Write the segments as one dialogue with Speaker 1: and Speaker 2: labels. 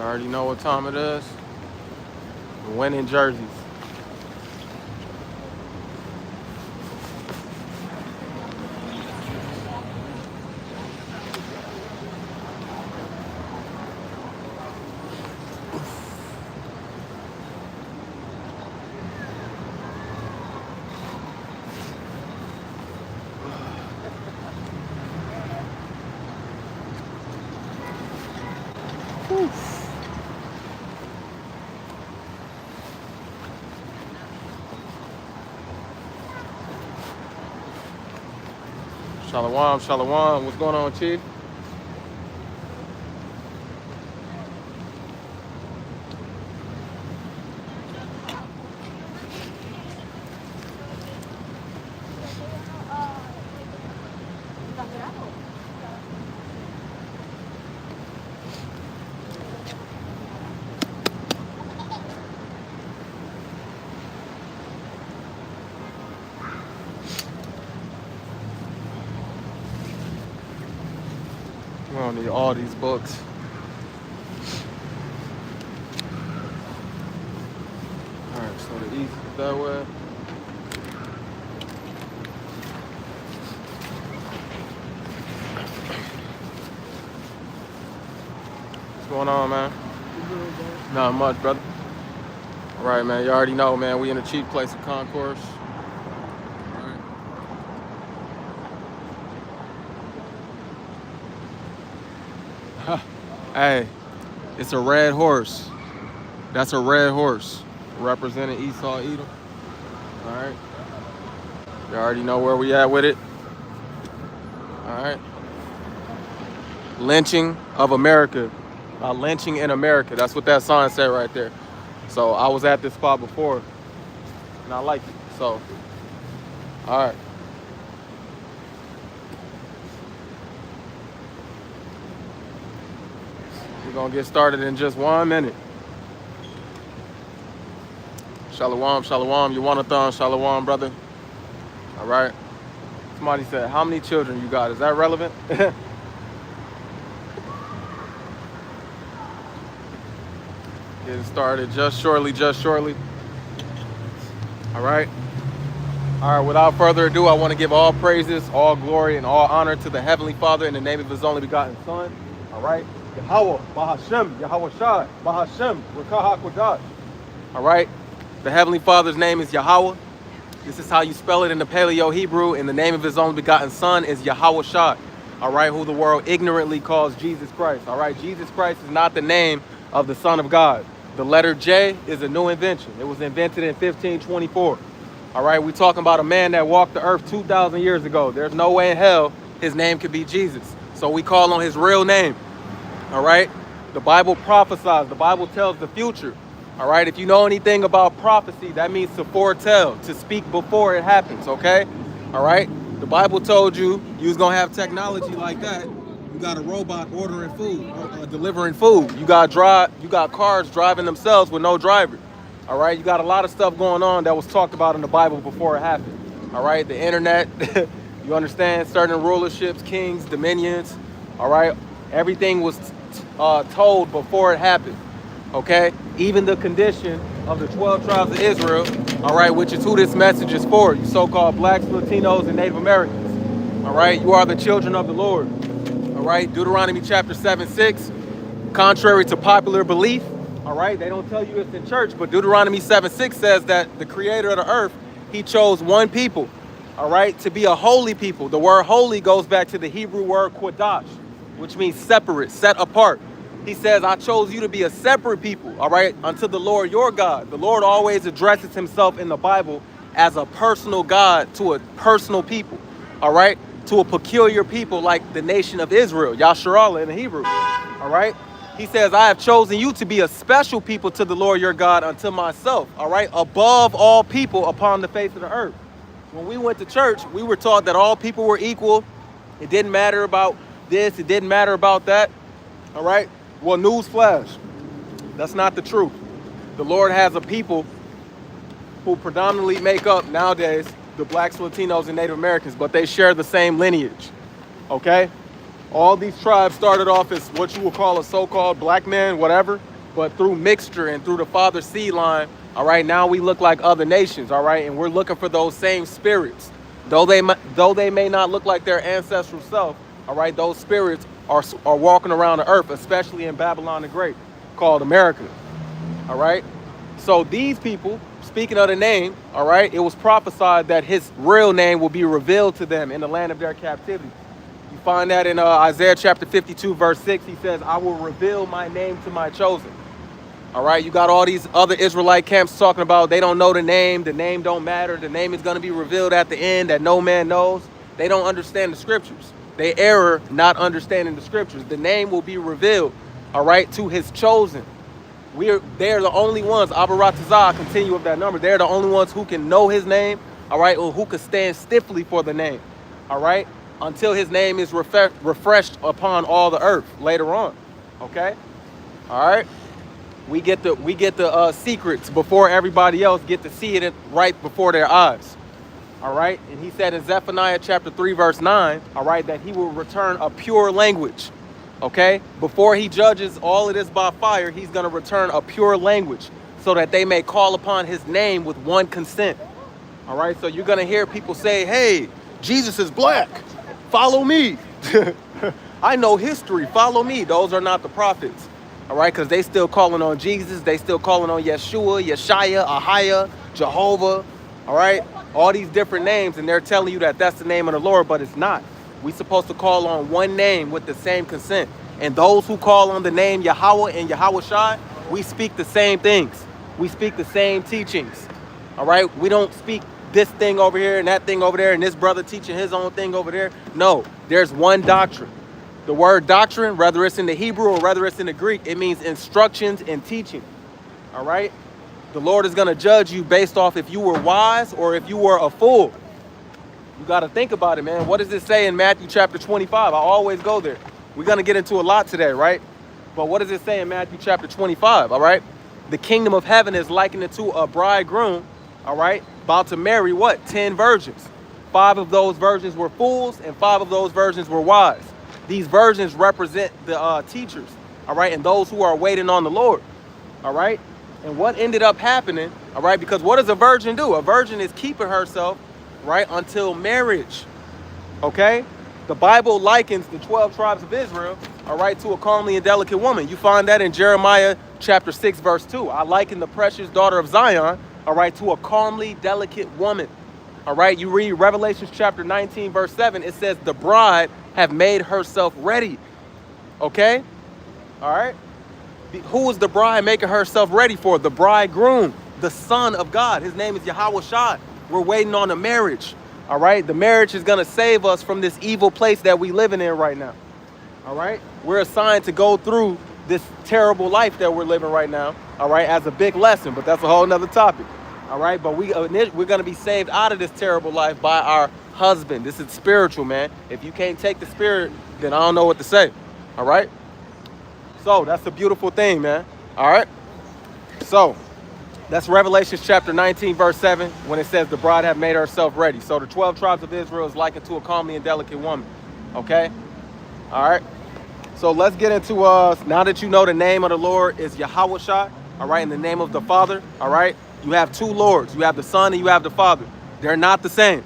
Speaker 1: You already know what time it is. The winning jerseys. Shalom, shalom. What's going on, Chief? We don't need all these books. All right, so the east is that way. What's going on, man? Not much, brother. All right, man. You already know, man. We in a cheap place of concourse. All right. Hey, it's a red horse. That's a red horse representing Esau Edom. All right. You already know where we at with it. All right. Lynching of America. Lynching in America. That's what that sign said right there. So I was at this spot before, and I like it. So, all right. We're gonna get started in just 1 minute. Shalom, shalom. Yawanathon, shalom, brother. All right. Somebody said, how many children you got? Is that relevant? Getting started just shortly, just shortly. All right. All right, without further ado, I want to give all praises, all glory, and all honor to the Heavenly Father in the name of His only begotten Son. All right. Yahweh, Bahashem, Yahweh Shai, Bahashem, Rakah HaKodash. All right. The Heavenly Father's name is Yahweh. This is how you spell it in the Paleo Hebrew. And the name of His only begotten Son is Yahweh Shai. All right. Who the world ignorantly calls Jesus Christ. All right. Jesus Christ is not the name of the Son of God. The letter J is a new invention. It was invented in 1524. All right. We're talking about a man that walked the earth 2,000 years ago. There's no way in hell his name could be Jesus. So we call on his real name. All right. The Bible prophesies. The Bible tells the future. All right. If you know anything about prophecy, that means to foretell, to speak before it happens. OK. All right. The Bible told you was going to have technology like that. You got a robot ordering food, delivering food. You got cars driving themselves with no driver. All right. You got a lot of stuff going on that was talked about in the Bible before it happened. All right. The internet, you understand, certain rulerships, kings, dominions. All right. Everything was told before it happened. Okay. Even the condition of the 12 tribes of Israel. All right. Which is who this message is for. You so-called blacks, Latinos, and Native Americans. All right. You are the children of the Lord. All right. Deuteronomy chapter 7:6. Contrary to popular belief. All right. They don't tell you it's in church, but Deuteronomy 7:6 says that the creator of the earth, he chose one people. All right. To be a holy people. The word holy goes back to the Hebrew word kodash, which means separate, set apart. He says, I chose you to be a separate people, all right, unto the Lord your God. The Lord always addresses himself in the Bible as a personal God to a personal people, all right, to a peculiar people like the nation of Israel, Yasharallah in the Hebrew, all right. He says, I have chosen you to be a special people to the Lord your God unto myself, all right, above all people upon the face of the earth. When we went to church, we were taught that all people were equal. It didn't matter about this. It didn't matter about that. All right. Well, newsflash. That's not the truth. The Lord has a people who predominantly make up nowadays the blacks, Latinos, and Native Americans, but they share the same lineage. Okay. All these tribes started off as what you would call a so-called black man, whatever, but through mixture and through the father's seed line, all right, now we look like other nations, all right, and we're looking for those same spirits. Though they may not look like their ancestral self, all right, those spirits are walking around the earth, especially in Babylon the Great, called America, all right? So these people, speaking of the name, all right, it was prophesied that his real name will be revealed to them in the land of their captivity. You find that in Isaiah chapter 52, verse 6. He says, I will reveal my name to my chosen. All right, you got all these other Israelite camps talking about they don't know the name don't matter, the name is going to be revealed at the end that no man knows. They don't understand the scriptures. They err not understanding the scriptures. The name will be revealed, all right, to his chosen. They're the only ones, Abaratazah, continue with that number. They're the only ones who can know his name, all right, or who can stand stiffly for the name, all right, until his name is refreshed upon all the earth later on, okay, all right. We get the secrets before everybody else get to see it right before their eyes. All right. And he said in Zephaniah chapter 3, verse 9, all right, that he will return a pure language. OK, before he judges all of this by fire, he's going to return a pure language so that they may call upon his name with one consent. All right. So you're going to hear people say, hey, Jesus is black. Follow me. I know history. Follow me. Those are not the prophets. All right, because they still calling on Jesus. They still calling on Yeshua, Yeshaya, Ahia, Jehovah. All right, all these different names. And they're telling you that that's the name of the Lord, but it's not. We're supposed to call on one name with the same consent. And those who call on the name Yahweh and Yahweh Shai, we speak the same things. We speak the same teachings. All right, we don't speak this thing over here and that thing over there and this brother teaching his own thing over there. No, there's one doctrine. The word doctrine, whether it's in the Hebrew or whether it's in the Greek, it means instructions and teaching. All right? The Lord is going to judge you based off if you were wise or if you were a fool. You got to think about it, man. What does it say in Matthew chapter 25? I always go there. We're going to get into a lot today, right? But what does it say in Matthew chapter 25? All right? The kingdom of heaven is likened to a bridegroom, all right, about to marry what? 10 virgins. 5 of those virgins were fools and 5 of those virgins were wise. These virgins represent the teachers, all right, and those who are waiting on the Lord, all right? And what ended up happening, all right, because what does a virgin do? A virgin is keeping herself, right, until marriage, okay? The Bible likens the 12 tribes of Israel, all right, to a comely and delicate woman. You find that in Jeremiah chapter 6, verse 2. I liken the precious daughter of Zion, all right, to a calmly delicate woman. All right, you read Revelation chapter 19, verse 7, it says the bride have made herself ready. Okay? All right? Who is the bride making herself ready for? The bridegroom, the Son of God. His name is Yahweh Shai. We're waiting on a marriage. All right? The marriage is going to save us from this evil place that we living in right now. All right? We're assigned to go through this terrible life that we're living right now. All right? As a big lesson, but that's a whole nother topic. All right, but we're going to be saved out of this terrible life by our husband. This is spiritual, man. If you can't take the spirit, then I don't know what to say. All right. So that's a beautiful thing, man. All right. So that's Revelation chapter 19, verse 7, when it says the bride have made herself ready. So the 12 tribes of Israel is likened to a comely and delicate woman. Okay. All right. So let's get into now that you know the name of the Lord is Yahweh Shai. All right. In the name of the Father. All right. You have 2 Lords. You have the Son and you have the Father. They're not the same.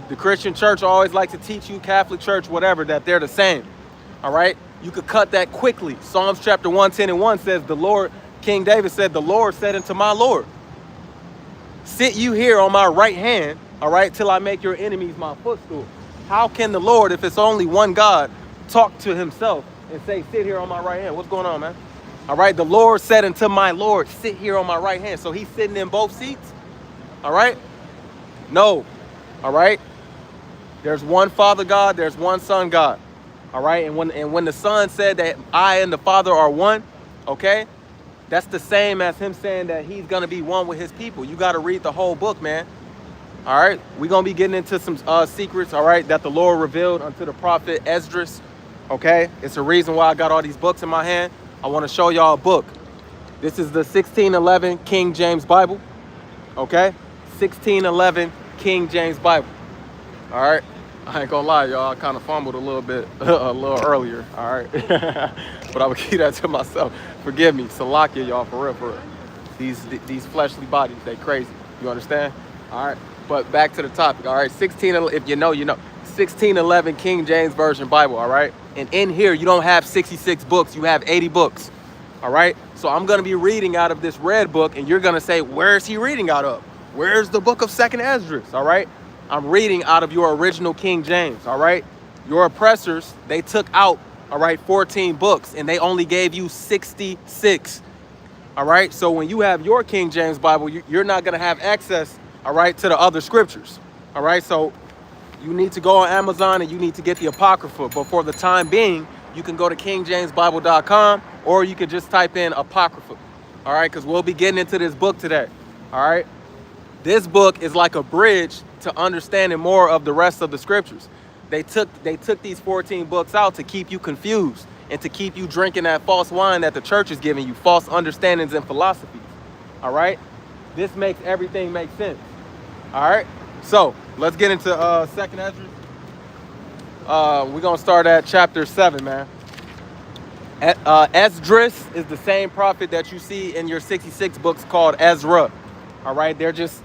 Speaker 1: The Christian church always likes to teach you, Catholic church, whatever, that they're the same. All right? You could cut that quickly. Psalms chapter 110:1 says, the Lord, King David said, the Lord said unto my Lord, sit you here on my right hand, all right, till I make your enemies my footstool. How can the Lord, if it's only one God, talk to himself and say, sit here on my right hand? What's going on, man? All right, the Lord said unto my Lord, sit here on my right hand. So he's sitting in both seats. All right? No. All right? There's one Father God, there's one Son God. All right? And when the Son said that I and the Father are one, okay? That's the same as him saying that he's going to be one with his people. You got to read the whole book, man. All right? We're going to be getting into some secrets, all right, that the Lord revealed unto the prophet Esdras. Okay? It's a reason why I got all these books in my hand. I want to show y'all a book. This is the 1611 King James Bible. Okay? 1611 King James Bible. All right? I ain't gonna lie, y'all. I kind of fumbled a little bit a little earlier. All right, but I would keep that to myself. Forgive me, Salakia, y'all, for real, for real. These fleshly bodies, they crazy. You understand? All right. But back to the topic. All right, 16. If you know, you know. 1611 King James Version Bible. All right. And in here, you don't have 66 books. You have 80 books. All right. So I'm gonna be reading out of this red book, and you're gonna say, where is he reading out of? Where's the book of 2nd Esdras? All right. I'm reading out of your original King James. All right. Your oppressors, they took out, all right, 14 books, and they only gave you 66. All right. So when you have your King James Bible, you're not gonna have access, all right, to the other scriptures. All right. So you need to go on Amazon and you need to get the Apocrypha. But for the time being, you can go to kingjamesbible.com, or you can just type in Apocrypha. All right, because we'll be getting into this book today. All right. This book is like a bridge to understanding more of the rest of the scriptures. They took these 14 books out to keep you confused and to keep you drinking that false wine that the church is giving you, false understandings and philosophies. All right. This makes everything make sense. All right. So let's get into 2nd Esdras. We're gonna start at chapter 7, man. Esdras is the same prophet that you see in your 66 books called Ezra. All right, they're just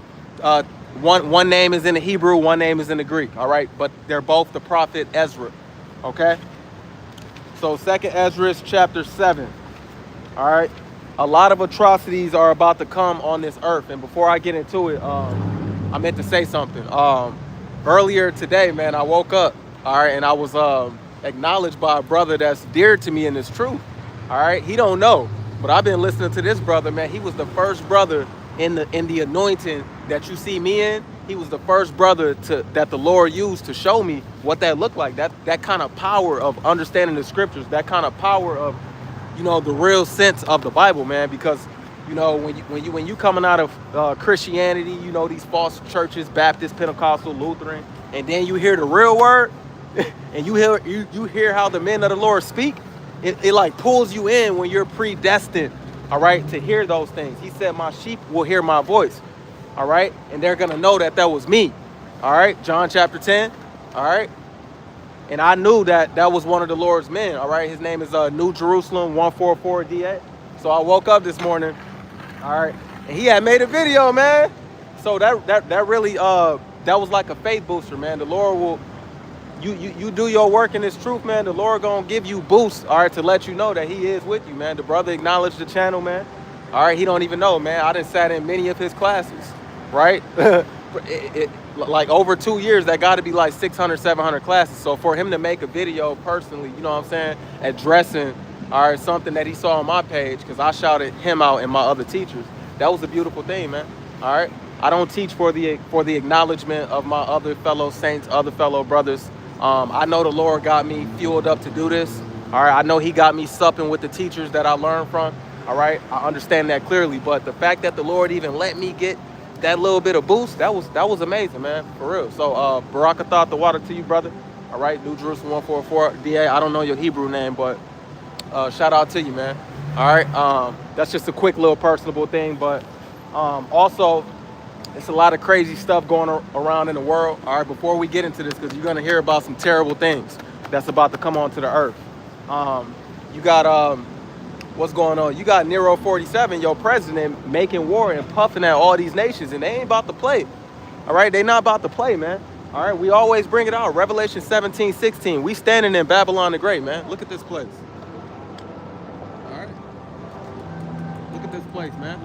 Speaker 1: one name is in the Hebrew, one name is in the Greek. All right, but they're both the prophet Ezra. Okay. So 2nd Esdras chapter 7. All right, a lot of atrocities are about to come on this earth, and before I get into it, I meant to say something. Earlier today, man, I woke up, all right, and I was acknowledged by a brother that's dear to me in this truth. All right, he don't know, but I've been listening to this brother, man. He was the first brother in the anointing that you see me in. He was the first brother that the Lord used to show me what that looked like. That kind of power of understanding the scriptures, that kind of power of, you know, the real sense of the Bible, man, because you know, when you coming out of Christianity, you know, these false churches, Baptist, Pentecostal, Lutheran, and then you hear the real word, and you hear how the men of the Lord speak, it like pulls you in when you're predestined, all right, to hear those things. He said, my sheep will hear my voice, all right, and they're gonna know that was me, all right, John chapter 10, all right, and I knew that was one of the Lord's men, all right. His name is New Jerusalem 144 DA. So I woke up this morning. All right, and he had made a video, man. So that really that was like a faith booster, man. The Lord will, you do your work in this truth, man. The Lord gonna give you boosts, all right, to let you know that He is with you, man. The brother acknowledged the channel, man. All right, he don't even know, man. I done sat in many of his classes, right? Like over 2 years, that got to be like 600, 700 classes. So for him to make a video personally, you know what I'm saying, addressing, all right, something that he saw on my page, because I shouted him out and my other teachers, that was a beautiful thing, man. All right, I don't teach for the acknowledgement of my other fellow saints, other fellow brothers. I know the Lord got me fueled up to do this. All right, I know He got me supping with the teachers that I learned from. All right, I understand that clearly. But the fact that the Lord even let me get that little bit of boost, that was amazing, man, for real. So Barakatah the water to you, brother. All right, New Jerusalem 144 DA. I don't know your Hebrew name, but shout out to you, man. All right, that's just a quick little personable thing, but also it's a lot of crazy stuff going around in the world. All right, before we get into this, because you're gonna hear about some terrible things that's about to come onto the earth. You got what's going on? You got Nero 47, your president, making war and puffing at all these nations, and they ain't about to play. All right, they not about to play, man. All right, we always bring it out. Revelation 17:16. We standing in Babylon the Great, man. Look at this place. All right, look at this place, man.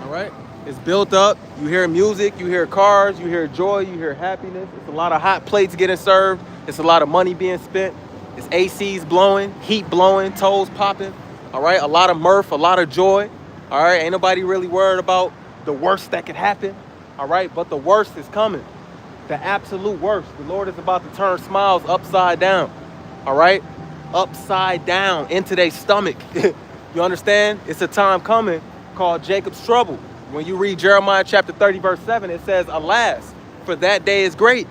Speaker 1: All right, it's built up. You hear music, you hear cars, you hear joy, you hear happiness. It's a lot of hot plates getting served. It's a lot of money being spent. It's ACs blowing, heat blowing, toes popping. All right, a lot of mirth, a lot of joy. All right, ain't nobody really worried about the worst that could happen. All right, but the worst is coming. The absolute worst. The Lord is about to turn smiles upside down. All right, upside down into their stomach. You understand? It's a time coming called Jacob's trouble. When you read Jeremiah chapter 30, verse 7, it says, alas, for that day is great.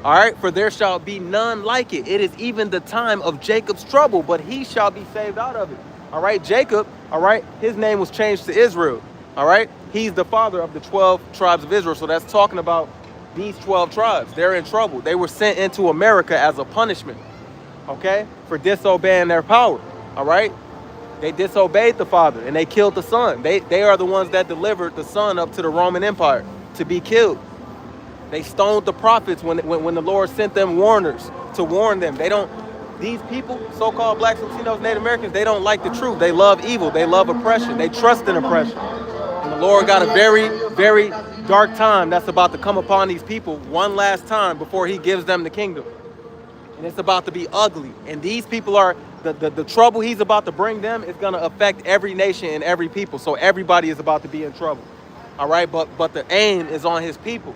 Speaker 1: All right, for there shall be none like it. It is even the time of Jacob's trouble, but he shall be saved out of it. All right, Jacob, all right, his name was changed to Israel. All right, he's the father of the 12 tribes of Israel. So that's talking about these 12 tribes. They're in trouble. They were sent into America as a punishment, okay, for disobeying their power, all right? They disobeyed the Father and they killed the Son. They are the ones that delivered the Son up to the Roman Empire to be killed. They stoned the prophets when the Lord sent them warners to warn them. These people, so-called blacks, Latinos, Native Americans, they don't like the truth. They love evil. They love oppression. They trust in oppression. And the Lord got a very, very dark time that's about to come upon these people one last time before he gives them the kingdom. And it's about to be ugly. And these people are, the trouble he's about to bring them is going to affect every nation and every people. So everybody is about to be in trouble. All right? But the aim is on his people,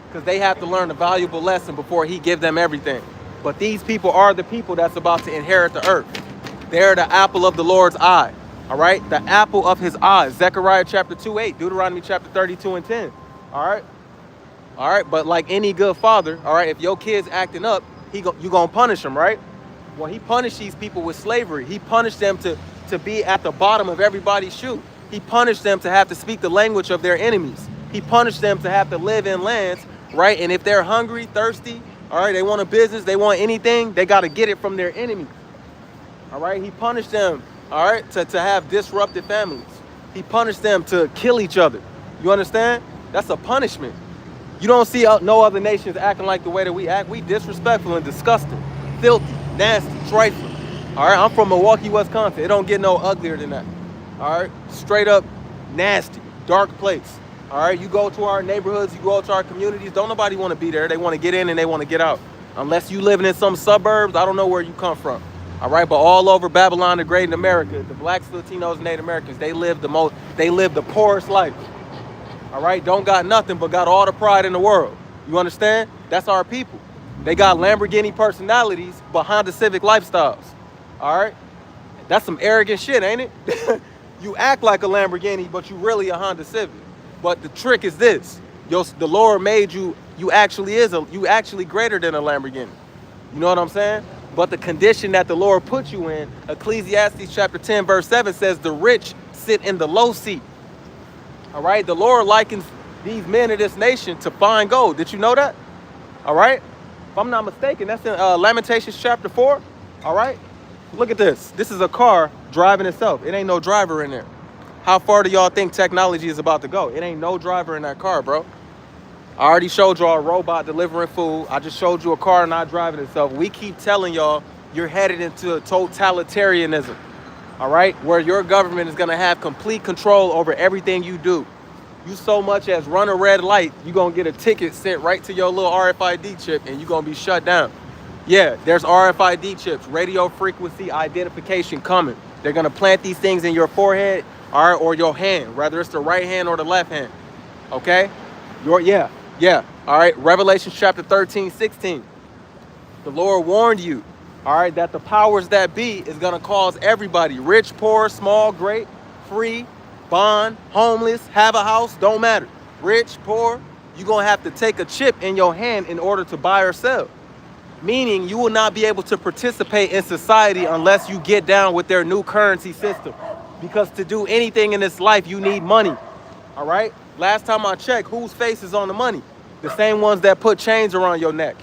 Speaker 1: because they have to learn a valuable lesson before he give them everything. But these people are the people that's about to inherit the earth. They're the apple of the Lord's eye. All right? The apple of his eye. Zechariah chapter 2:8, Deuteronomy chapter 32:10. All right? All right? But like any good father, all right, if your kid's acting up, you going to punish them, right? Well, he punished these people with slavery. He punished them to be at the bottom of everybody's shoe. He punished them to have to speak the language of their enemies. He punished them to have to live in lands, right? And if they're hungry, thirsty, all right, they want a business, they want anything, they got to get it from their enemies. All right, he punished them, all right, to have disrupted families. He punished them to kill each other. You understand? That's a punishment. You don't see no other nations acting like the way that we act. We disrespectful and disgusting, filthy, nasty, trifling. All right, I'm from Milwaukee, Wisconsin. It don't get no uglier than that. All right, straight up nasty, dark place. All right, you go to our neighborhoods, you go to our communities, don't nobody want to be there. They want to get in and they want to get out. Unless you living in some suburbs, I don't know where you come from. All right, but all over Babylon the Great in America, the blacks, Latinos, Native Americans, they live the poorest life. All right, don't got nothing but got all the pride in the world. You understand? That's our people. They got Lamborghini personalities, but Honda Civic lifestyles. All right, that's some arrogant shit, ain't it? You act like a Lamborghini, but you really a Honda Civic. But the trick is this: the Lord made you actually greater than a Lamborghini. You know what I'm saying? But the condition that the Lord put you in, Ecclesiastes chapter 10 verse 7 says, the rich sit in the low seat. All right, the Lord likens these men of this nation to fine gold. Did you know that? All right, if I'm not mistaken, that's in Lamentations chapter 4. All right, look at this. This is a car driving itself. It ain't no driver in there. How far do y'all think technology is about to go? It ain't no driver in that car, bro. I already showed y'all a robot delivering food. I just showed you a car not driving itself. We keep telling y'all you're headed into a totalitarianism, all right? Where your government is gonna have complete control over everything you do. You so much as run a red light, you're gonna get a ticket sent right to your little RFID chip and you're gonna be shut down. Yeah, there's RFID chips, radio frequency identification coming. They're gonna plant these things in your forehead, all right, or your hand, whether it's the right hand or the left hand, okay? Yeah, all right, Revelation chapter 13:16. The Lord warned you, all right, that the powers that be is gonna cause everybody, rich, poor, small, great, free, bond, homeless, have a house, don't matter. Rich, poor, you're gonna have to take a chip in your hand in order to buy or sell. Meaning you will not be able to participate in society unless you get down with their new currency system. Because to do anything in this life, you need money, all right? Last time I checked, whose face is on the money? The same ones that put chains around your neck.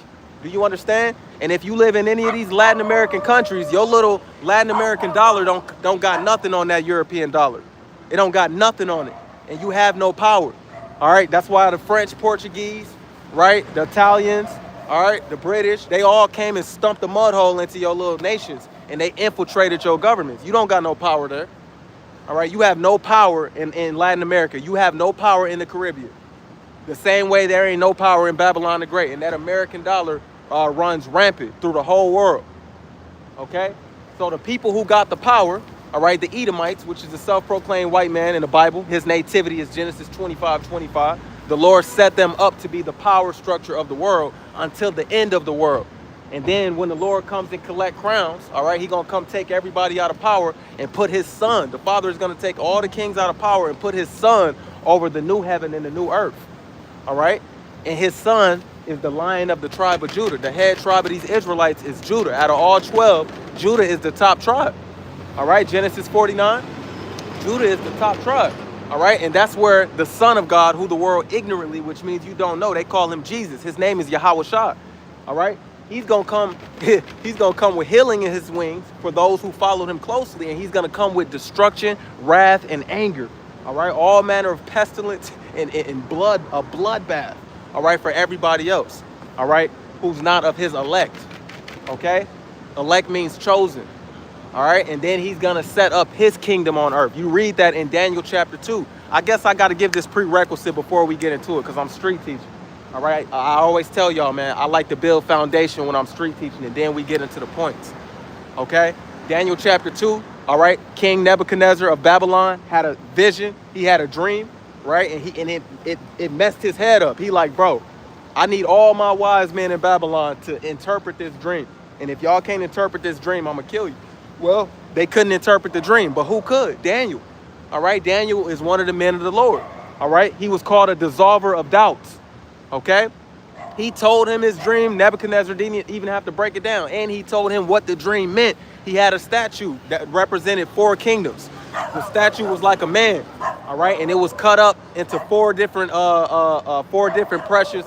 Speaker 1: Do you understand? And if you live in any of these Latin American countries, your little Latin American dollar don't got nothing on that European dollar. It don't got nothing on it. And you have no power, all right? That's why the French, Portuguese, right? The Italians, all right? The British, they all came and stumped the mud hole into your little nations and they infiltrated your governments. You don't got no power there. All right, you have no power in Latin America. You have no power in the Caribbean. The same way there ain't no power in Babylon the Great. And that American dollar runs rampant through the whole world. Okay? So the people who got the power, all right, the Edomites, which is a self-proclaimed white man in the Bible. His nativity is Genesis 25:25. The Lord set them up to be the power structure of the world until the end of the world. And then when the Lord comes and collect crowns, all right, he's going to come take everybody out of power and put his son. The Father is going to take all the kings out of power and put his son over the new heaven and the new earth. All right. And his son is the Lion of the tribe of Judah. The head tribe of these Israelites is Judah. Out of all 12, Judah is the top tribe. All right. Genesis 49. Judah is the top tribe. All right, and that's where the Son of God, who the world ignorantly, which means you don't know, they call him Jesus. His name is Yahweh Shah. All right, he's gonna come. He's gonna come with healing in his wings for those who followed him closely, and he's gonna come with destruction, wrath, and anger. All right, all manner of pestilence and blood, a bloodbath. All right, for everybody else. All right, who's not of his elect. Okay, elect means chosen. All right, and then he's gonna set up his kingdom on earth. You read that in Daniel chapter 2. I guess I got to give this prerequisite before we get into it, because I'm street teaching. All right, I always tell y'all, man, I like to build foundation when I'm street teaching, and then we get into the points. Okay, Daniel chapter 2. All right, King Nebuchadnezzar of Babylon had a vision. He had a dream, right? And it messed his head up. He like, bro, I need all my wise men in Babylon to interpret this dream. And if y'all can't interpret this dream, I'm gonna kill you. Well, they couldn't interpret the dream, but who could? Daniel. All right, Daniel is one of the men of the Lord. All right, he was called a dissolver of doubts. Okay, he told him his dream. Nebuchadnezzar didn't even have to break it down, and he told him what the dream meant. He had a statue that represented 4 kingdoms. The statue was like a man. All right, and it was cut up into 4 different precious.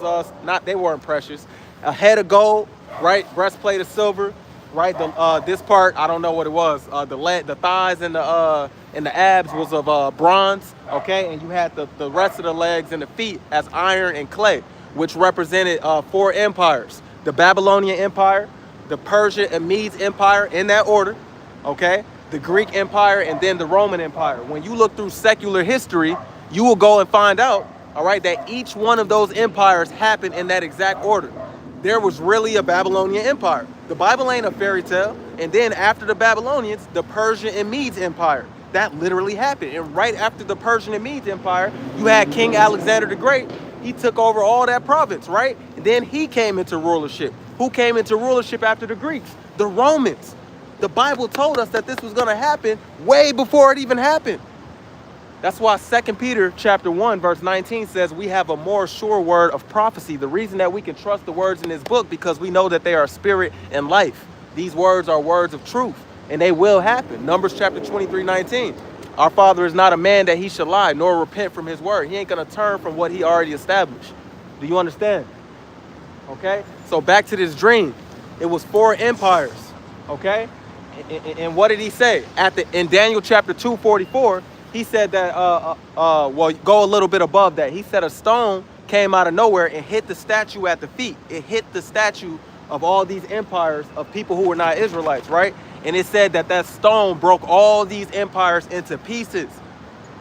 Speaker 1: They weren't precious. A head of gold, right? Breastplate of silver. Right, this part I don't know what it was. The thighs and the abs was of bronze. Okay, and you had the rest of the legs and the feet as iron and clay, which represented 4 empires: the Babylonian Empire, the Persia and Medes Empire, in that order. Okay, the Greek Empire, and then the Roman Empire. When you look through secular history, you will go and find out, all right, that each one of those empires happened in that exact order. There was really a Babylonian Empire. The Bible ain't a fairy tale. And then after the Babylonians, the Persian and Medes Empire. That literally happened. And right after the Persian and Medes Empire, you had King Alexander the Great. He took over all that province, right? And then he came into rulership. Who came into rulership after the Greeks? The Romans. The Bible told us that this was going to happen way before it even happened. That's why 2 Peter chapter 1, verse 19 says we have a more sure word of prophecy. The reason that we can trust the words in this book, because we know that they are spirit and life. These words are words of truth, and they will happen. Numbers chapter 23, 19. Our Father is not a man that he should lie, nor repent from his word. He ain't going to turn from what he already established. Do you understand? Okay? So back to this dream. It was 4 empires. Okay? And what did he say? In Daniel chapter 2:44, he said that, well, go a little bit above that. He said a stone came out of nowhere and hit the statue at the feet. It hit the statue of all these empires of people who were not Israelites, right? And it said that stone broke all these empires into pieces,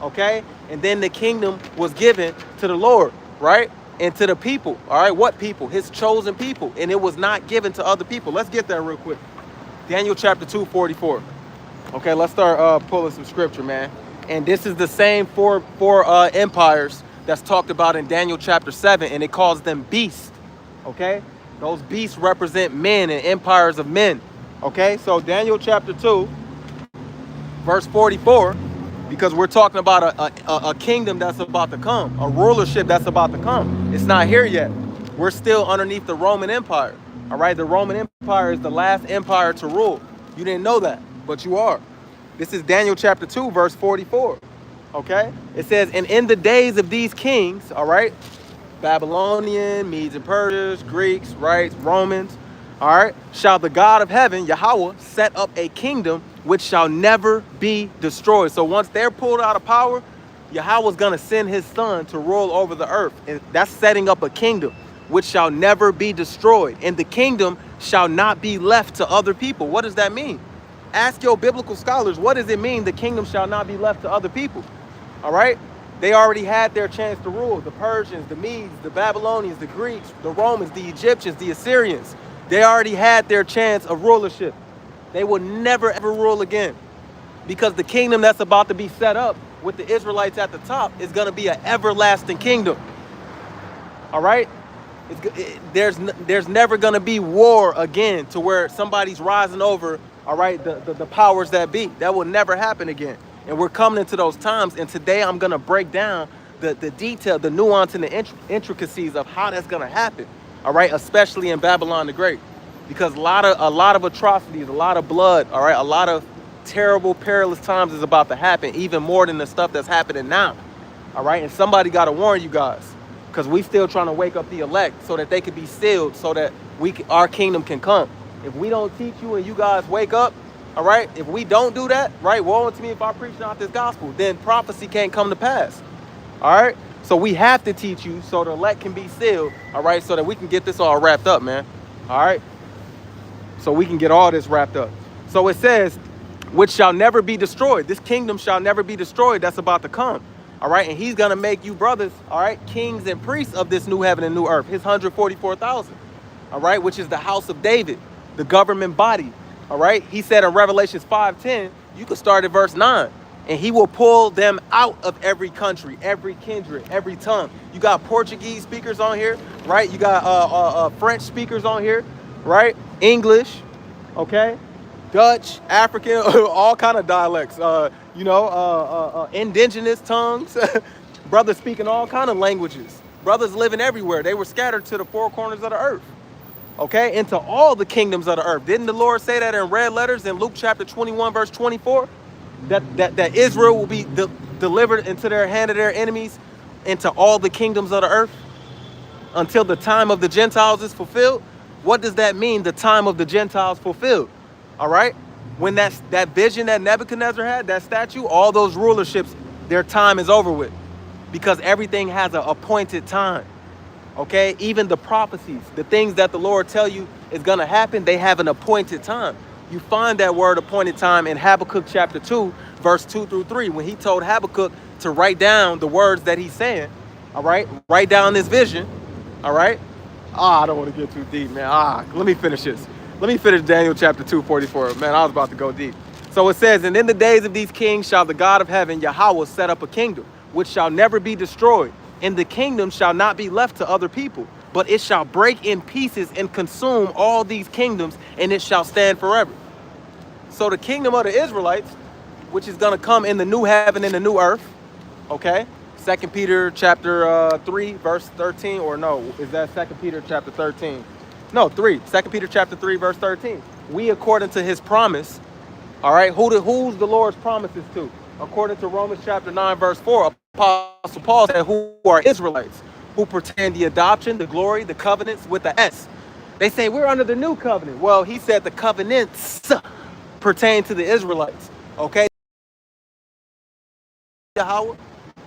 Speaker 1: okay? And then the kingdom was given to the Lord, right? And to the people, all right? What people? His chosen people. And it was not given to other people. Let's get there real quick. Daniel chapter 2:44. Okay, let's start pulling some scripture, man. And this is the same four empires that's talked about in Daniel chapter 7, and it calls them beasts, okay? Those beasts represent men and empires of men, okay? So Daniel chapter 2, verse 44, because we're talking about a kingdom that's about to come, a rulership that's about to come. It's not here yet. We're still underneath the Roman Empire, all right? The Roman Empire is the last empire to rule. You didn't know that, but you are. This is Daniel chapter 2, verse 44, okay? It says, and in the days of these kings, all right, Babylonian, Medes and Persians, Greeks, right, Romans, all right, shall the God of heaven, Yahweh, set up a kingdom which shall never be destroyed. So once they're pulled out of power, Yahweh's going to send his son to rule over the earth. And that's setting up a kingdom which shall never be destroyed. And the kingdom shall not be left to other people. What does that mean? Ask your biblical scholars, what does it mean the kingdom shall not be left to other people? All right? They already had their chance to rule. The Persians, the Medes, the Babylonians, the Greeks, the Romans, the Egyptians, the Assyrians. They already had their chance of rulership. They will never, ever rule again. Because the kingdom that's about to be set up with the Israelites at the top is going to be an everlasting kingdom. All right? There's never going to be war again to where somebody's rising over, all right, the powers that be. That will never happen again. And we're coming into those times. And today I'm going to break down the detail, the nuance, and the intricacies of how that's going to happen. All right, especially in Babylon the Great. Because a lot of atrocities, a lot of blood, all right, a lot of terrible, perilous times is about to happen, even more than the stuff that's happening now. All right, and somebody got to warn you guys, because we still trying to wake up the elect so that they could be sealed, so that our kingdom can come. If we don't teach you and you guys wake up, all right, if we don't do that, right, woe unto me if I preach not this gospel, then prophecy can't come to pass. All right, so we have to teach you so the elect can be sealed, all right, so that we can get this all wrapped up, man. All right, so we can get all this wrapped up. So it says, which shall never be destroyed. This kingdom shall never be destroyed. That's about to come. All right, and he's going to make you brothers, all right, kings and priests of this new heaven and new earth, his 144,000, all right, which is the house of David, the government body, all right. He said in Revelations 5:10, you could start at verse 9, and he will pull them out of every country, every kindred, every tongue. You got Portuguese speakers on here, right? You got French speakers on here, right? English, okay? Dutch, African, all kind of dialects, indigenous tongues, brothers speaking all kind of languages, brothers living everywhere. They were scattered to the four corners of the earth, okay, into all the kingdoms of the earth. Didn't the Lord say that in red letters in Luke chapter 21, verse 24, that Israel will be delivered into their hand of their enemies, into all the kingdoms of the earth, until the time of the Gentiles is fulfilled? What does that mean, the time of the Gentiles fulfilled? All right, when that vision that Nebuchadnezzar had, that statue, all those rulerships, their time is over with, because everything has an appointed time. Okay, even the prophecies, the things that the Lord tell you is gonna happen, they have an appointed time. You find that word appointed time in Habakkuk chapter 2, verse 2 through 3, when he told Habakkuk to write down the words that he's saying. All right, write down this vision. All right. I don't want to get too deep, man. Let me finish this. Let me finish Daniel chapter 2:44. Man, I was about to go deep. So it says, and in the days of these kings shall the God of heaven, Yahweh, set up a kingdom, which shall never be destroyed. And the kingdom shall not be left to other people, but it shall break in pieces and consume all these kingdoms, and it shall stand forever. So the kingdom of the Israelites, which is going to come in the new heaven and the new earth, okay? 2 Peter chapter 3, verse 13, or no, is that 2 Peter chapter 13? No, 3. 2 Peter chapter 3, verse 13. We, according to his promise, all right, who's the Lord's promises to? According to Romans chapter 9, verse 4, Apostle Paul said, who are Israelites, who pertain the adoption, the glory, the covenants with the S. They say we're under the new covenant. Well, he said the covenants pertain to the Israelites, okay? Yahweh,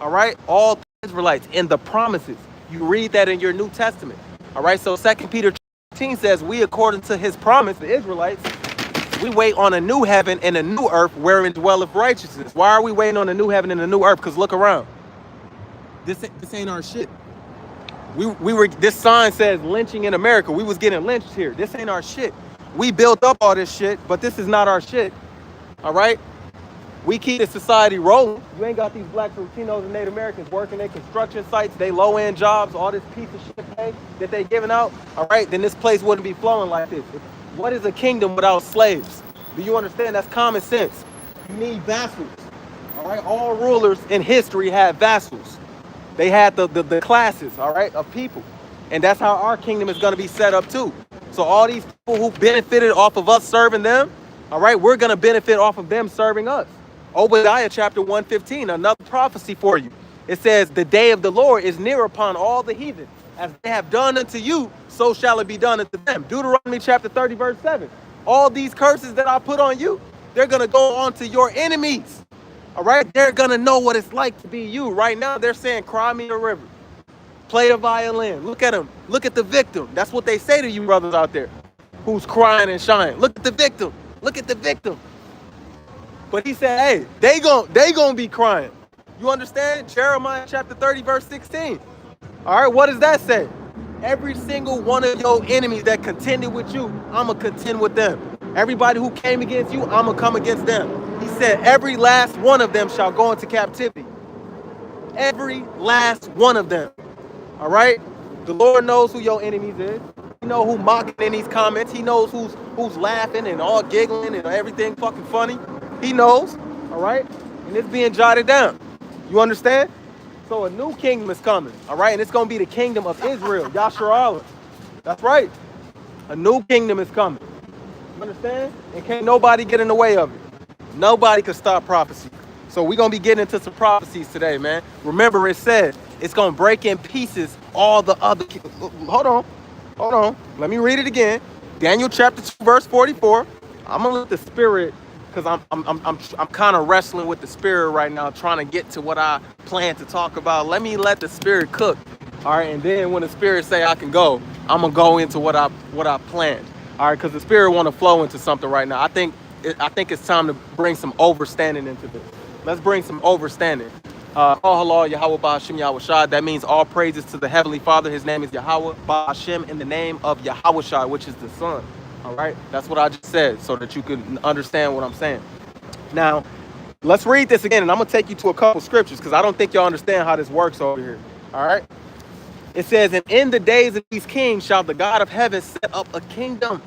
Speaker 1: all right, all Israelites in the promises. You read that in your New Testament, all right? So 2 Peter 13 says, we, according to his promise, the Israelites, we wait on a new heaven and a new earth wherein dwelleth righteousness. Why are we waiting on a new heaven and a new earth? Because look around. This ain't our shit. This sign says lynching in America. We was getting lynched here. This ain't our shit. We built up all this shit, but this is not our shit. All right? We keep the society rolling. You ain't got these blacks, Latinos, and Native Americans working at construction sites, they low-end jobs, all this piece of shit pay that they giving out, all right, then this place wouldn't be flowing like this. What is a kingdom without slaves? Do you understand? That's common sense. You need vassals, all right? All rulers in history had vassals. They had the classes, all right, of people. And that's how our kingdom is going to be set up too. So all these people who benefited off of us serving them, all right, we're going to benefit off of them serving us. Obadiah chapter 1:15, another prophecy for you. It says, the day of the Lord is near upon all the heathen. As they have done unto you, so shall it be done unto them. Deuteronomy chapter 30, verse 7. All these curses that I put on you, they're going to go on to your enemies. All right? They're going to know what it's like to be you. Right now, they're saying, cry me a river. Play the violin. Look at them. Look at the victim. That's what they say to you brothers out there who's crying and shying. Look at the victim. Look at the victim. But he said, hey, they gon' be crying. You understand? Jeremiah chapter 30, verse 16. All right, what does that say? Every single one of your enemies that contended with you, I'm going to contend with them. Everybody who came against you, I'm going to come against them. He said, every last one of them shall go into captivity. Every last one of them. All right? The Lord knows who your enemies is. He knows who mocking in these comments. He knows who's laughing and all giggling and everything fucking funny. He knows, all right? And it's being jotted down. You understand? So a new kingdom is coming, all right? And it's going to be the kingdom of Israel, Yasharallah. That's right. A new kingdom is coming. You understand? And can't nobody get in the way of it. Nobody can stop prophecy. So we're going to be getting into some prophecies today, man. Remember, it said it's going to break in pieces all the other... Hold on. Hold on. Let me read it again. Daniel chapter 2, verse 44. I'm going to let the Spirit... Because I'm kind of wrestling with the Spirit right now, trying to get to what I plan to talk about. Let me let the Spirit cook. All right, and then when the Spirit say I can go, I'm going to go into what I planned. All right, because the Spirit want to flow into something right now. I think it's time to bring some overstanding into this. Let's bring some overstanding. Allah, Yahweh, Ba'ashem, Yahweh Shai. That means all praises to the Heavenly Father. His name is Yahweh, Ba'ashem, in the name of Yahweh Shai, which is the Son. All right, that's what I just said so that you can understand what I'm saying. Now, let's read this again, and I'm going to take you to a couple scriptures because I don't think y'all understand how this works over here. All right. It says, and in the days of these kings shall the God of heaven set up a kingdom.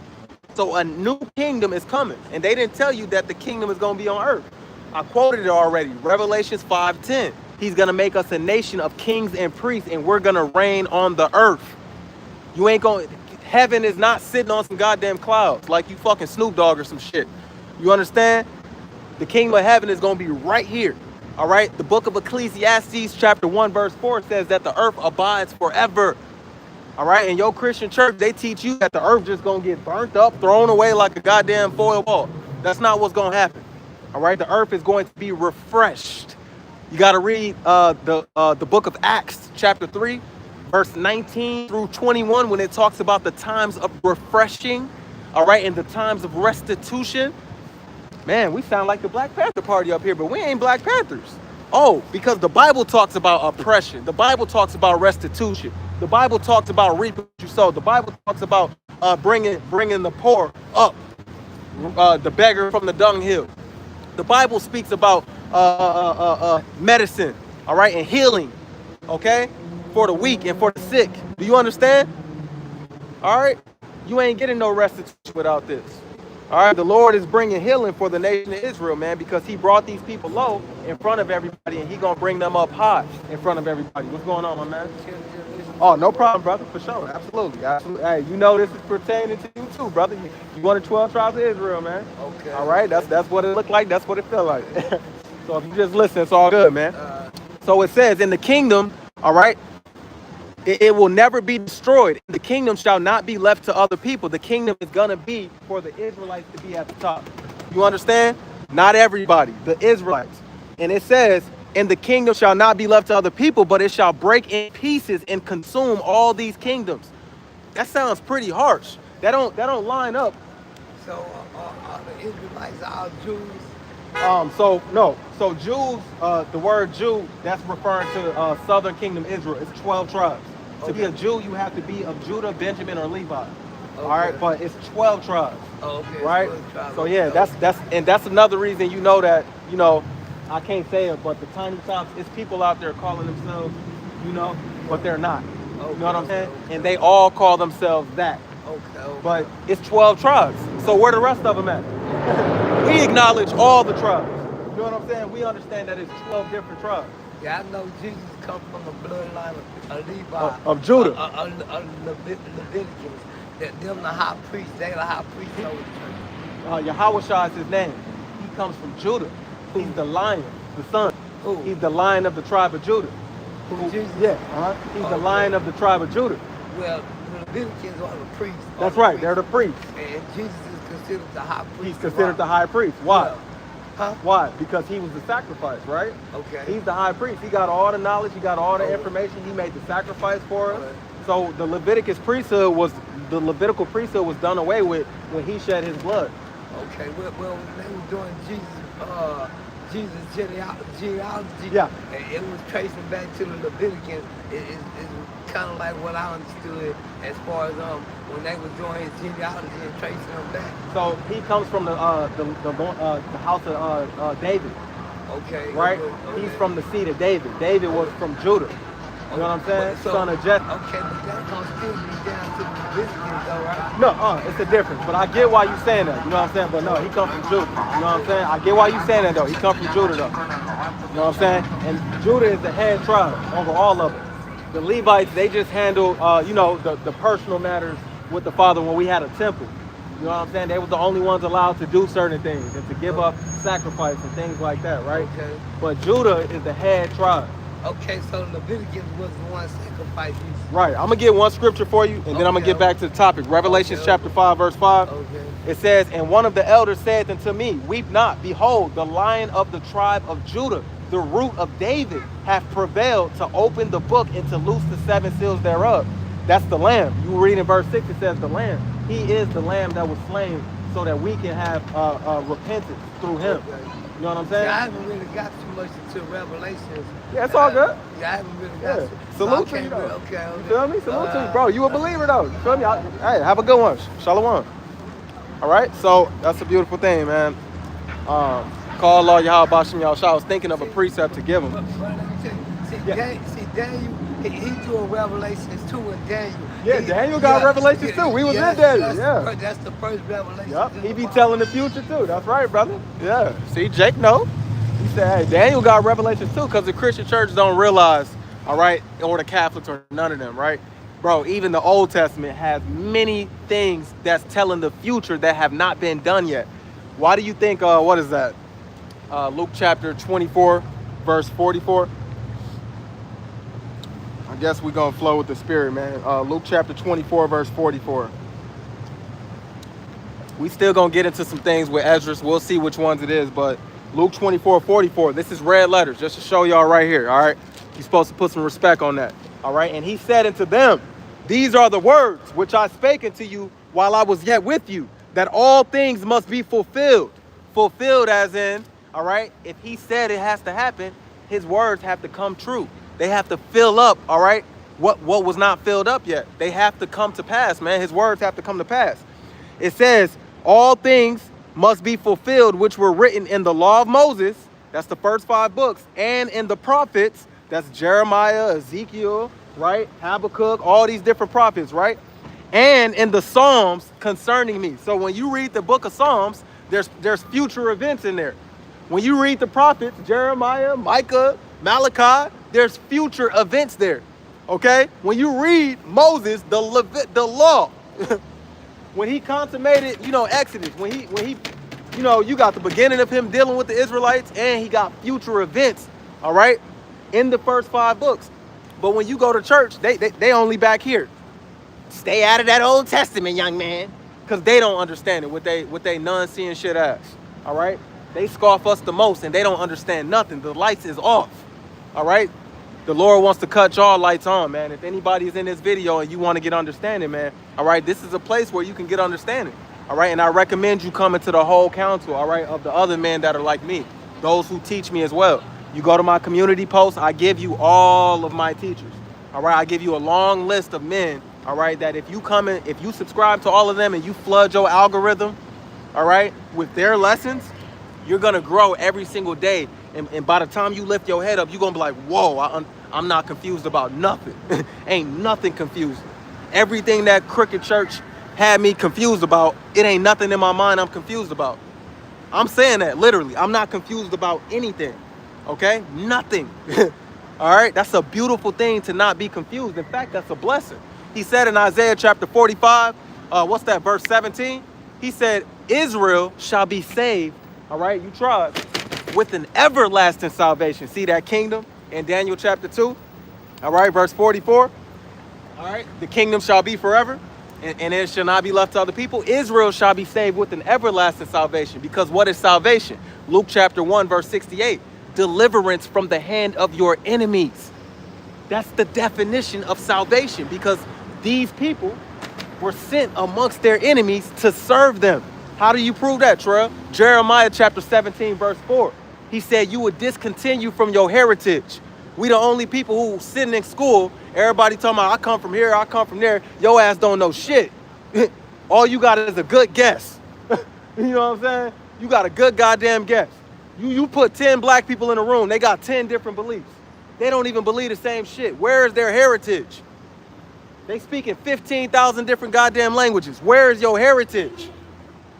Speaker 1: So a new kingdom is coming. And they didn't tell you that the kingdom is going to be on earth. I quoted it already. Revelations 5:10. He's going to make us a nation of kings and priests, and we're going to reign on the earth. You ain't going... Heaven is not sitting on some goddamn clouds like you fucking Snoop Dogg or some shit. You understand? The kingdom of heaven is going to be right here. All right? The book of Ecclesiastes chapter 1 verse 4 says that the earth abides forever. All right? In your Christian church, they teach you that the earth just going to get burnt up, thrown away like a goddamn foil ball. That's not what's going to happen. All right? The earth is going to be refreshed. You got to read the book of Acts chapter 3. Verse 19 through 21, when it talks about the times of refreshing, all right, and the times of restitution. Man, we sound like the Black Panther Party up here, but we ain't Black Panthers. Oh, because the Bible talks about oppression. The Bible talks about restitution. The Bible talks about reaping what you sow. The Bible talks about bringing the poor up, the beggar from the dunghill. The Bible speaks about medicine, all right, and healing, okay? For the weak and for the sick. Do you understand? All right? You ain't getting no restitution without this. All right? The Lord is bringing healing for the nation of Israel, man, because he brought these people low in front of everybody, and he going to bring them up high in front of everybody. What's going on, my man? Oh, no problem, brother, for sure. Absolutely. Absolutely. Hey, you know this is pertaining to you too, brother. You one of the 12 tribes of Israel, man. Okay. All right? That's what it looked like. That's what it felt like. So if you just listen, it's all good, man. So it says, in the kingdom, all right, it will never be destroyed. The kingdom shall not be left to other people. The kingdom is going to be for the Israelites to be at the top. You understand? Not everybody, the Israelites. And it says, and the kingdom shall not be left to other people, but it shall break in pieces and consume all these kingdoms. That sounds pretty harsh. That don't line up.
Speaker 2: So are the Israelites all Jews?
Speaker 1: So Jews, the word Jew, that's referring to southern kingdom Israel. It's 12 tribes. Okay. To be a Jew, you have to be of Judah, Benjamin, or Levi. Okay. All right, but it's 12 tribes. Oh, okay. Right? So yeah, that's another reason you know that, you know, I can't say it, but the tiny tops, it's people out there calling themselves, you know, but they're not. Okay. You know what I'm saying? Okay. And they all call themselves that. Okay. But it's 12 tribes. So where the rest of them at? We acknowledge all the tribes. You know what I'm saying? We understand that it's 12 different tribes.
Speaker 2: Yeah, I know Jesus comes from the bloodline of Levi.
Speaker 1: Of Judah.
Speaker 2: Leviticus. Them the high priest. They the high priest over the church.
Speaker 1: Yahweh Shai is his name. He comes from Judah. He's the lion, the son. Who? He's the lion of the tribe of Judah.
Speaker 2: Who? Jesus?
Speaker 1: Yeah. He's the lion of the tribe of Judah.
Speaker 2: Well, the Leviticans are the priests.
Speaker 1: That's right. They're the priests.
Speaker 2: And Jesus is considered the high priest.
Speaker 1: He's considered the high priest. Why?
Speaker 2: Well, huh?
Speaker 1: Why? Because he was the sacrifice, right? Okay. He's the high priest. He got all the knowledge. He got all the information. He made the sacrifice for us. So the Levitical priesthood was done away with when he shed his blood.
Speaker 2: Okay. Well, when they were doing Jesus' genealogy,
Speaker 1: yeah,
Speaker 2: it was tracing back to the Leviticans. It's kind of like what I understood as far as when they were doing his genealogy and tracing him back.
Speaker 1: So he comes from the house of David.
Speaker 2: Okay.
Speaker 1: Right? Okay. He's from the seed of David. David was from Judah. You know what I'm saying?
Speaker 2: So,
Speaker 1: son of Jesse.
Speaker 2: Okay, but that's gonna still be down to the Leviticans though, right?
Speaker 1: No, it's a difference. But I get why you saying that. You know what I'm saying? But no, he comes from Judah. You know what I'm saying? I get why you saying that though. He comes from Judah though. You know what I'm saying? And Judah is the head tribe over all of them. The Levites, they just handle, the personal matters with the Father when we had a temple. You know what I'm saying? They were the only ones allowed to do certain things and to give up sacrifice and things like that, right?
Speaker 2: Okay.
Speaker 1: But Judah is the head tribe.
Speaker 2: Okay, so Leviticus was the one sacrificing.
Speaker 1: Right. I'm going to get one scripture for you, and then I'm going to get back to the topic. Revelations chapter 5, verse 5.
Speaker 2: Okay.
Speaker 1: It says, and one of the elders said unto me, weep not, behold, the Lion of the tribe of Judah, the root of David, hath prevailed to open the book and to loose the 7 seals thereof. That's the Lamb. You read in verse 6, it says the Lamb. He is the Lamb that was slain so that we can have repentance through him.
Speaker 2: Okay.
Speaker 1: You know what I'm saying?
Speaker 2: Yeah, I haven't really got too much into Revelations.
Speaker 1: Yeah, it's all good.
Speaker 2: Yeah, I haven't really got to.
Speaker 1: Salute to you, though.
Speaker 2: Okay.
Speaker 1: You feel me? Salute to you, bro. You a believer, though. You feel me? Hey, have a good one. Shalom. All right? So, that's a beautiful thing, man. Call Allah Yahweh Bashem Yahshua. I was thinking of a precept to give him.
Speaker 2: But let me tell you, see, Daniel, he doing Revelations 2 and Daniel.
Speaker 1: Yeah, Daniel got Revelations too. We was in Daniel, yeah.
Speaker 2: That's the first revelation.
Speaker 1: Yep, he be telling the future too. That's right, brother. Yeah. See, Jake know. He said, hey, Daniel got Revelations too, because the Christian church don't realize, all right, or the Catholics or none of them, right? Bro, even the Old Testament has many things that's telling the future that have not been done yet. Why do you think, what is that? Luke chapter 24, verse 44. I guess we're going to flow with the spirit, man. Luke chapter 24, verse 44. We still going to get into some things with Esdras. We'll see which ones it is, but Luke 24, 44. This is red letters, just to show y'all right here, all right? You're supposed to put some respect on that, all right? And he said unto them, these are the words which I spake unto you while I was yet with you, that all things must be fulfilled. Fulfilled as in, all right, if he said it has to happen, his words have to come true. They have to fill up, all right, what was not filled up yet. They have to come to pass, man. His words have to come to pass. It says, all things must be fulfilled which were written in the law of Moses, that's the first 5 books, and in the prophets, that's Jeremiah, Ezekiel, right, Habakkuk, all these different prophets, right, and in the Psalms concerning me. So when you read the book of Psalms, there's future events in there. When you read the prophets, Jeremiah, Micah, Malachi, there's future events there, okay? When you read Moses, the law, when he consummated, Exodus, when he, you got the beginning of him dealing with the Israelites, and he got future events, all right, in the first 5 books. But when you go to church, they only back here. Stay out of that Old Testament, young man, because they don't understand it, what they none-seeing shit ass, all right? They scoff us the most, and they don't understand nothing. The lights is off, all right? The Lord wants to cut y'all lights on, man. If anybody's in this video and you want to get understanding, man, all right, this is a place where you can get understanding, all right? And I recommend you coming to the whole council, all right, of the other men that are like me, those who teach me as well. You go to my community post, I give you all of my teachers, all right? I give you a long list of men, all right, that if you subscribe to all of them and you flood your algorithm, all right, with their lessons, you're going to grow every single day. And by the time you lift your head up, you're going to be like, whoa, I'm not confused about nothing. Ain't nothing confused. Everything that Crooked Church had me confused about, it ain't nothing in my mind I'm confused about. I'm saying that literally. I'm not confused about anything. Okay? Nothing. All right? That's a beautiful thing to not be confused. In fact, that's a blessing. He said in Isaiah chapter 45, what's that, verse 17? He said, Israel shall be saved, all right, you tribes, with an everlasting salvation. See that kingdom in Daniel chapter 2? All right, verse 44. All right, the kingdom shall be forever, and it shall not be left to other people. Israel shall be saved with an everlasting salvation. Because what is salvation? Luke chapter 1, verse 68. Deliverance from the hand of your enemies. That's the definition of salvation, because these people were sent amongst their enemies to serve them. How do you prove that, Trey? Jeremiah chapter 17, verse 4. He said, you would discontinue from your heritage. We the only people who sitting in school, everybody talking about, I come from here, I come from there. Your ass don't know shit. All you got is a good guess. You know what I'm saying? You got a good goddamn guess. You put 10 black people in a room, they got 10 different beliefs. They don't even believe the same shit. Where is their heritage? They speak in 15,000 different goddamn languages. Where is your heritage?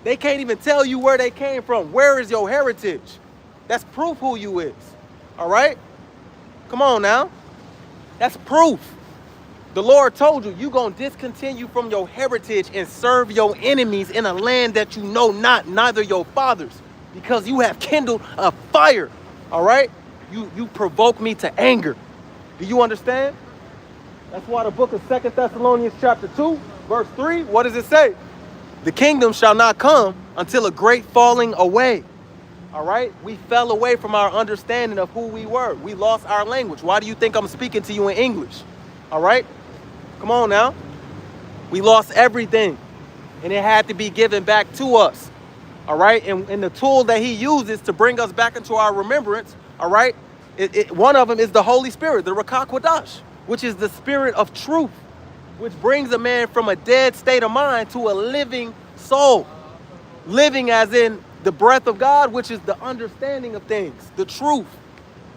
Speaker 1: They can't even tell you where they came from. Where is your heritage? That's proof who you is. All right? Come on now. That's proof. The Lord told you, you're going to discontinue from your heritage and serve your enemies in a land that you know not, neither your fathers, because you have kindled a fire, all right? You provoke me to anger. Do you understand? That's why the book of 2 Thessalonians chapter 2, verse 3, what does it say? The kingdom shall not come until a great falling away. All right? We fell away from our understanding of who we were. We lost our language. Why do you think I'm speaking to you in English? All right? Come on now. We lost everything, and it had to be given back to us. All right? And the tool that he uses to bring us back into our remembrance, all right, one of them is the Holy Spirit, the Ruach HaKodesh, which is the spirit of truth, which brings a man from a dead state of mind to a living soul. Living as in the breath of God, which is the understanding of things, the truth.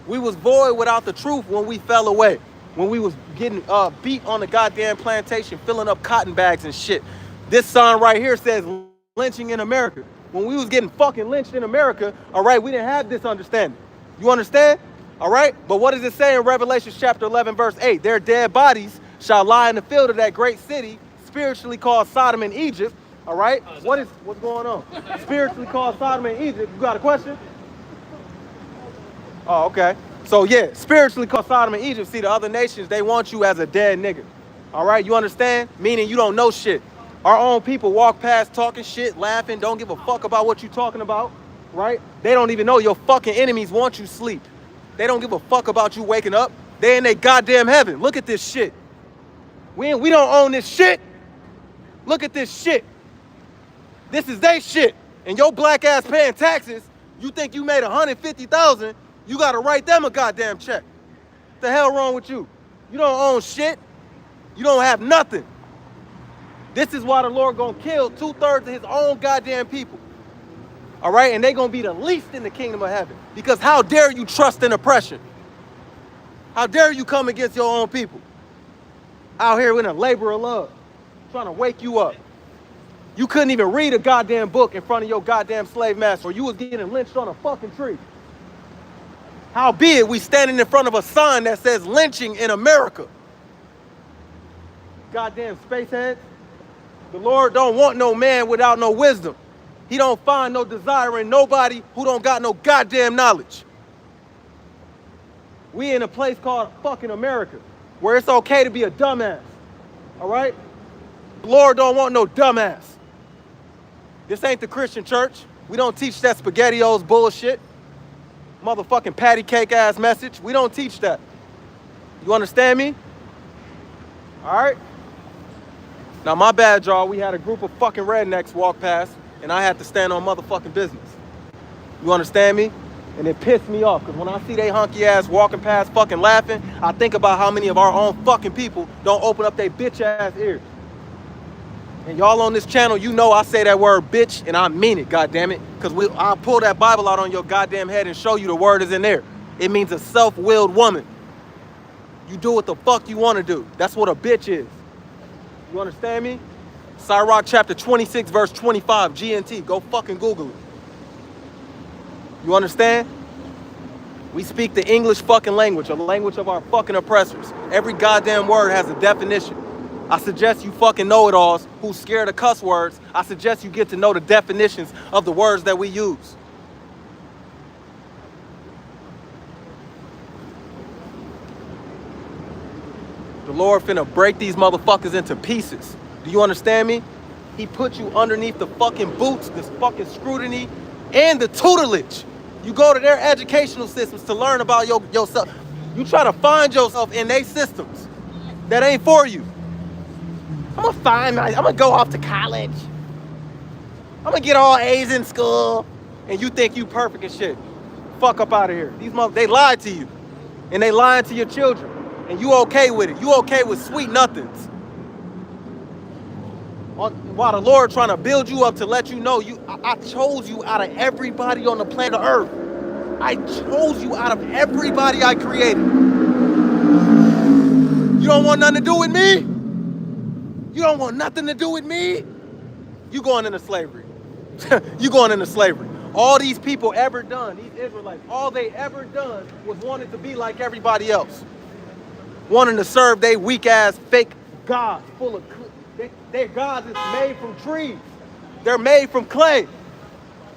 Speaker 1: We was void without the truth when we fell away. When we was getting beat on the goddamn plantation, filling up cotton bags and shit. This sign right here says lynching in America. When we was getting fucking lynched in America, all right, we didn't have this understanding. You understand? All right? But what does it say in Revelation chapter 11, verse 8? Their dead bodies shall lie in the field of that great city, spiritually called Sodom and Egypt. All right? What's going on? Spiritually called Sodom and Egypt. You got a question? Oh, okay. So yeah, spiritually called Sodom and Egypt. See, the other nations, they want you as a dead nigga. All right? You understand? Meaning you don't know shit. Our own people walk past talking shit, laughing, don't give a fuck about what you talking about. Right? They don't even know your fucking enemies want you sleep. They don't give a fuck about you waking up. They in their goddamn heaven. Look at this shit. We don't own this shit. Look at this shit. This is they shit. And your black ass paying taxes, you think you made $150,000, you gotta write them a goddamn check. What the hell wrong with you? You don't own shit. You don't have nothing. This is why the Lord gonna kill 2/3 of his own goddamn people. All right, and they gonna be the least in the kingdom of heaven. Because how dare you trust in oppression? How dare you come against your own people? Out here in a labor of love, trying to wake you up. You couldn't even read a goddamn book in front of your goddamn slave master, or you was getting lynched on a fucking tree. Howbeit, we standing in front of a sign that says lynching in America. Goddamn spaceheads. The Lord don't want no man without no wisdom. He don't find no desire in nobody who don't got no goddamn knowledge. We in a place called fucking America, where it's okay to be a dumbass. All right? The Lord don't want no dumbass. This ain't the Christian church. We don't teach that SpaghettiOs bullshit. Motherfucking patty cake ass message. We don't teach that. You understand me? All right? Now, my bad, y'all. We had a group of fucking rednecks walk past, and I had to stand on motherfucking business. You understand me? And it pissed me off, because when I see they hunky ass walking past fucking laughing, I think about how many of our own fucking people don't open up their bitch ass ears. And y'all on this channel, you know I say that word bitch, and I mean it, goddammit. Because I'll pull that Bible out on your goddamn head and show you the word is in there. It means a self-willed woman. You do what the fuck you want to do. That's what a bitch is. You understand me? Sirach chapter 26, verse 25, GNT. Go fucking Google it. You understand? We speak the English fucking language, a language of our fucking oppressors. Every goddamn word has a definition. I suggest you fucking know-it-alls who's scared of cuss words. I suggest you get to know the definitions of the words that we use. The Lord finna break these motherfuckers into pieces. Do you understand me? He put you underneath the fucking boots, this fucking scrutiny, and the tutelage. You go to their educational systems to learn about yourself. You try to find yourself in their systems. That ain't for you. I'm gonna go off to college. I'm gonna get all A's in school. And you think you perfect and shit. Fuck up out of here. They lied to you. And they lying to your children. And you okay with it. You okay with sweet nothings. While the Lord trying to build you up to let you know, I chose you out of everybody on the planet Earth. I chose you out of everybody I created. You don't want nothing to do with me? You don't want nothing to do with me? You going into slavery. You going into slavery. All these people ever done, these Israelites, all they ever done was wanted to be like everybody else. wanting to serve they weak ass fake gods full of their gods is made from trees. They're made from clay.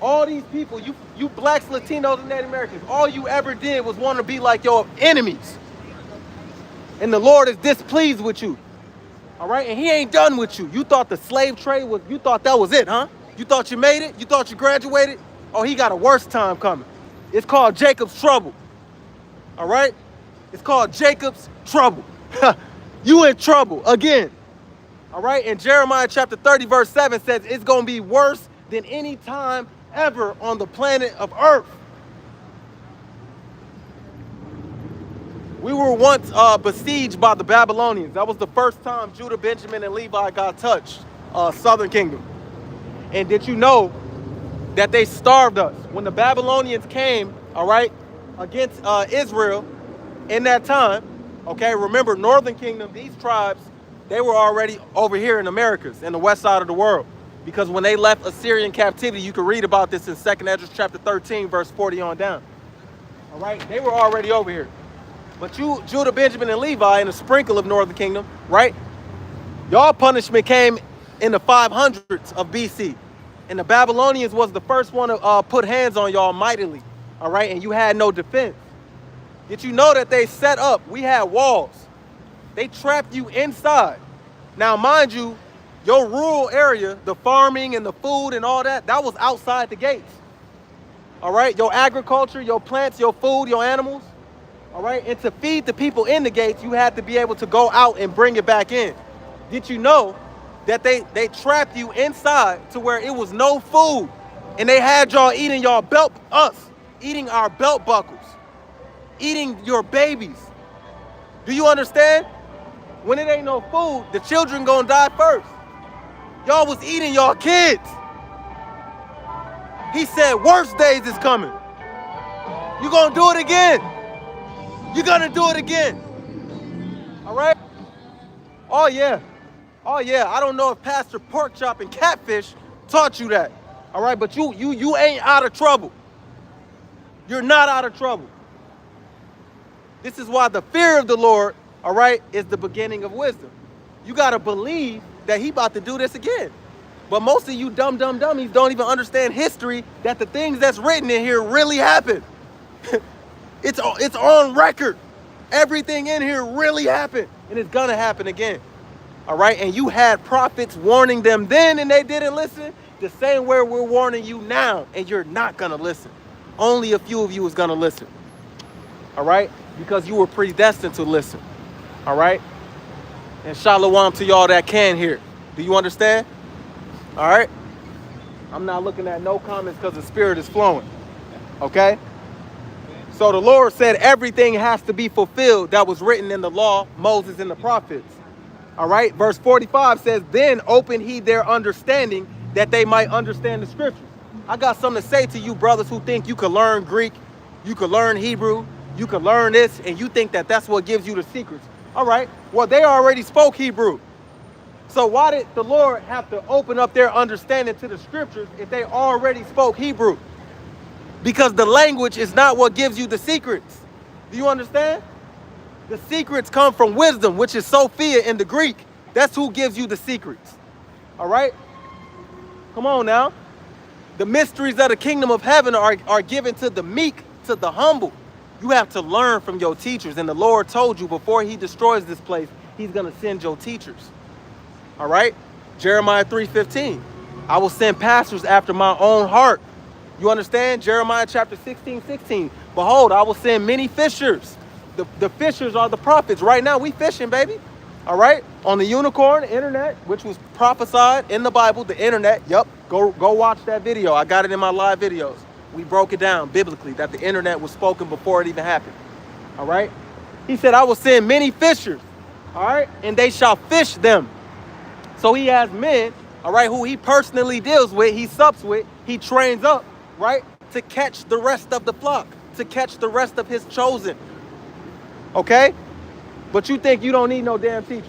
Speaker 1: All these people, you blacks, Latinos, and Native Americans, all you ever did was want to be like your enemies. And the Lord is displeased with you. All right? And he ain't done with you. You thought the slave trade was, you thought that was it, huh? You thought you made it? You thought you graduated? Oh, he got a worse time coming. It's called Jacob's trouble. All right? It's called Jacob's trouble. You in trouble again. All right? And Jeremiah chapter 30, verse 7 says it's going to be worse than any time ever on the planet of Earth. We were once besieged by the Babylonians. That was the first time Judah, Benjamin, and Levi got touched, Southern Kingdom. And did you know that they starved us? When the Babylonians came, all right, against Israel in that time, okay, remember, Northern Kingdom, these tribes, they were already over here in Americas, in the west side of the world. Because when they left Assyrian captivity, you can read about this in 2nd Esdras chapter 13, verse 40 on down. All right, they were already over here. But you, Judah, Benjamin, and Levi, and a sprinkle of Northern Kingdom, right? Y'all punishment came in the 500s of BC. And the Babylonians was the first one to put hands on y'all mightily, all right? And you had no defense. Did you know that they set up, we had walls. They trapped you inside. Now, mind you, your rural area, the farming and the food and all that, that was outside the gates. All right? Your agriculture, your plants, your food, your animals. All right? And to feed the people in the gates, you had to be able to go out and bring it back in. Did you know that they trapped you inside to where it was no food? And they had y'all eating eating our belt buckles, eating your babies. Do you understand? When it ain't no food, the children gonna die first. Y'all was eating y'all kids. He said, worse days is coming. You gonna do it again. You're gonna do it again. All right? Oh yeah. Oh yeah. I don't know if Pastor Porkchop and Catfish taught you that. All right, but you ain't out of trouble. You're not out of trouble. This is why the fear of the Lord, all right, is the beginning of wisdom. You gotta believe that he about to do this again. But most of you dumb dummies don't even understand history, that the things that's written in here really happened. It's on record. Everything in here really happened, and it's gonna happen again. All right, and you had prophets warning them then and they didn't listen. The same way we're warning you now, and you're not gonna listen. Only a few of you is gonna listen. All right, because you were predestined to listen. All right. And shalom to y'all that can hear. Do you understand? All right? I'm not looking at no comments because the spirit is flowing. Okay? So the Lord said everything has to be fulfilled that was written in the law, Moses, and the prophets. All right? Verse 45 says, then opened he their understanding that they might understand the scriptures. I got something to say to you brothers who think you could learn Greek, you could learn Hebrew, you could learn this, and you think that that's what gives you the secrets. All right, well, they already spoke Hebrew. So why did the Lord have to open up their understanding to the scriptures if they already spoke Hebrew? Because the language is not what gives you the secrets. Do you understand? The secrets come from wisdom, which is Sophia in the Greek. That's who gives you the secrets. All right? Come on now. The mysteries of the kingdom of heaven are given to the meek, to the humble. You have to learn from your teachers. And the Lord told you before he destroys this place, he's going to send your teachers. All right? Jeremiah 3:15. I will send pastors after my own heart. You understand? Jeremiah chapter 16:16. Behold, I will send many fishers. The fishers are the prophets. Right now, we fishing, baby. All right? On the unicorn, internet, which was prophesied in the Bible, the internet. Yep. Go watch that video. I got it in my live videos. We broke it down biblically that the internet was spoken before it even happened. All right? He said, I will send many fishers. All right? And they shall fish them. So he has men, all right, who he personally deals with, he sups with, he trains up, right, to catch the rest of the flock, to catch the rest of his chosen. Okay? But you think you don't need no damn teacher.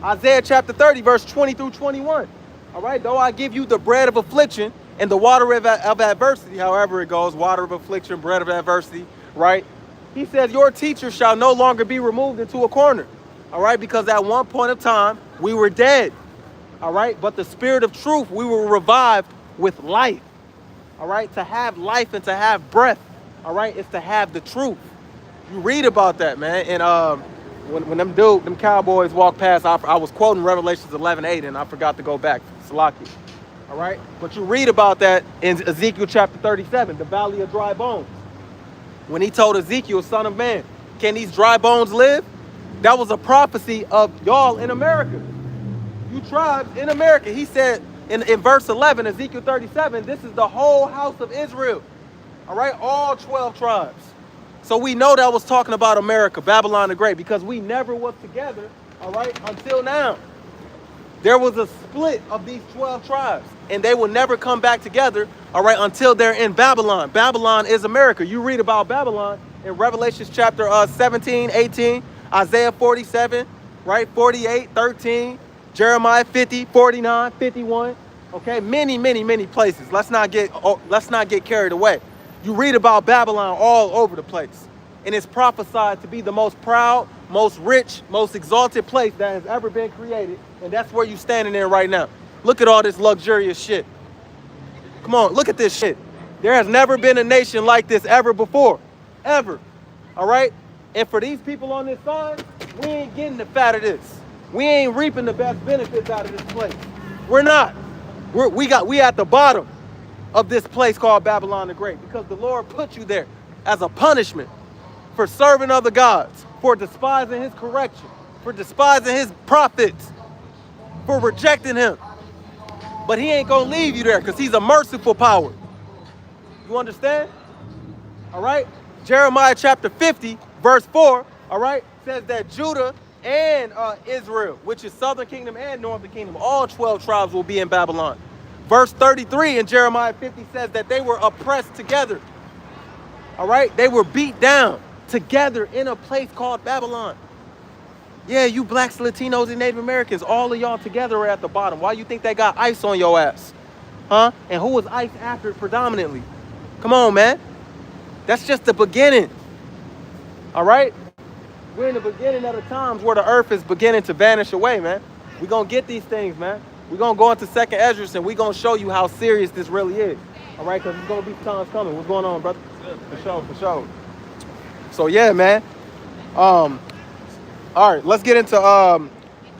Speaker 1: Isaiah chapter 30, verse 20 through 21. All right? Though I give you the bread of affliction and the water of adversity, however it goes, water of affliction, bread of adversity, right? He says, your teacher shall no longer be removed into a corner. All right, because at one point of time, we were dead. All right, but the spirit of truth, we were revived with life. All right, to have life and to have breath. All right, is to have the truth. You read about that, man. And when them cowboys walked past, I was quoting Revelations 11:8, and I forgot to go back. Salaki. All right, but you read about that in Ezekiel chapter 37, the valley of dry bones. When he told Ezekiel, son of man, can these dry bones live? That was a prophecy of y'all in America. You tribes in America. He said in verse 11, Ezekiel 37, this is the whole house of Israel. All right, all 12 tribes. So we know that was talking about America, Babylon the Great, because we never was together, all right, until now. There was a split of these 12 tribes, and they will never come back together, all right, until they're in Babylon. Babylon is America. You read about Babylon in Revelation chapter 17, 18, Isaiah 47, right, 48, 13, Jeremiah 50, 49, 51, okay, many places. Let's not get carried away. You read about Babylon all over the place, and it's prophesied to be the most proud, most rich, most exalted place that has ever been created, and that's where you're standing in right now. Look at all this luxurious shit. Come on, look at this shit. There has never been a nation like this ever before, ever, all right? And for these people on this side, we ain't getting the fat of this. We ain't reaping the best benefits out of this place. We're not. We at the bottom of this place called Babylon the Great, because the Lord put you there as a punishment for serving other gods, for despising his correction, for despising his prophets, for rejecting him. But he ain't gonna leave you there, because he's a merciful power. You understand? All right? Jeremiah chapter 50, verse 4, all right, says that Judah and Israel, which is southern kingdom and northern kingdom, all 12 tribes will be in Babylon. Verse 33 in Jeremiah 50 says that they were oppressed together. All right? They were beat down together in a place called Babylon. Yeah, you blacks, Latinos, and Native Americans, all of y'all together are at the bottom. Why you think they got ICE on your ass? Huh? And who was ICE after predominantly? Come on, man. That's just the beginning. All right? We're in the beginning of the times where the earth is beginning to vanish away, man. We're going to get these things, man. We're going to go into 2nd Esdras, and we're going to show you how serious this really is. All right? Because it's going to be times coming. What's going on, brother? For sure. So, yeah, man. All right, let's get into, I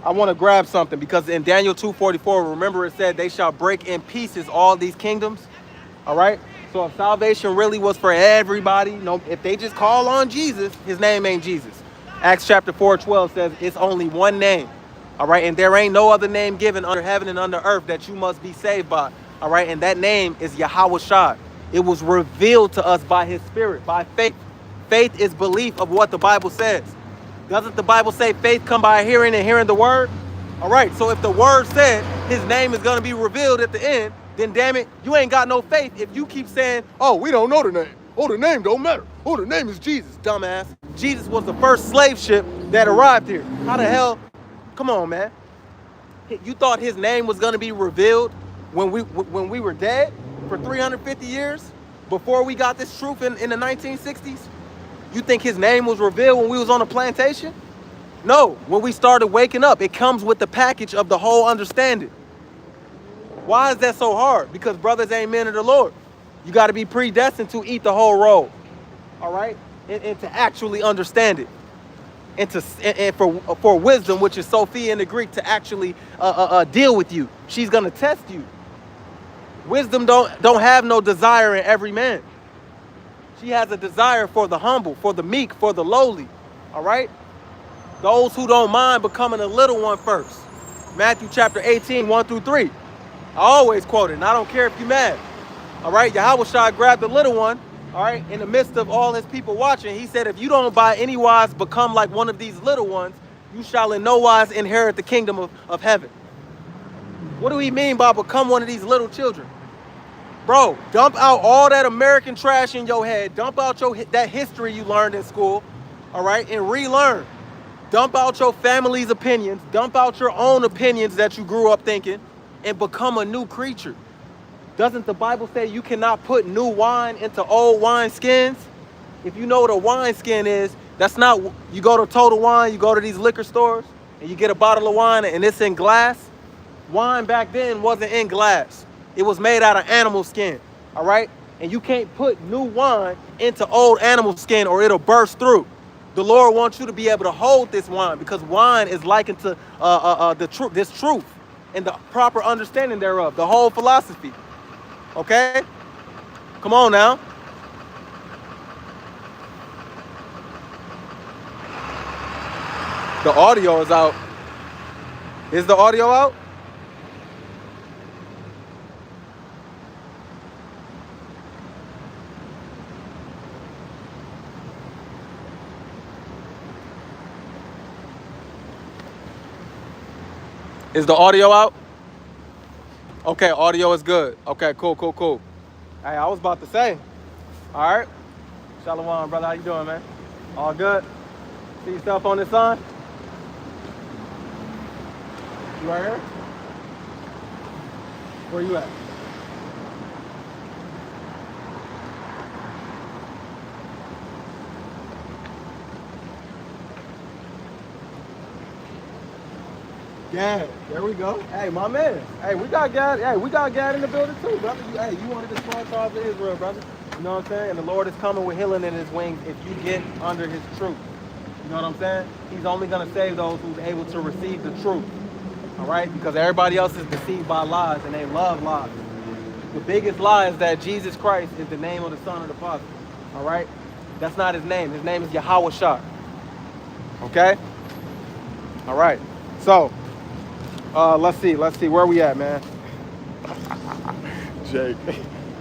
Speaker 1: want to grab something, because in Daniel 2:44, remember it said they shall break in pieces all these kingdoms. All right? So if salvation really was for everybody, if they just call on Jesus, his name ain't Jesus. Acts chapter 4:12 says it's only one name. All right, and there ain't no other name given under heaven and under earth that you must be saved by. All right, and that name is Yahweh Shai. It was revealed to us by his spirit, by faith. Faith is belief of what the Bible says. Doesn't the Bible say faith come by hearing and hearing the word? All right, so if the word said his name is going to be revealed at the end, then damn it, you ain't got no faith if you keep saying, oh, we don't know the name. Oh, the name don't matter. Oh, the name is Jesus, dumbass. Jesus was the first slave ship that arrived here. How the hell? Come on, man. You thought his name was going to be revealed when we were dead for 350 years before we got this truth in the 1960s? You think his name was revealed when we was on a plantation? No, when we started waking up. It comes with the package of the whole understanding. Why is that so hard? Because brothers ain't men of the Lord. You got to be predestined to eat the whole roll. All right? And to actually understand it. And for wisdom, which is Sophia in the Greek, to actually deal with you. She's going to test you. Wisdom don't have no desire in every man. She has a desire for the humble, for the meek, for the lowly. All right? Those who don't mind becoming a little one first. Matthew chapter 18, 1-3. I always quote it, and I don't care if you're mad. All right? Yahweh Shai grabbed the little one, all right, in the midst of all his people watching. He said, if you don't by any wise become like one of these little ones, you shall in no wise inherit the kingdom of heaven. What do he mean by become one of these little children? Bro, dump out all that American trash in your head. Dump out that history you learned in school, all right, and relearn. Dump out your family's opinions. Dump out your own opinions that you grew up thinking, and become a new creature. Doesn't the Bible say you cannot put new wine into old wine skins? If you know what a wine skin is, That's not, you go to Total Wine, you go to these liquor stores, and you get a bottle of wine and it's in glass. Wine back then wasn't in glass. It was made out of animal skin, all right? And you can't put new wine into old animal skin or it'll burst through. The Lord wants you to be able to hold this wine because wine is likened to this truth and the proper understanding thereof, the whole philosophy, okay? Come on now. The audio is out. Is the audio out? Is the audio out? Okay, audio is good. Okay, cool. Hey, I was about to say. All right. Shalom, brother. How you doing, man? All good? See yourself on this sign? You right here? Where you at? Yeah, there we go. Hey, my man. Hey, we got God. Hey, we got God in the building too, brother. You one of the small tribes of Israel, brother. You know what I'm saying? And the Lord is coming with healing in his wings if you get under his truth. You know what I'm saying? He's only going to save those who's able to receive the truth. All right? Because everybody else is deceived by lies and they love lies. The biggest lie is that Jesus Christ is the name of the Son of the Father. All right? That's not his name. His name is Yahweh Shah. Okay? All right. So, let's see where we at, man. Jake,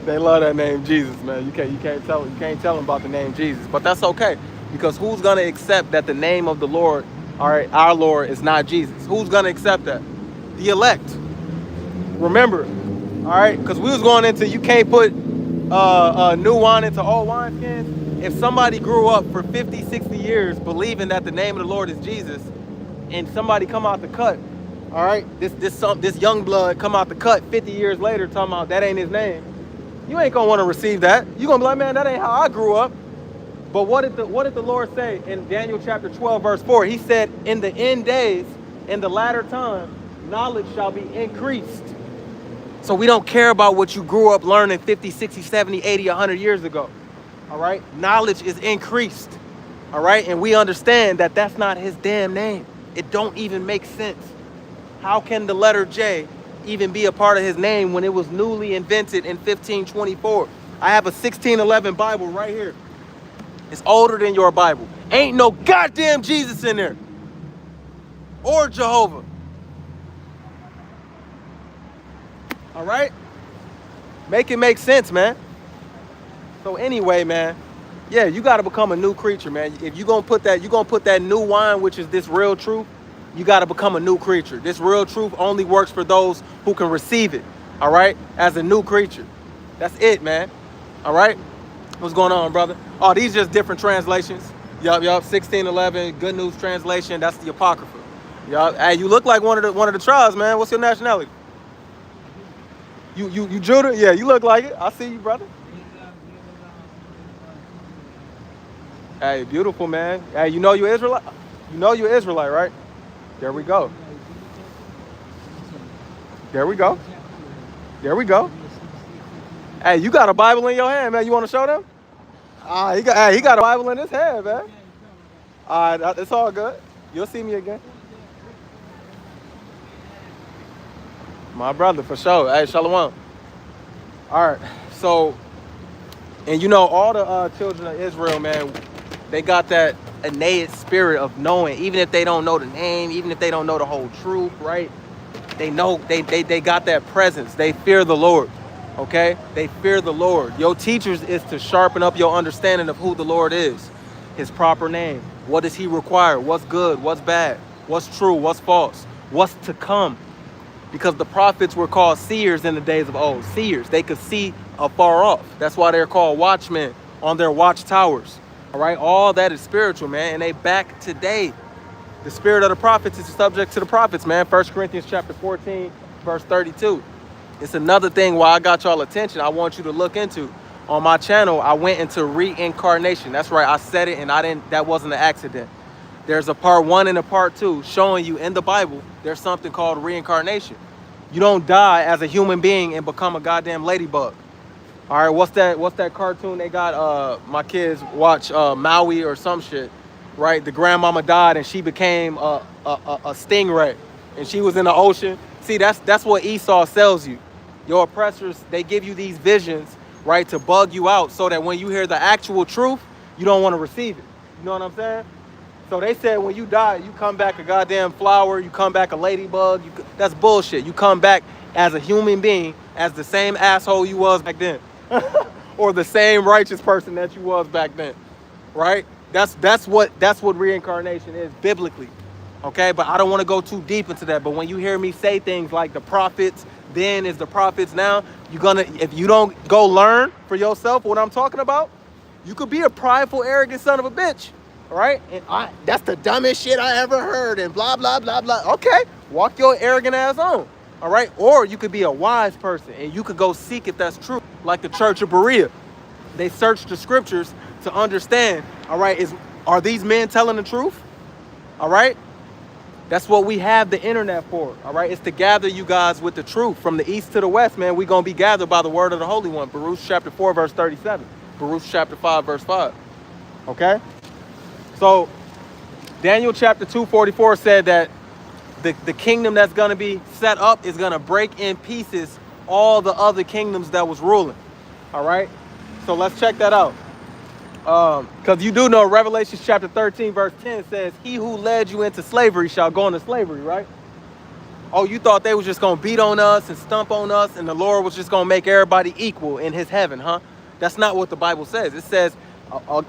Speaker 1: they love that name Jesus, man. You can't tell them about the name Jesus, but that's okay because who's gonna accept that the name of the Lord, all right, our Lord is not Jesus? Who's gonna accept that? The elect. Remember, all right, because we was going into you can't put new wine into old wineskins. If somebody grew up for 50, 60 years believing that the name of the Lord is Jesus, and somebody come out the cut. All right, this young blood come out the cut 50 years later talking about that ain't his name. You ain't gonna want to receive that. You gonna be like, man, that ain't how I grew up. But what did the Lord say in Daniel chapter 12 verse 4? He said, in the end days, in the latter time, knowledge shall be increased. So we don't care about what you grew up learning 50, 60, 70, 80, 100 years ago. All right, knowledge is increased. All right, and we understand that that's not his damn name. It don't even make sense. How can the letter J even be a part of his name when it was newly invented in 1524? I have a 1611 Bible right here. It's older than your Bible. Ain't no goddamn Jesus in there. Or Jehovah. All right? Make it make sense, man. So anyway, man, yeah, you got to become a new creature, man. If you're going to put that new wine, which is this real truth, you got to become a new creature. This real truth only works for those who can receive it, all right, as a new creature. That's it, man, all right? What's going on, brother? Oh, these just different translations. Yup, 1611, Good News Translation, that's the Apocrypha. Yup, hey, you look like one of the tribes, man. What's your nationality? You Judah? Yeah, you look like it. I see you, brother. Hey, beautiful, man. Hey, you know you're Israelite? You know you're Israelite, right? There we go. There we go. There we go. Hey, you got a Bible in your hand, man. You want to show them? He got a Bible in his hand, man. All right, it's all good. You'll see me again. My brother, for sure. Hey, shalom. All right, so, and you know, all the children of Israel, man, they got that innate spirit of knowing, even if they don't know the name, even if they don't know the whole truth, right? They know, they got that presence. They fear the Lord, okay? They fear the Lord. Your teachers is to sharpen up your understanding of who the Lord is, his proper name. What does he require? What's good? What's bad? What's true? What's false? What's to come? Because the prophets were called seers in the days of old. Seers, they could see afar off. That's why they're called watchmen on their watchtowers. All right, all that is spiritual, man, and they back today. The spirit of the prophets is subject to the prophets, man. 1 Corinthians chapter 14, verse 32. It's another thing why I got y'all attention I want you to look into. on my channel, I went into reincarnation. That's right, I said it, and that wasn't an accident. There's a part 1 and a part 2 showing you in the Bible there's something called reincarnation. You don't die as a human being and become a goddamn ladybug. All right, what's that cartoon they got? My kids watch Maui or some shit, right? The grandmama died and she became a stingray, and she was in the ocean. See, that's what Esau sells you. Your oppressors, they give you these visions, right, to bug you out so that when you hear the actual truth, you don't want to receive it. You know what I'm saying? So they said when you die, you come back a goddamn flower, you come back a ladybug. That's bullshit. You come back as a human being, as the same asshole you was back then. Or the same righteous person that you was back then, right? That's what reincarnation is biblically, okay? But I don't want to go too deep into that. But when you hear me say things like the prophets then is the prophets now, if you don't go learn for yourself what I'm talking about, you could be a prideful, arrogant son of a bitch, right? And that's the dumbest shit I ever heard, and blah blah blah blah. Okay, walk your arrogant ass on. All right, or you could be a wise person and you could go seek if that's true, like the Church of Berea. They searched the scriptures to understand, all right, are these men telling the truth? All right, that's what we have the internet for, all right? It's to gather you guys with the truth. From the east to the west, man, we're going to be gathered by the word of the Holy One. Baruch chapter 4, verse 37. Baruch chapter 5, verse 5, okay? So Daniel chapter 2:44 said that the kingdom that's going to be set up is going to break in pieces all the other kingdoms that was ruling. All right, so let's check that out, because you do know Revelation chapter 13 verse 10 says, he who led you into slavery shall go into slavery, right? Oh, you thought they was just going to beat on us and stomp on us and the Lord was just going to make everybody equal in his heaven, huh? That's not what the Bible says. It says,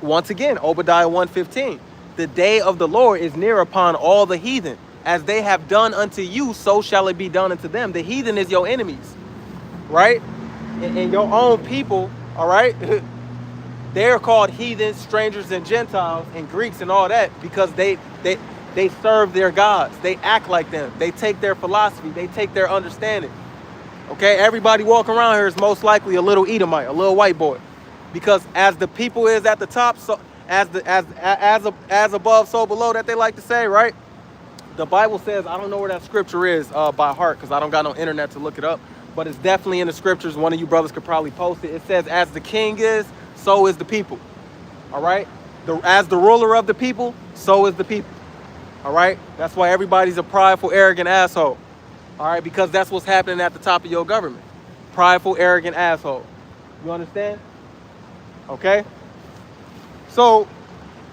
Speaker 1: once again, Obadiah 1:15, the day of the Lord is near upon all the heathen. As they have done unto you, so shall it be done unto them. The heathen is your enemies, right? And your own people, all right? They're called heathens, strangers, and Gentiles, and Greeks and all that because they serve their gods. They act like them. They take their philosophy. They take their understanding. Okay, everybody walking around here is most likely a little Edomite, a little white boy, because as the people is at the top, so as above, so below, that they like to say, right? The Bible says, I don't know where that scripture is by heart because I don't got no internet to look it up, but it's definitely in the scriptures. One of you brothers could probably post it. It says, as the king is, so is the people. All right? As the ruler of the people, so is the people. All right? That's why everybody's a prideful, arrogant asshole. All right? Because that's what's happening at the top of your government. Prideful, arrogant asshole. You understand? Okay? So,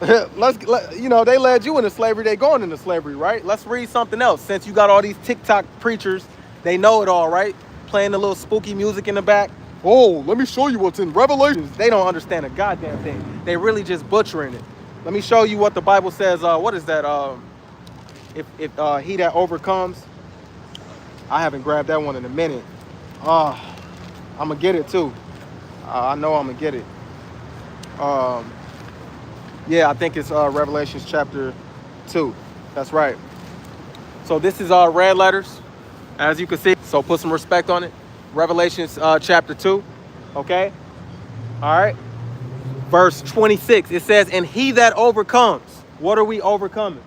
Speaker 1: they led you into slavery, they going into slavery, right? Let's read something else. Since you got all these TikTok preachers, they know it all, right? Playing the little spooky music in the back. Oh, let me show you what's in Revelations. They don't understand a goddamn thing. They really just butchering it. Let me show you what the Bible says. What is that? If he that overcomes. I haven't grabbed that one in a minute. I'm gonna get it too. I know I'm gonna get it. Yeah, I think it's Revelations chapter 2. That's right. So this is red letters, as you can see. So put some respect on it. Revelations chapter 2. Okay. All right. Verse 26. It says, and he that overcomes. What are we overcoming?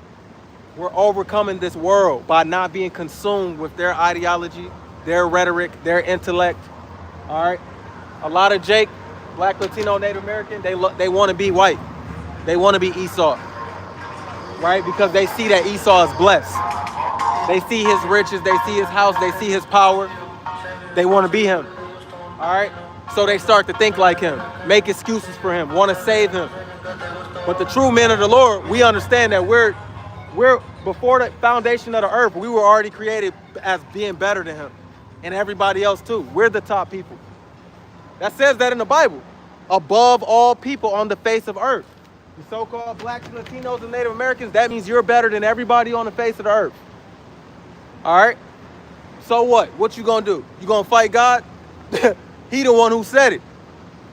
Speaker 1: We're overcoming this world by not being consumed with their ideology, their rhetoric, their intellect. All right. A lot of Black, Latino, Native American, they want to be white. They want to be Esau, right? Because they see that Esau is blessed. They see his riches. They see his house. They see his power. They want to be him, all right? So they start to think like him, make excuses for him, want to save him. But the true men of the Lord, we understand that we're before the foundation of the earth, we were already created as being better than him and everybody else too. We're the top people. That says that in the Bible. Above all people on the face of earth. The so-called Blacks, Latinos, and Native Americans, that means you're better than everybody on the face of the earth. All right? So what? What you gonna do? You gonna fight God? He the one who said it.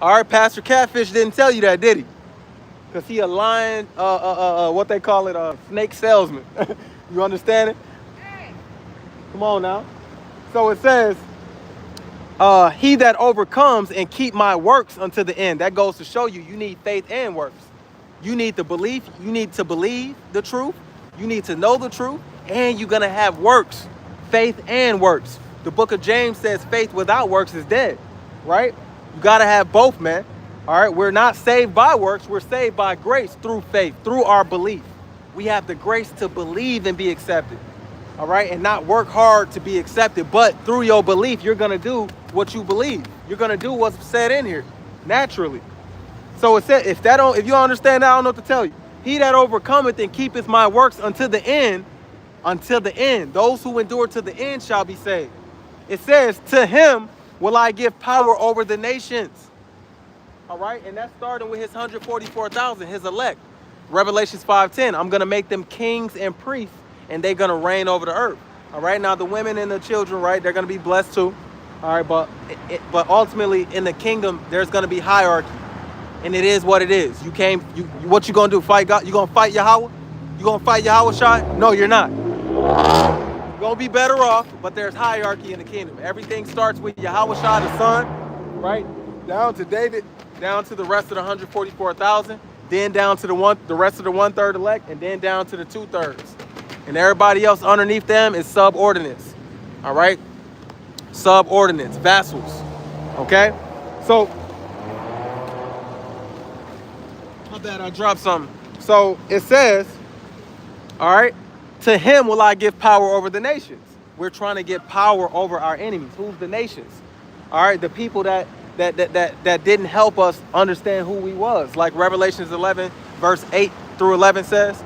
Speaker 1: All right, Pastor Catfish didn't tell you that, did he? Because he a lying, what they call it, a snake salesman. You understand it? Come on now. So it says, He that overcomes and keep my works unto the end. That goes to show you, you need faith and works. You need the belief. You need to believe the truth. You need to know the truth. And you're going to have works. Faith and works. The book of James says faith without works is dead. Right? You got to have both, man. All right? We're not saved by works. We're saved by grace through faith, through our belief. We have the grace to believe and be accepted. All right? And not work hard to be accepted. But through your belief, you're going to do what you believe. You're going to do what's said in here naturally. So it said, if you don't understand that, I don't know what to tell you. He that overcometh and keepeth my works until the end, those who endure to the end shall be saved. It says, to him will I give power over the nations. All right, and that's starting with his 144,000, his elect. Revelations 5:10, I'm going to make them kings and priests, and they're going to reign over the earth. All right, now the women and the children, right, they're going to be blessed too. All right, but ultimately in the kingdom, there's going to be hierarchy. And it is what it is. What you gonna do? Fight God? You gonna fight Yahweh? You gonna fight Yahweh Shai? No, you're not. You're gonna be better off, but there's hierarchy in the kingdom. Everything starts with Yahweh Shai, the son, right? Down to David, down to the rest of the 144,000, then down to the rest of the 1/3 elect, and then down to the 2/3. And everybody else underneath them is subordinates. All right? Subordinates, vassals. Okay? So that I dropped something. So it says, all right, to him will I give power over the nations. We're trying to get power over our enemies. Who's the nations? All right, the people that didn't help us understand who we was. Like Revelations 11, verse 8 through 11 says,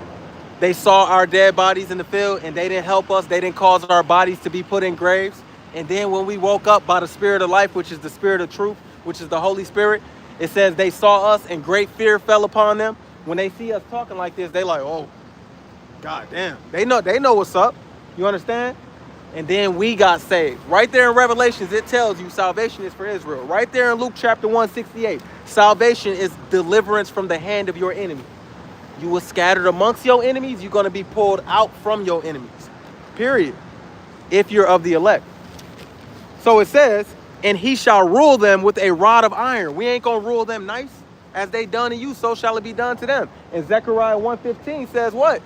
Speaker 1: they saw our dead bodies in the field and they didn't help us. They didn't cause our bodies to be put in graves. And then when we woke up by the spirit of life, which is the spirit of truth, which is the Holy Spirit, it says they saw us and great fear fell upon them. When they see us talking like this, they like, oh, God damn. They know what's up. You understand? And then we got saved. Right there in Revelations, it tells you salvation is for Israel. Right there in Luke chapter 168, salvation is deliverance from the hand of your enemy. You were scattered amongst your enemies. You're going to be pulled out from your enemies. Period. If you're of the elect. So it says, and he shall rule them with a rod of iron. We ain't going to rule them nice. As they done to you, so shall it be done to them. And Zechariah 1:15 says what?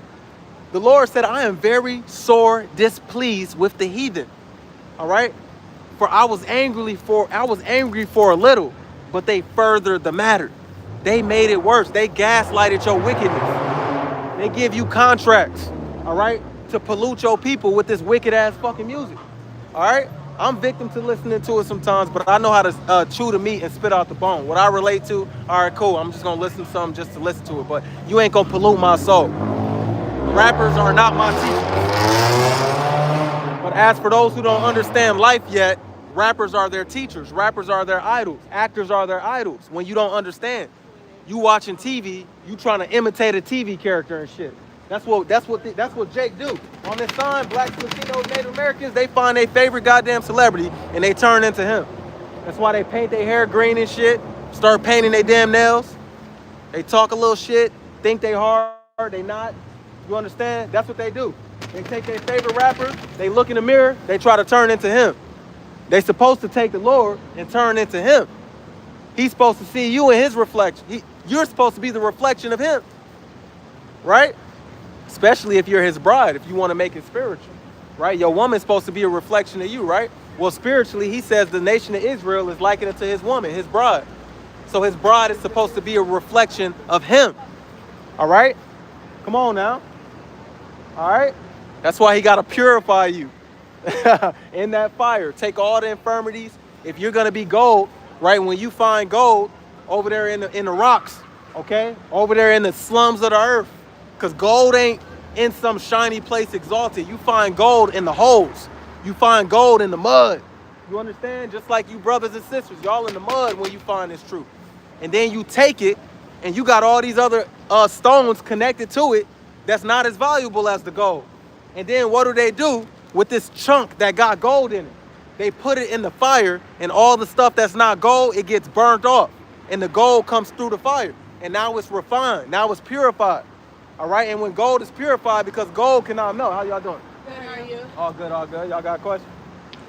Speaker 1: The Lord said, I am very sore displeased with the heathen. All right? For I was angry for a little, but they furthered the matter. They made it worse. They gaslighted your wickedness. They give you contracts, all right, to pollute your people with this wicked ass fucking music. All right? I'm victim to listening to it sometimes, but I know how to chew the meat and spit out the bone. What I relate to, all right, cool. I'm just going to listen to something just to listen to it, but you ain't going to pollute my soul. Rappers are not my teachers. But as for those who don't understand life yet, rappers are their teachers. Rappers are their idols. Actors are their idols. When you don't understand, you watching TV, you trying to imitate a TV character and shit. That's what Jake do. On this sign, blacks, Latinos, Native Americans, they find their favorite goddamn celebrity and they turn into him. That's why they paint their hair green and shit, start painting their damn nails. They talk a little shit, think they hard, they not. You understand? That's what they do. They take their favorite rapper, they look in the mirror, they try to turn into him. They supposed to take the Lord and turn into him. He's supposed to see you in his reflection. You're supposed to be the reflection of him, right? Especially if you're his bride, if you want to make it spiritual, right? Your woman's supposed to be a reflection of you, right? Well, spiritually, he says the nation of Israel is likened to his woman, his bride. So his bride is supposed to be a reflection of him, all right? Come on now, all right? That's why he got to purify you in that fire. Take all the infirmities. If you're going to be gold, right? When you find gold over there in the rocks, okay? Over there in the slums of the earth. Because gold ain't in some shiny place exalted. You find gold in the holes. You find gold in the mud. You understand? Just like you brothers and sisters, y'all in the mud when you find this truth. And then you take it and you got all these other stones connected to it that's not as valuable as the gold. And then what do with this chunk that got gold in it? They put it in the fire and all the stuff that's not gold, it gets burnt off. And the gold comes through the fire. And now it's refined. Now it's purified. All right, and when gold is purified, because gold cannot melt. How y'all doing?
Speaker 3: Good, how are you?
Speaker 1: All good, all good. Y'all got a question?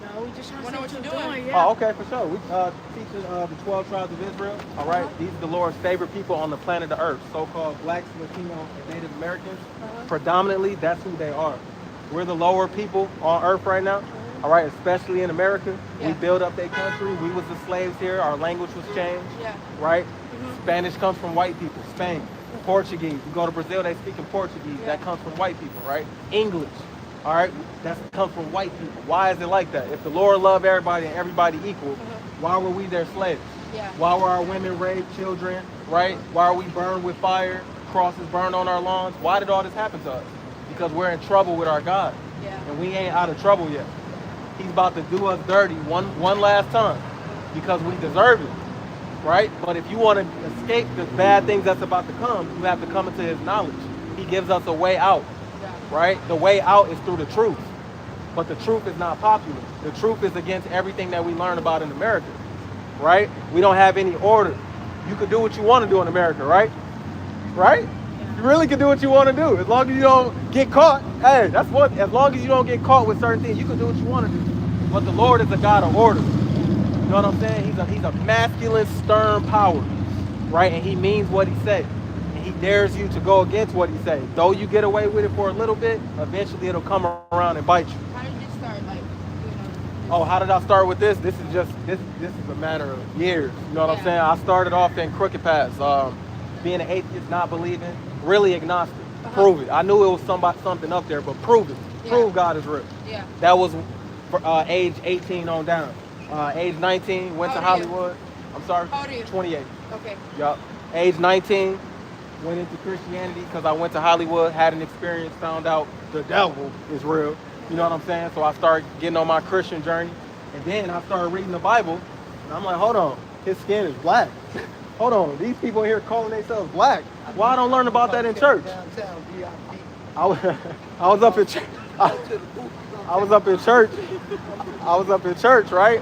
Speaker 3: No, we just trying
Speaker 4: Wanna
Speaker 3: to
Speaker 4: know
Speaker 3: see
Speaker 4: what
Speaker 3: what
Speaker 4: you're
Speaker 3: you're
Speaker 4: doing.
Speaker 3: doing. Yeah.
Speaker 1: Oh, okay, for sure. We teaching the 12 tribes of Israel. All right, these are the Lord's favorite people on the planet of Earth, so-called blacks, Latino, and Native Americans. Predominantly, that's who they are. We're the lower people on Earth right now. All right, especially in America. We
Speaker 4: Yeah.
Speaker 1: built up their country. We was the slaves here. Our language was changed.
Speaker 4: Yeah.
Speaker 1: Right? Spanish comes from white people. Spain, Portuguese. You go to Brazil, they speak in Portuguese.
Speaker 4: Yeah.
Speaker 1: That comes from white people, right? English. All right, that comes from white people. Why is it like that? If the Lord loved everybody and everybody equal, why were we their slaves?
Speaker 4: Yeah.
Speaker 1: Why were our women raped, children, right? Why are we burned with fire, crosses burned on our lawns? Why did all this happen to us? Because we're in trouble with our God.
Speaker 4: Yeah.
Speaker 1: And we ain't out of trouble yet. He's about to do us dirty one last time because we deserve it, right? But if you want to escape the bad things that's about to come, you have to come into his knowledge. He gives us a way out. Right? The way out is through the truth. But the truth is not popular. The truth is against everything that we learn about in America. Right? We don't have any order. You can do what you want to do in America, right? Right? You really can do what you want to do. As long as you don't get caught. Hey, that's what, as long as you don't get caught with certain things, you can do what you want to do. But the Lord is a God of order. You know what I'm saying? He's a masculine, stern power. Right? And he means what he says. He dares you to go against what he says. Though you get away with it for a little bit, eventually it'll come around and bite you.
Speaker 4: How did you start, like,
Speaker 1: Oh, how did I start with this? This is a matter of years. You know what I'm saying? I started off in crooked paths, being an atheist, not believing, really agnostic. Prove it. I knew it was something up there, but prove it. Prove God is real.
Speaker 4: Yeah.
Speaker 1: That was age 18 on down. Age 19, went to Hollywood. I'm sorry.
Speaker 4: How old are you?
Speaker 1: 28.
Speaker 4: Okay.
Speaker 1: Yup. Age 19. Went into Christianity because I went to Hollywood, had an experience, found out the devil is real. You know what I'm saying? So I started getting on my Christian journey. And then I started reading the Bible. And I'm like, hold on, his skin is black. Hold on, these people here calling themselves black. Why I don't learn about that in church?
Speaker 2: Downtown, VIP.
Speaker 1: I was up in church. I was up in church. I was up in church, right?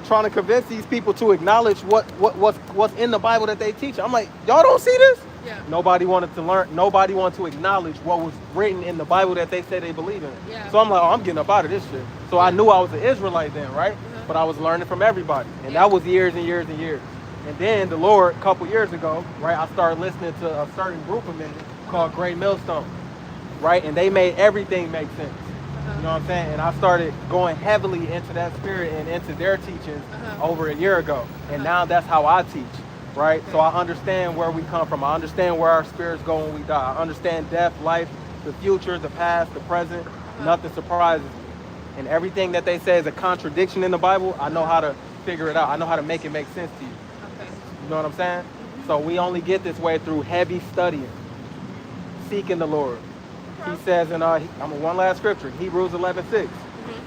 Speaker 1: Trying to convince these people to acknowledge what's in the Bible that they teach. I'm like, y'all don't see this?
Speaker 4: Yeah.
Speaker 1: Nobody wanted to learn. Nobody wanted to acknowledge what was written in the Bible that they say they believe in.
Speaker 4: Yeah.
Speaker 1: So I'm like, oh, I'm getting up out of this shit. So I knew I was an Israelite then, right? But I was learning from everybody. And that was years and years and years. And then the Lord, a couple years ago, right, I started listening to a certain group of men called Great Millstone, right? And they made everything make sense. You know what I'm saying? And I started going heavily into that spirit and into their teachings over a year ago. And now that's how I teach, right? So I understand where we come from. I understand where our spirits go when we die. I understand death, life, the future, the past, the present. Nothing surprises me. And everything that they say is a contradiction in the Bible, I know how to figure it out. I know how to make it make sense to you.
Speaker 4: Okay.
Speaker 1: You know what I'm saying? So we only get this way through heavy studying, seeking the Lord. He says in one last scripture, Hebrews 11:6.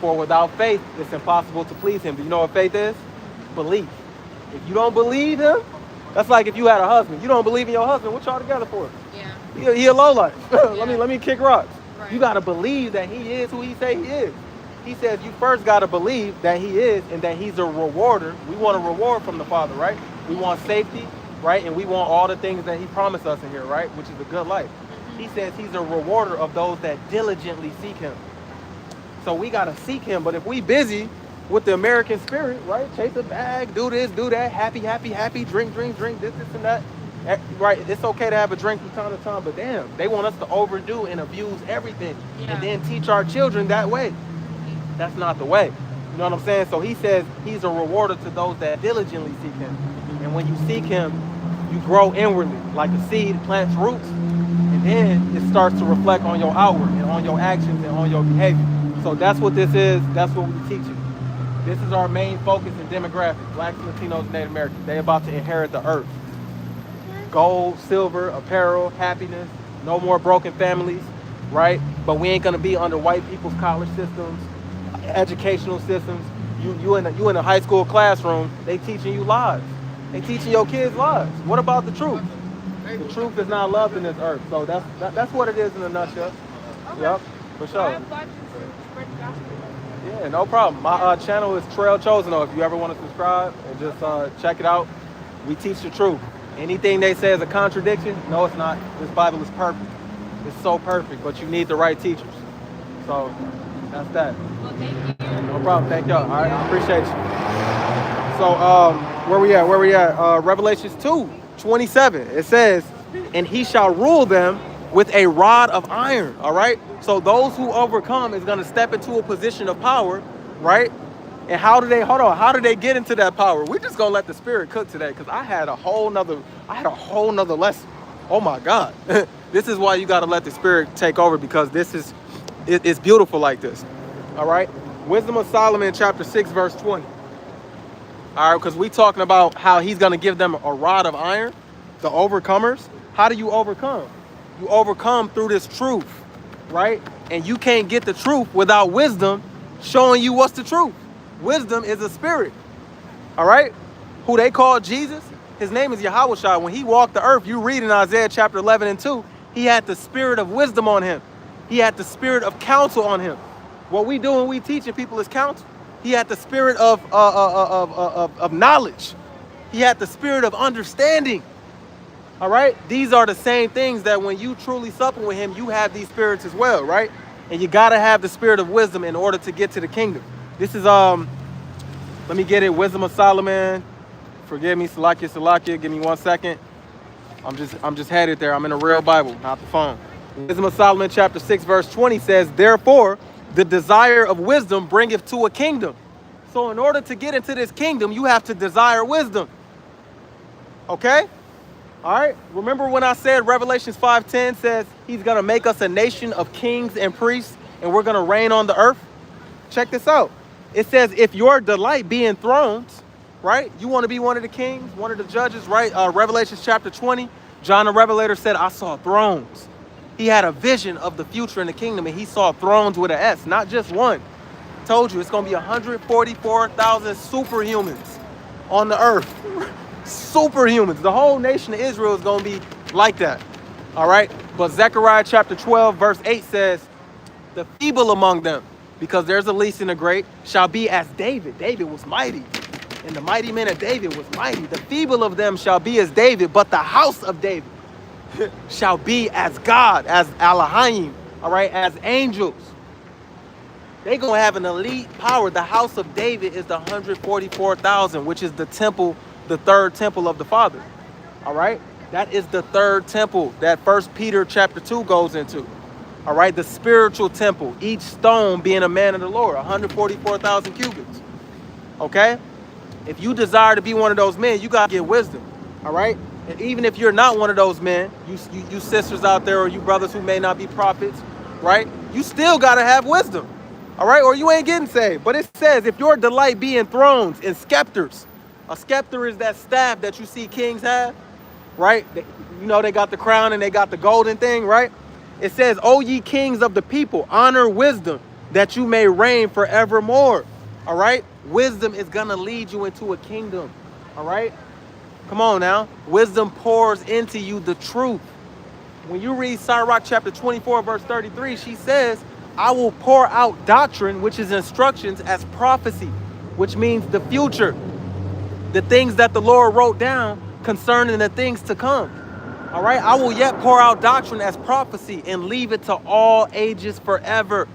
Speaker 1: For without faith, it's impossible to please him. Do you know what faith is? Belief. If you don't believe him, that's like if you had a husband. You don't believe in your husband, what y'all together for?
Speaker 4: Yeah.
Speaker 1: He a lowlife. Let me kick rocks.
Speaker 4: Right.
Speaker 1: You gotta believe that he is who he say he is. He says you first gotta believe that he is and that he's a rewarder. We want a reward from the Father, right? We want safety, right? And we want all the things that he promised us in here, right? Which is a good life. He says he's a rewarder of those that diligently seek him. So we got to seek him. But if we busy with the American spirit, right? Chase a bag, do this, do that, happy, happy, happy, drink, drink, drink, this and that. Right? It's okay to have a drink from time to time, but damn, they want us to overdo and abuse everything and then teach our children that way. That's not the way. You know what I'm saying? So he says he's a rewarder to those that diligently seek him. And when you seek him, you grow inwardly like a seed plants roots. And then it starts to reflect on your outward and on your actions and on your behavior. So that's what this is. That's what we teach you. This is our main focus and demographic. Blacks, Latinos, and Native Americans. They're about to inherit the earth. Gold, silver, apparel, happiness. No more broken families, right? But we ain't gonna be under white people's college systems, educational systems. You in a high school classroom, they teaching you lies. They teaching your kids lies. What about the truth? The truth is not loved in this earth. So that's what it is in a nutshell.
Speaker 4: Okay.
Speaker 1: Yep, for sure.
Speaker 4: I applaud you to spread the gospel.
Speaker 1: Yeah, no problem. My channel is Trail Chosen. If you ever want to subscribe and just check it out, we teach the truth. Anything they say is a contradiction, no, it's not. This Bible is perfect. It's so perfect, but you need the right teachers. So that's that.
Speaker 4: Well, thank you.
Speaker 1: No No problem. Thank y'all. All right, I appreciate you. So, where we at? Where we at? Revelations 2:27. It says, and he shall rule them with a rod of iron. All right. So those who overcome is going to step into a position of power, right? And how do they, hold on, how do they get into that power? We're just going to let the Spirit cook today, because I had a whole nother lesson. Oh my God. This is why you got to let the Spirit take over, because it's beautiful like this. All right. Wisdom of Solomon, chapter 6, verse 20. All right, because we talking about how he's going to give them a rod of iron, the overcomers. How do you overcome? You overcome through this truth, right? And you can't get the truth without wisdom showing you what's the truth. Wisdom is a spirit, all right? Who they call Jesus, his name is Yahushua. When he walked the earth, you read in Isaiah chapter 11 and 2, he had the spirit of wisdom on him. He had the spirit of counsel on him. What we do when we teaching people is counsel. He had the spirit of knowledge. He had the spirit of understanding. All right? These are the same things that when you truly supping with him, you have these spirits as well, right? And you got to have the spirit of wisdom in order to get to the kingdom. This is, let me get it, Wisdom of Solomon. Forgive me, Salakia. Give me 1 second. I'm just headed there. I'm in a real Bible, not the phone. Wisdom of Solomon, chapter 6, verse 20 says, therefore, the desire of wisdom bringeth to a kingdom. So in order to get into this kingdom, you have to desire wisdom. Okay? All right? Remember when I said Revelations 5:10 says he's going to make us a nation of kings and priests, and we're going to reign on the earth? Check this out. It says, if your delight be in thrones, right? You want to be one of the kings, one of the judges, right? Revelations chapter 20, John the Revelator said, I saw thrones. He had a vision of the future in the kingdom, and he saw thrones with an S, not just one. Told you, it's going to be 144,000 superhumans on the earth. Superhumans. The whole nation of Israel is going to be like that. All right? But Zechariah chapter 12, verse 8 says, the feeble among them, because there's a least and a great, shall be as David. David was mighty, and the mighty men of David was mighty. The feeble of them shall be as David, but the house of David shall be as God, as Elohim, all right, as angels. They're going to have an elite power. The house of David is the 144,000, which is the temple, the third temple of the Father, all right? That is the third temple that 1 Peter chapter 2 goes into, all right? The spiritual temple, each stone being a man of the Lord, 144,000 cubits, okay? If you desire to be one of those men, you got to get wisdom, all right? And even if you're not one of those men, you sisters out there, or you brothers who may not be prophets, right? You still got to have wisdom, all right? Or you ain't getting saved. But it says, if your delight be in thrones and scepters, a scepter is that staff that you see kings have, right? They got the crown and they got the golden thing, right? It says, O ye kings of the people, honor wisdom, that you may reign forevermore, all right? Wisdom is going to lead you into a kingdom, all right? Come on now. Wisdom pours into you the truth. When you read Sirach chapter 24, verse 33, she says, I will pour out doctrine, which is instructions, as prophecy, which means the future. The things that the Lord wrote down concerning the things to come. All right. I will yet pour out doctrine as prophecy and leave it to all ages forever.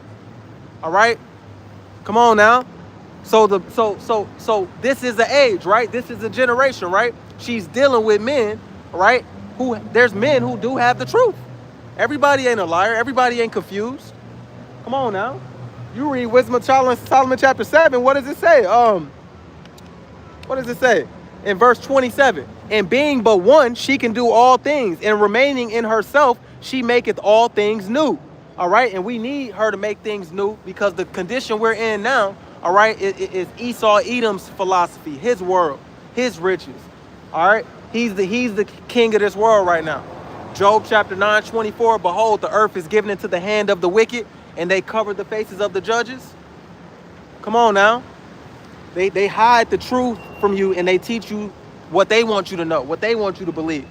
Speaker 1: All right. Come on now. So this is the age, right? This is a generation, right? She's dealing with men, right? There's men who do have the truth. Everybody ain't a liar. Everybody ain't confused. Come on now. You read Wisdom of Solomon chapter 7. What does it say? What does it say? In verse 27. And being but one, she can do all things. And remaining in herself, she maketh all things new. All right. And we need her to make things new, because the condition we're in now, all right, is Esau Edom's philosophy, his world, his riches. All right. He's the king of this world right now. Job chapter 9:24. Behold, the earth is given into the hand of the wicked, and they cover the faces of the judges. Come on now. They hide the truth from you, and they teach you what they want you to know, what they want you to believe.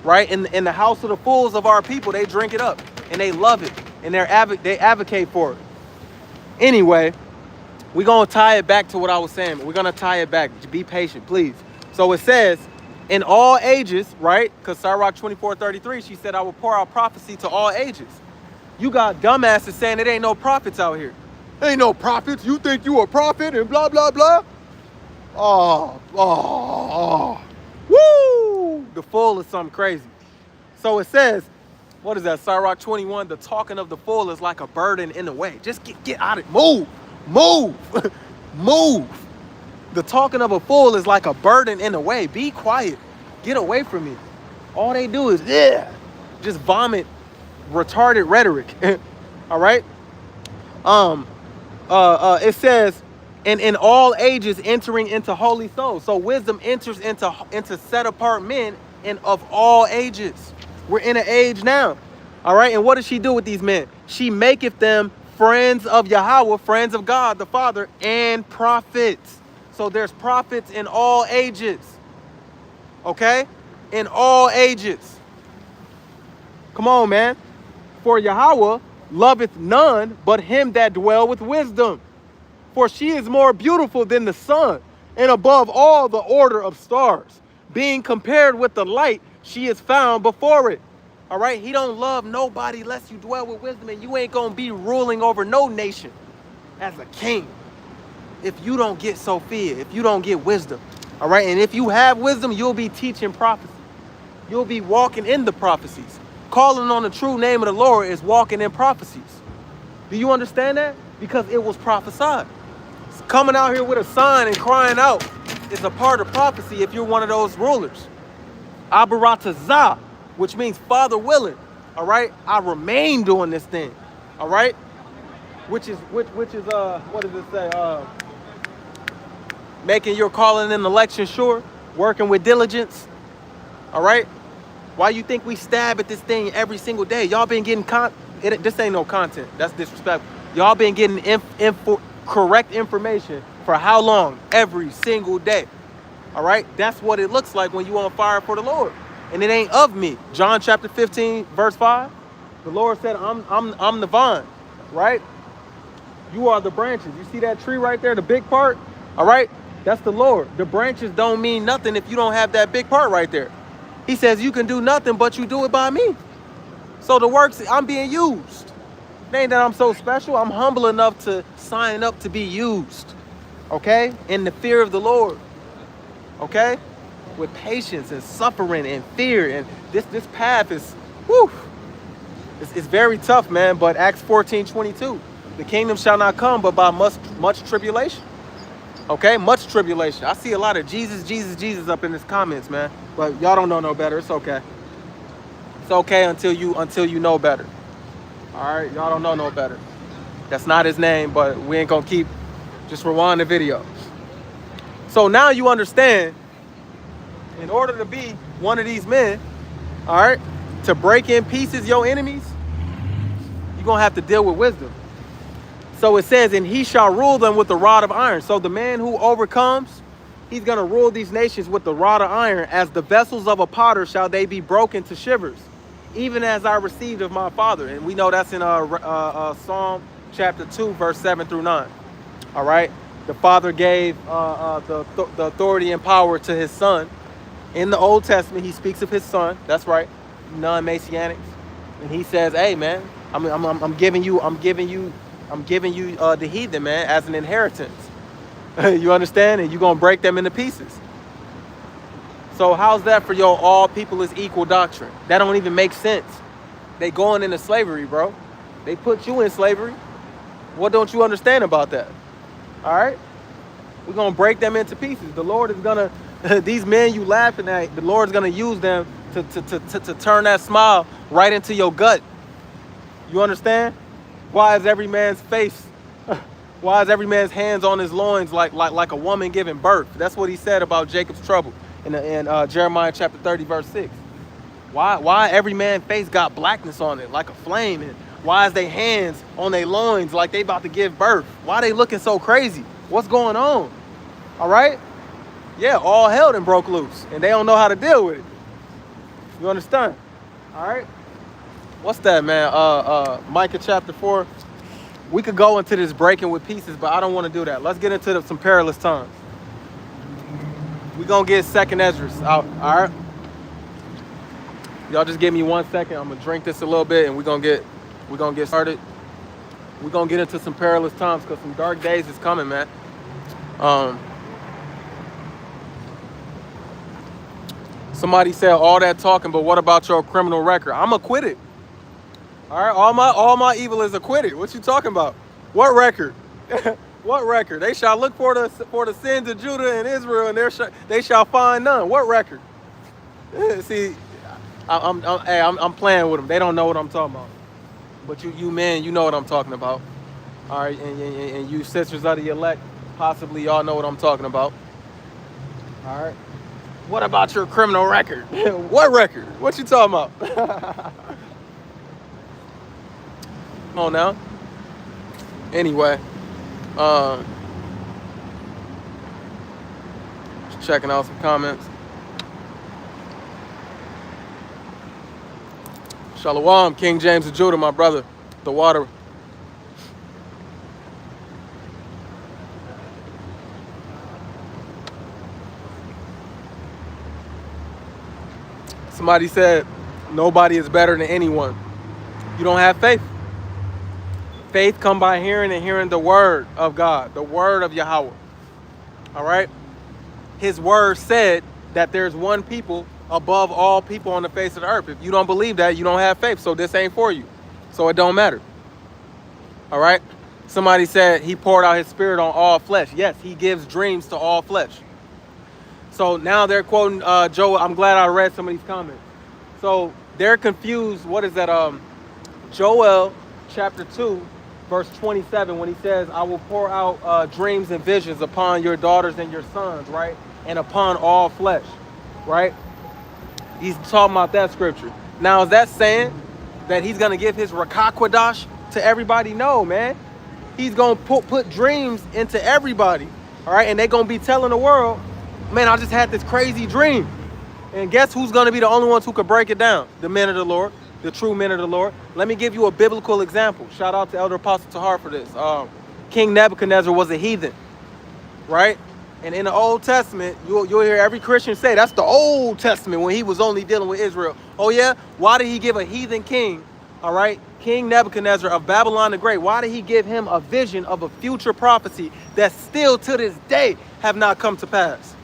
Speaker 1: Right? In the house of the fools of our people, they drink it up and they love it, and they advocate for it. Anyway, we're going to tie it back to what I was saying. We're going to tie it back. Be patient, please. So it says, in all ages, right? Because Sirach 24:33, she said, I will pour out prophecy to all ages. You got dumbasses saying it ain't no prophets out here. Ain't no prophets. You think you a prophet and blah, blah, blah. Oh. Woo! The fool is something crazy. So it says, what is that? Sirach 21, the talking of the fool is like a burden in the way. Just get out of it. Move. Move. The talking of a fool is like a burden in the way. Be quiet. Get away from me. All they do is, just vomit retarded rhetoric. All right? It says, and in all ages entering into holy souls. So wisdom enters into set apart men and of all ages. We're in an age now. All right. And what does she do with these men? She maketh them friends of Yahweh, friends of God the Father, and prophets. So there's prophets in all ages. Okay? In all ages. Come on, man. For Yahweh loveth none but him that dwell with wisdom. For she is more beautiful than the sun, and above all the order of stars. Being compared with the light, she is found before it. All right? He don't love nobody unless you dwell with wisdom, and you ain't going to be ruling over no nation as a king if you don't get Sophia, if you don't get wisdom. All right? And if you have wisdom, you'll be teaching prophecy. You'll be walking in the prophecies. Calling on the true name of the Lord is walking in prophecies. Do you understand that? Because it was prophesied. Coming out here with a sign and crying out is a part of prophecy if you're one of those rulers. Abaratazah, which means Father willing. All right? I remain doing this thing. All right? Which is what does it say? Making your calling and election sure, working with diligence. All right? Why you think we stab at this thing every single day? Y'all been getting this ain't no content. That's disrespectful. Y'all been getting correct information for how long? Every single day. All right? That's what it looks like when you on fire for the Lord. And it ain't of me. John chapter 15, verse 5. The Lord said, I'm the vine, right? You are the branches. You see that tree right there, the big part? All right? That's the Lord. The branches don't mean nothing if you don't have that big part right there. He says you can do nothing, but you do it by me. So the works, I'm being used. It ain't that I'm so special. I'm humble enough to sign up to be used. Okay? In the fear of the Lord. Okay? With patience and suffering and fear. And this path is, it's very tough, man. But Acts 14:22. The kingdom shall not come but by much tribulation. Okay? Much tribulation. I see a lot of Jesus up in this comments, man. But y'all don't know no better. It's okay. It's okay until you know better. All right? Y'all don't know no better. That's not his name, but we ain't gonna keep. Just rewind the video. So now you understand, in order to be one of these men, all right, to break in pieces your enemies, you're gonna have to deal with wisdom. So it says, and he shall rule them with the rod of iron. So the man who overcomes, he's going to rule these nations with the rod of iron. As the vessels of a potter shall they be broken to shivers, even as I received of my Father. And we know that's in Psalm chapter 2, verse 7 through 9. All right. The Father gave the authority and power to his Son. In the Old Testament, he speaks of his Son. That's right. Non-Messianics. And he says, hey, man, I'm giving you the heathen, man, as an inheritance. You understand? And you're going to break them into pieces. So how's that for your all people is equal doctrine? That don't even make sense. They going into slavery, bro. They put you in slavery. What don't you understand about that? All right? We're going to break them into pieces. The Lord is going to, these men you laughing at, the Lord is going to use them to turn that smile right into your gut. You understand? Why is every man's face, why is every man's hands on his loins like a woman giving birth? That's what he said about Jacob's trouble in Jeremiah chapter 30, verse 6. Why every man's face got blackness on it like a flame? And why is their hands on their loins like they about to give birth? Why they looking so crazy? What's going on? All right? Yeah, all hell done broke loose, and they don't know how to deal with it. You understand? All right? What's that, man? Micah chapter 4. We could go into this breaking with pieces, but I don't want to do that. Let's get into some perilous times. We're going to get 2nd Esdras out, all right? Y'all just give me 1 second. I'm going to drink this a little bit, and we're going to get started. We're going to get into some perilous times because some dark days is coming, man. Somebody said all that talking, but what about your criminal record? I'm acquitted. All right, all my evil is acquitted. What you talking about? What record? What record? They shall look for the sins of Judah and Israel, and they shall find none. What record? See, I'm playing with them. They don't know what I'm talking about. But you men, you know what I'm talking about. All right, and you sisters of the elect, possibly y'all know what I'm talking about. All right. What about your criminal record? What record? What you talking about? Come on now. Anyway, just checking out some comments. Shalom, King James of Judah, my brother. The water. Somebody said, nobody is better than anyone. You don't have faith. Faith come by hearing and hearing the word of God, the word of Yahweh. All right? His word said that there's one people above all people on the face of the earth. If you don't believe that, you don't have faith. So this ain't for you. So it don't matter. All right? Somebody said he poured out his spirit on all flesh. Yes, he gives dreams to all flesh. So now they're quoting Joel. I'm glad I read some of these comments. So they're confused. What is that? Joel chapter 2, verse 27, when he says, I will pour out dreams and visions upon your daughters and your sons, right? And upon all flesh, right? He's talking about that scripture. Now, is that saying that he's going to give his Rakakwadash to everybody? No, man. He's going to put dreams into everybody, all right? And they're going to be telling the world, man, I just had this crazy dream. And guess who's going to be the only ones who could break it down? The men of the Lord, the true men of the Lord. Let me give you a biblical example. Shout out to Elder Apostle Tahar for this. King Nebuchadnezzar was a heathen, right? And in the Old Testament, you'll hear every Christian say, that's the Old Testament when he was only dealing with Israel. Oh yeah? Why did he give a heathen king, all right, King Nebuchadnezzar of Babylon the Great, why did he give him a vision of a future prophecy that still to this day have not come to pass?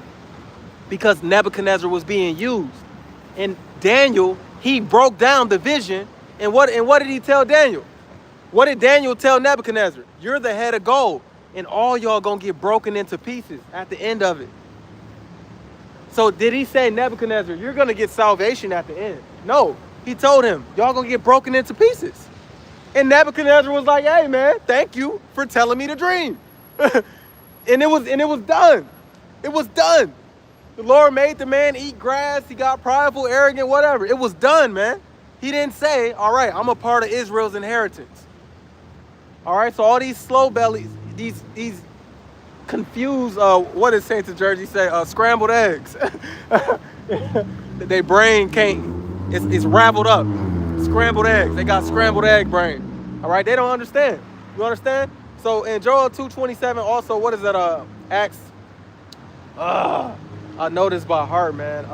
Speaker 1: Because Nebuchadnezzar was being used. And Daniel, he broke down the vision. And what did he tell Daniel? What did Daniel tell Nebuchadnezzar? You're the head of gold, and all y'all gonna get broken into pieces at the end of it. So did he say, Nebuchadnezzar, you're gonna get salvation at the end? No, he told him, y'all gonna get broken into pieces. And Nebuchadnezzar was like, hey man, thank you for telling me the dream. and it was done. It was done. The Lord made the man eat grass. He got prideful, arrogant, whatever. It was done, man. He didn't say, all right, I'm a part of Israel's inheritance. All right, so all these slow bellies, these confused, what did Saint Jersey say? Scrambled eggs. Their brain can't, it's raveled up. Scrambled eggs. They got scrambled egg brain. All right, they don't understand. You understand? So in Joel 2:27, also, what is that? Acts. I know this by heart, man.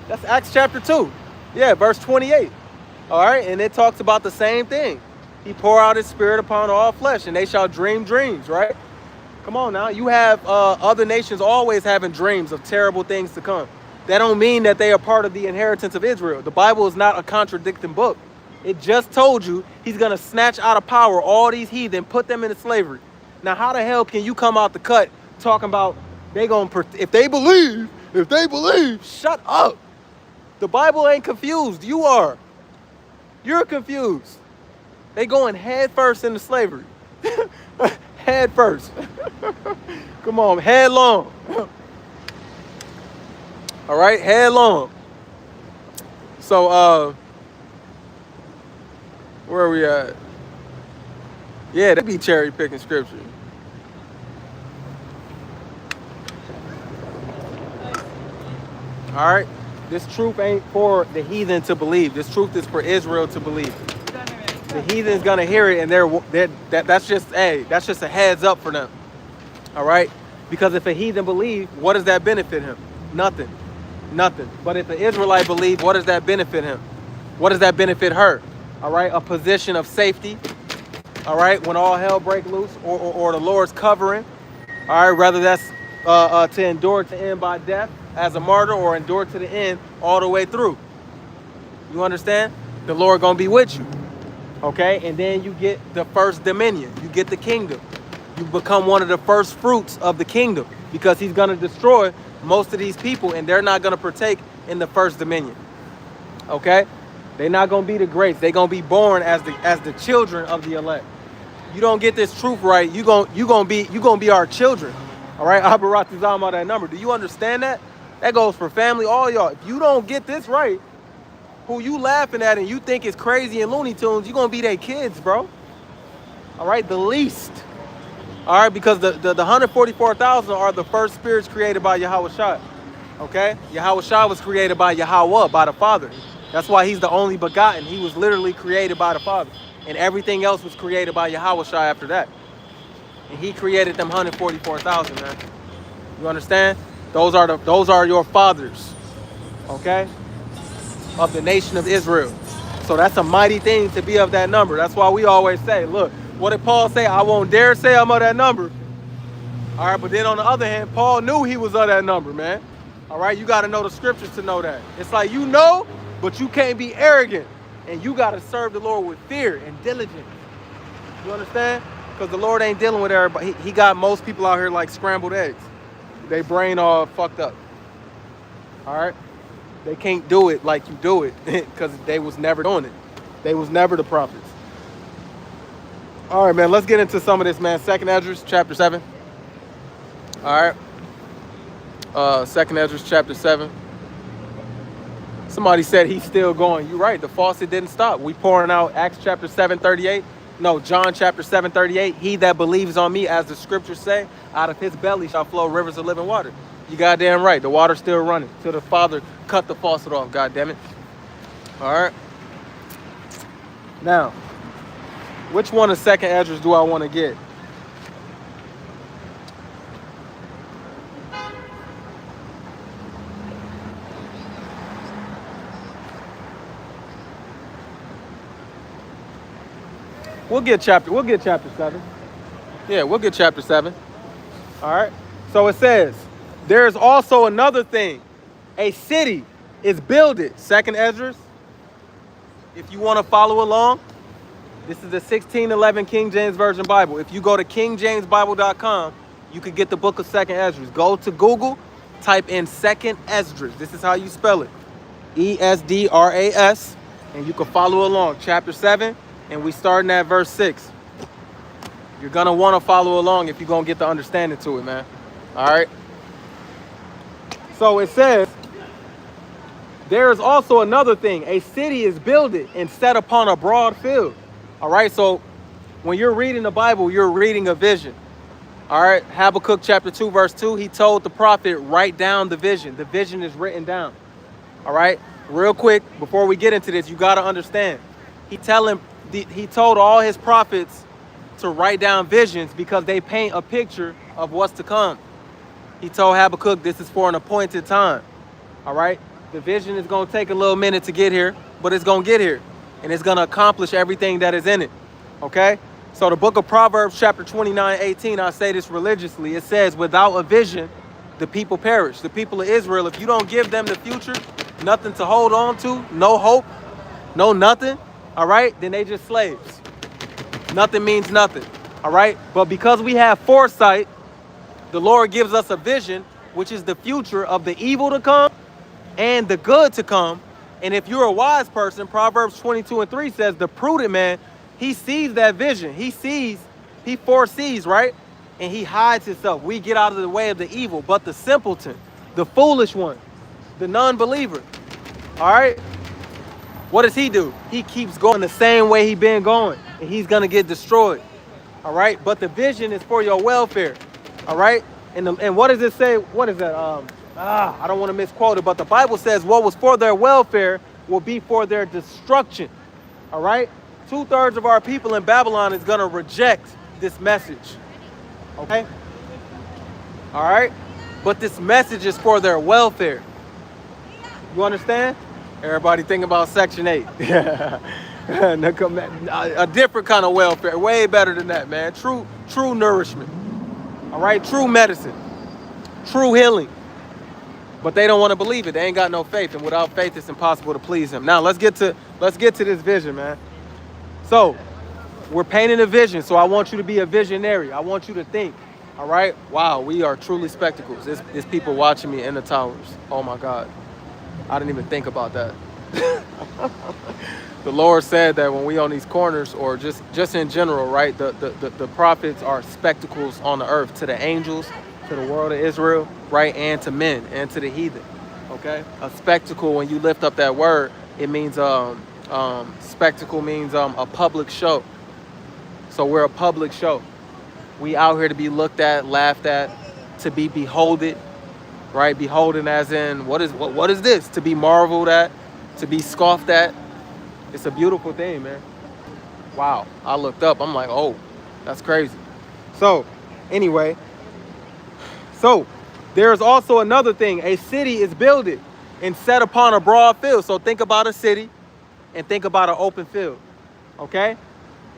Speaker 1: That's Acts chapter 2. Yeah, verse 28. All right, and it talks about the same thing. He pour out his spirit upon all flesh, and they shall dream dreams, right? Come on now. You have other nations always having dreams of terrible things to come. That don't mean that they are part of the inheritance of Israel. The Bible is not a contradicting book. It just told you he's going to snatch out of power all these heathen, put them into slavery. Now, how the hell can you come out the cut talking about if they believe, shut up. The Bible ain't confused. You are. You're confused. They going head first into slavery. Head first. Come on, headlong. All right, headlong. So, where are we at? Yeah, they be cherry picking scripture. All right, this truth ain't for the heathen to believe. This truth is for Israel to believe. The heathen's gonna hear it, and that's just a heads up for them. All right, because if a heathen believe, what does that benefit him? Nothing. But if an Israelite believe, what does that benefit him? What does that benefit her? All right, a position of safety, all right, when all hell break loose, or the Lord's covering, all right, whether that's to endure to end by death as a martyr or endure to the end all the way through. You understand? The Lord gonna be with you, okay? And then you get the first dominion. You get the kingdom. You become one of the first fruits of the kingdom because he's gonna destroy most of these people and they're not gonna partake in the first dominion, okay? They're not gonna be the greats. They're gonna be born as the children of the elect. You don't get this truth right, you gonna be our children. All right, Abaratizam, that number. Do you understand that? That goes for family, all y'all. If you don't get this right, who you laughing at and you think is crazy and Looney Tunes, you're gonna be their kids, bro. All right, the least. All right, because the 144,000 are the first spirits created by Yahweh Shai. Okay? Yahweh Shai was created by Yahweh, by the Father. That's why he's the only begotten. He was literally created by the Father. And everything else was created by Yahweh Shai after that. And he created them 144,000, man. You understand? Those are your fathers. Okay? Of the nation of Israel. So that's a mighty thing to be of that number. That's why we always say, look, what did Paul say? I won't dare say I'm of that number. All right, but then on the other hand, Paul knew he was of that number, man. All right, you got to know the scriptures to know that. It's like you know, but you can't be arrogant. And you got to serve the Lord with fear and diligence. You understand? Because the Lord ain't dealing with everybody. He got most people out here like scrambled eggs. They brain all fucked up. All right? They can't do it like you do it because they was never doing it. They was never the prophets. All right, man, let's get into some of this, man. 2nd Esdras, chapter 7. All right. 2nd Esdras, chapter 7. Somebody said he's still going. You're right. The faucet didn't stop. We pouring out Acts chapter 7:38. No, John chapter 7:38. He that believes on me, as the scriptures say, out of his belly shall flow rivers of living water. You goddamn right. The water's still running till the Father cut the faucet off. God damn it. All right. Now, which one of 2nd Esdras do I want to get? We'll get chapter 7. Yeah, we'll get chapter 7. All right. So it says, there's also another thing. A city is builded. 2nd Esdras. If you want to follow along, this is the 1611 King James Version Bible. If you go to kingjamesbible.com, you could get the book of 2nd Esdras. Go to Google, type in 2nd Esdras. This is how you spell it. Esdras. And you can follow along. Chapter 7. And we starting at verse 6. You're going to want to follow along if you're going to get the understanding to it, man. All right. So it says, there is also another thing. A city is builded and set upon a broad field. All right. So when you're reading the Bible, you're reading a vision. All right. Habakkuk chapter 2, verse 2. He told the prophet, write down the vision. The vision is written down. All right. Real quick, before we get into this, you got to understand. He told all his prophets to write down visions because they paint a picture of what's to come. He told Habakkuk this is for an appointed time. All right. The vision is going to take a little minute to get here, but it's going to get here and it's going to accomplish everything that is in it. Okay. So the book of Proverbs chapter 29:18, I say this religiously. It says, without a vision, the people perish. The people of Israel, if you don't give them the future, nothing to hold on to, no hope, no nothing. All right, then they just slaves. Nothing means nothing. All right, but because we have foresight, the Lord gives us a vision, which is the future of the evil to come and the good to come. And if you're a wise person, Proverbs 22:3 says, the prudent man, he sees that vision. He foresees, right? And he hides himself. We get out of the way of the evil, but the simpleton, the foolish one, the non-believer, all right? What does he do? He keeps going the same way he's been going, and he's going to get destroyed. All right? But the vision is for your welfare. All right? And what does it say? What is that? I don't want to misquote it, but the Bible says what was for their welfare will be for their destruction. All right? 2/3 of our people in Babylon is going to reject this message. Okay? All right? But this message is for their welfare. You understand? Everybody think about Section 8. A different kind of welfare, way better than that, man. True nourishment. All right, true medicine, true healing. But they don't want to believe it. They ain't got no faith, and without faith, it's impossible to please Him. Now let's get to this vision, man. So we're painting a vision. So I want you to be a visionary. I want you to think. All right. Wow, we are truly spectacles. There's people watching me in the towers. Oh my God, I didn't even think about that. The Lord said that when we on these corners, or just in general, right? The prophets are spectacles on the earth to the angels, to the world of Israel, right? And to men and to the heathen. Okay? A spectacle, when you lift up that word, it means spectacle means a public show. So we're a public show. We out here to be looked at, laughed at, to be beholded, right? Beholden as in what is this? To be marveled at, to be scoffed at. It's a beautiful thing, man. Wow. I looked up. I'm like, oh, that's crazy. So, anyway. So, there's also another thing. A city is builded and set upon a broad field. So, think about a city and think about an open field. Okay?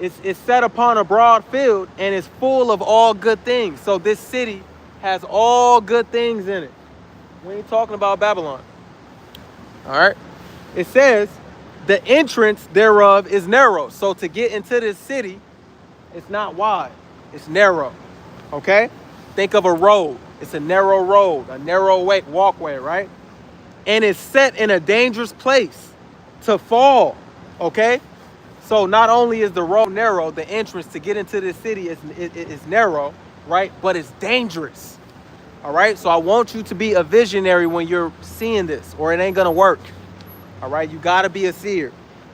Speaker 1: It's set upon a broad field and it's full of all good things. So, this city has all good things in it. We ain't talking about Babylon. All right? It says, the entrance thereof is narrow. So to get into this city, it's not wide, it's narrow. Okay? Think of a road. It's a narrow road, a narrow walkway, right? And it's set in a dangerous place to fall. Okay? So not only is the road narrow, the entrance to get into this city is narrow, right? But it's dangerous. All right? So I want you to be a visionary when you're seeing this, or it ain't gonna work. All right, you got to be a seer.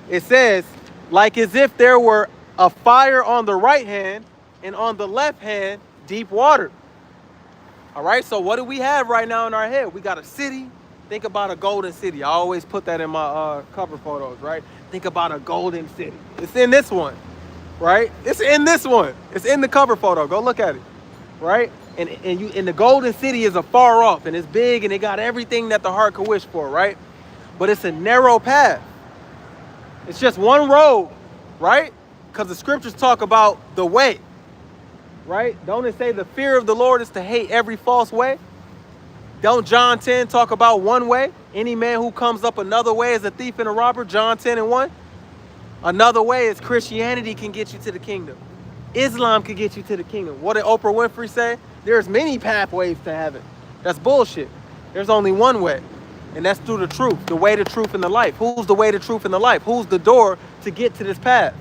Speaker 1: It says, like as if there were a fire on the right hand and on the left hand, deep water. All right, so what do we have right now in our head? We got a city. Think about a golden city. I always put that in my cover photos, right? Think about a golden city. It's in this one, right? It's in this one. It's in the cover photo. Go look at it, right? And the golden city is afar off, and it's big, and it got everything that the heart could wish for, right? But it's a narrow path. It's just one road, right? Because the scriptures talk about the way, right? Don't it say the fear of the Lord is to hate every false way? Don't John 10 talk about one way? Any man who comes up another way is a thief and a robber, John 10 and 1. Another way is Christianity can get you to the kingdom. Islam can get you to the kingdom. What did Oprah Winfrey say? There's many pathways to heaven. That's bullshit. There's only one way. And that's through the truth, the way, the truth, and the life. Who's the way, the truth, and the life? Who's the door to get to this path?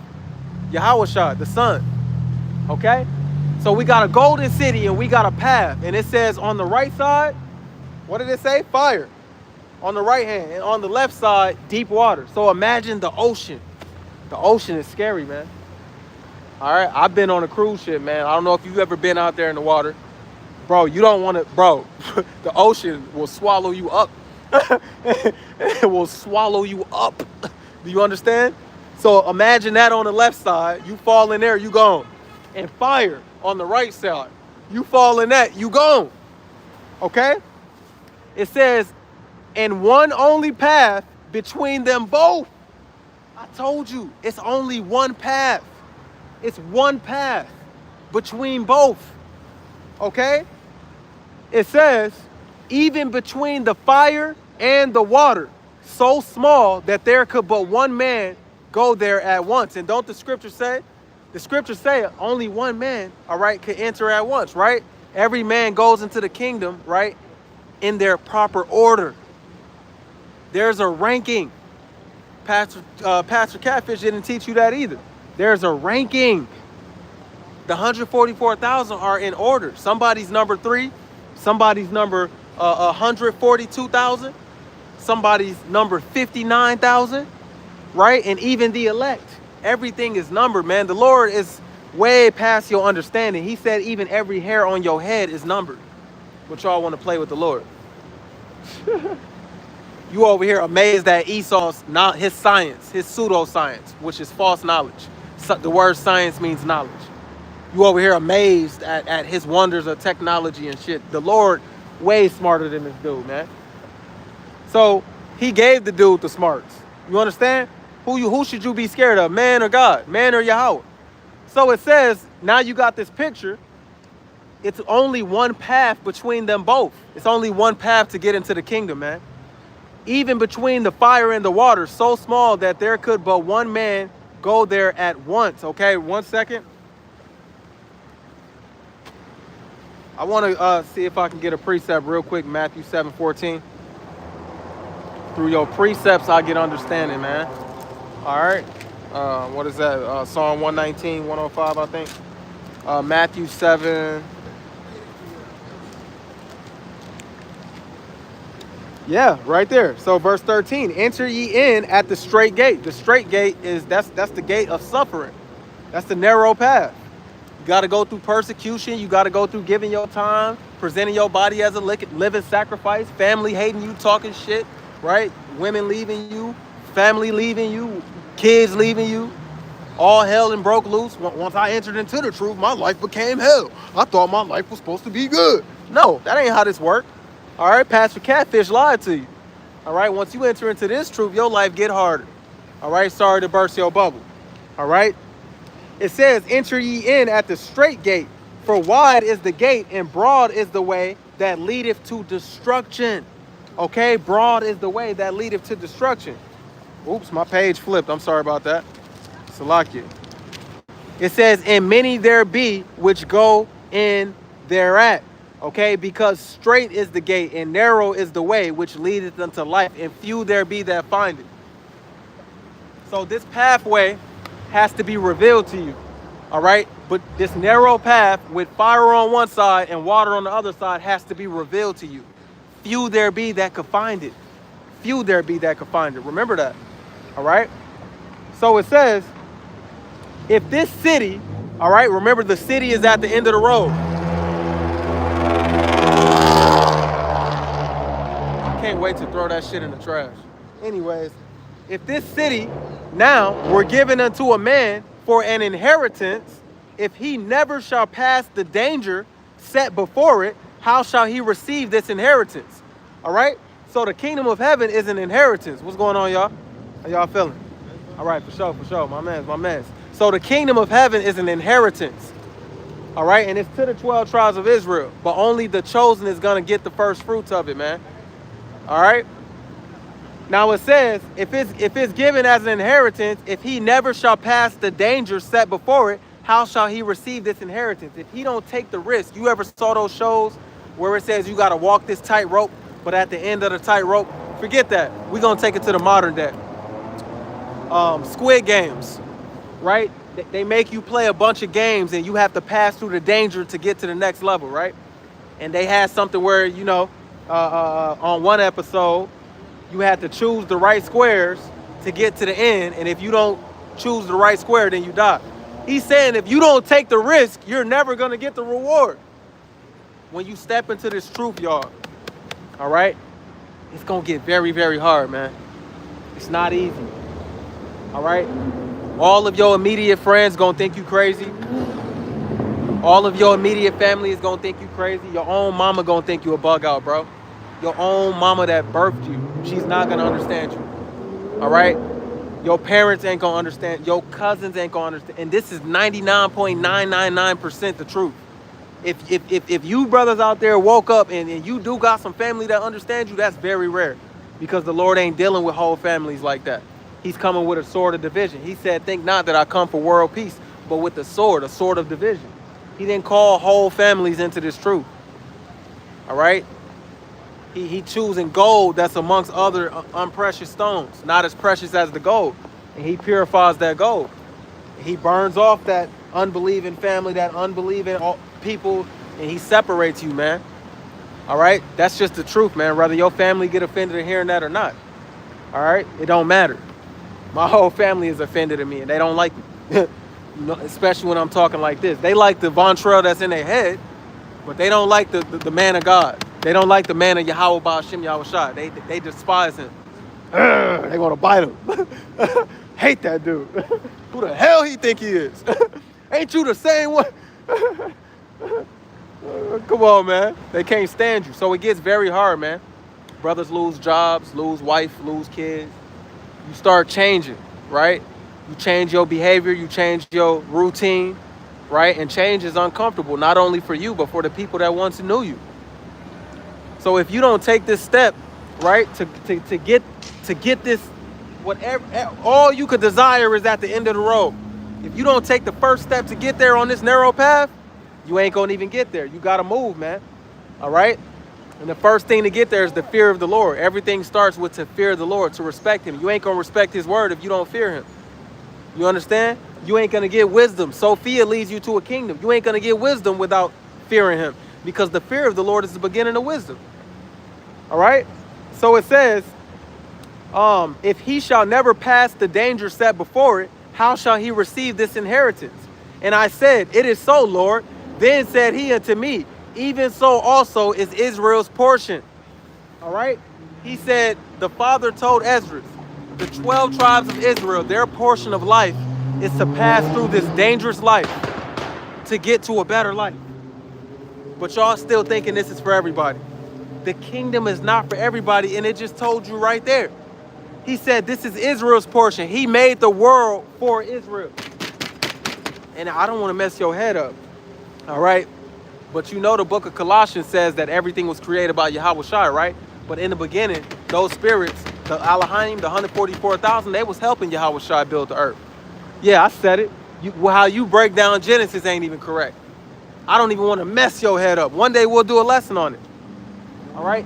Speaker 1: Yahushua, the Son. Okay? So we got a golden city and we got a path. And it says on the right side, what did it say? Fire. On the right hand. And on the left side, deep water. So imagine the ocean. The ocean is scary, man. All right? I've been on a cruise ship, man. I don't know if you've ever been out there in the water. Bro, you don't want to, bro. The ocean will swallow you up. It will swallow you up. Do you understand? So imagine that on the left side, you fall in there, you gone. And fire on the right side, you fall in that, you gone. Okay? It says, and one only path between them both. I told you, it's only one path. It's one path between both. Okay? It says, even between the fire and the water, so small that there could but one man go there at once. And don't the scriptures say? The scriptures say only one man, all right, could enter at once, right? Every man goes into the kingdom, right, in their proper order. There's a ranking. Pastor Catfish didn't teach you that either. There's a ranking. The 144,000 are in order. Somebody's number 3, somebody's number 142,000. Somebody's number 59,000, right? And even the elect. Everything is numbered, man. The Lord is way past your understanding. He said even every hair on your head is numbered. But y'all want to play with the Lord. You over here amazed at Esau's, not his science, his pseudoscience, which is false knowledge. So the word science means knowledge. You over here amazed at his wonders of technology and shit. The Lord way smarter than this dude, man. So He gave the dude the smarts. You understand? Who should you be scared of, man or God, man or Yahweh? So it says, now you got this picture. It's only one path between them both. It's only one path to get into the kingdom, man. Even between the fire and the water, so small that there could but one man go there at once. Okay, 1 second. I want to see if I can get a precept real quick, Matthew 7:14. Through your precepts, I get understanding, man. All right. What is that? Psalm 119, 105, I think. Matthew 7. Yeah, right there. So verse 13, enter ye in at the straight gate. The straight gate is, that's the gate of suffering. That's the narrow path. You got to go through persecution. You got to go through giving your time, presenting your body as a living sacrifice, family hating you, talking shit, right? Women leaving you, family leaving you, kids leaving you. All hell and broke loose. Once I entered into the truth, my life became hell. I thought my life was supposed to be good. No, that ain't how this works. All right, Pastor Catfish lied to you. All right, once you enter into this truth, your life get harder. All right, sorry to burst your bubble. All right, it says, enter ye in at the straight gate, for wide is the gate and broad is the way that leadeth to destruction. Okay, broad is the way that leadeth to destruction. Oops, my page flipped. I'm sorry about that. Salakia. It says, and many there be which go in thereat. Okay, because straight is the gate and narrow is the way which leadeth unto life, and few there be that find it. So this pathway has to be revealed to you. All right, but this narrow path with fire on one side and water on the other side has to be revealed to you. Few there be that could find it. Few there be that could find it. Remember that. All right. So it says, if this city, all right, remember the city is at the end of the road. Can't wait to throw that shit in the trash. Anyways, if this city now were given unto a man for an inheritance, if he never shall pass the danger set before it, how shall he receive this inheritance? All right. So the kingdom of heaven is an inheritance. What's going on, y'all? How y'all feeling? All right, for sure. My man's. So the kingdom of heaven is an inheritance. All right, and it's to the 12 tribes of Israel, but only the chosen is gonna get the first fruits of it, man. All right. Now it says, if it's given as an inheritance, if he never shall pass the danger set before it, how shall he receive this inheritance? If he don't take the risk, you ever saw those shows where it says you got to walk this tightrope, but at the end of the tightrope, forget that. We're going to take it to the modern day. Squid Games, right? They make you play a bunch of games and you have to pass through the danger to get to the next level, right? And they had something where, you know, on one episode, you had to choose the right squares to get to the end. And if you don't choose the right square, then you die. He's saying if you don't take the risk, you're never going to get the reward. When you step into this truth, y'all, all right, it's going to get very, very hard, man. It's not easy. All right. All of your immediate friends going to think you crazy. All of your immediate family is going to think you crazy. Your own mama going to think you a bug out, bro. Your own mama that birthed you, she's not going to understand you. All right? Your parents ain't going to understand. Your cousins ain't going to understand. And this is 99.999% the truth. If you brothers out there woke up and you do got some family that understands you, that's very rare. Because the Lord ain't dealing with whole families like that. He's coming with a sword of division. He said, think not that I come for world peace, but with the sword, a sword of division. He didn't call whole families into this truth. All right? He choosing gold that's amongst other unprecious stones, not as precious as the gold. And he purifies that gold. He burns off that unbelieving family, that unbelieving people, and he separates you, man. All right? That's just the truth, man. Whether your family get offended at hearing that or not. All right? It don't matter. My whole family is offended at me, and they don't like me. Especially when I'm talking like this. They like the Von Trail that's in their head, but they don't like the man of God. They don't like the man of Yahweh Ba'Shem Yahushua. They despise him. They want to bite him. Hate that dude. Who the hell he think he is? Ain't you the same one? Come on, man. They can't stand you. So it gets very hard, man. Brothers lose jobs, lose wife, lose kids. You start changing, right? You change your behavior, you change your routine, right? And change is uncomfortable, not only for you, but for the people that once knew you. So if you don't take this step, right, to get this, whatever, all you could desire is at the end of the road. If you don't take the first step to get there on this narrow path, you ain't gonna even get there. You gotta move, man. All right? And the first thing to get there is the fear of the Lord. Everything starts with to fear the Lord, to respect him. You ain't gonna respect his word if you don't fear him. You understand? You ain't gonna get wisdom. Sophia leads you to a kingdom. You ain't gonna get wisdom without fearing him, because the fear of the Lord is the beginning of wisdom. All right? So it says, if he shall never pass the danger set before it, how shall he receive this inheritance? And I said, it is so, Lord. Then said he unto me, even so also is Israel's portion. All right? He said, the Father told Ezra, the 12 tribes of Israel, their portion of life is to pass through this dangerous life to get to a better life. But y'all still thinking this is for everybody. The kingdom is not for everybody, and it just told you right there. He said this is Israel's portion. He made the world for Israel. And I don't want to mess your head up, all right? But you know the book of Colossians says that everything was created by Yahweh Shai, right? But in the beginning, those spirits, the Elohim, the 144,000, they was helping Yahweh Shai build the earth. Yeah, I said it. How you break down Genesis ain't even correct. I don't even want to mess your head up. One day we'll do a lesson on it. All right?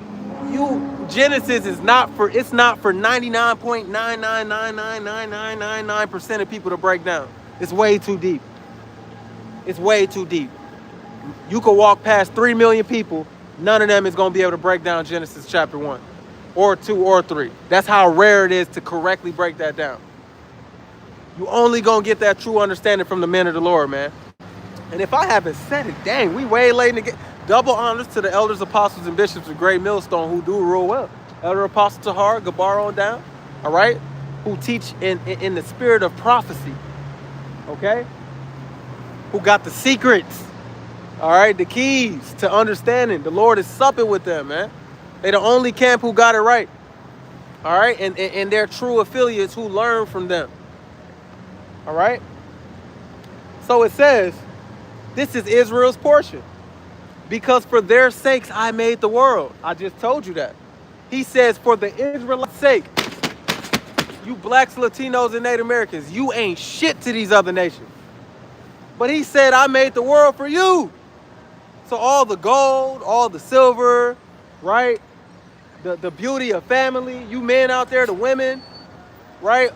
Speaker 1: Genesis is not for 99.9999999% of people to break down. It's way too deep. It's way too deep. You could walk past 3 million people, none of them is going to be able to break down Genesis chapter 1 or 2 or 3. That's how rare it is to correctly break that down. You only going to get that true understanding from the men of the Lord, man. And if I haven't said it, dang, we way late in the game. Double honors to the elders, apostles, and bishops of Great Millstone who do real well. Elder Apostle Tahar, Gabar on down, all right? Who teach in the spirit of prophecy, okay? Who got the secrets, all right? The keys to understanding. The Lord is supping with them, man. They the only camp who got it right, all right? And they're true affiliates who learn from them, all right? So it says, this is Israel's portion. Because for their sakes I made the world. I just told you that. He says, for the Israelites' sake, you blacks, Latinos, and Native Americans, you ain't shit to these other nations. But he said, I made the world for you. So all the gold, all the silver, right? The beauty of family, you men out there, the women, right?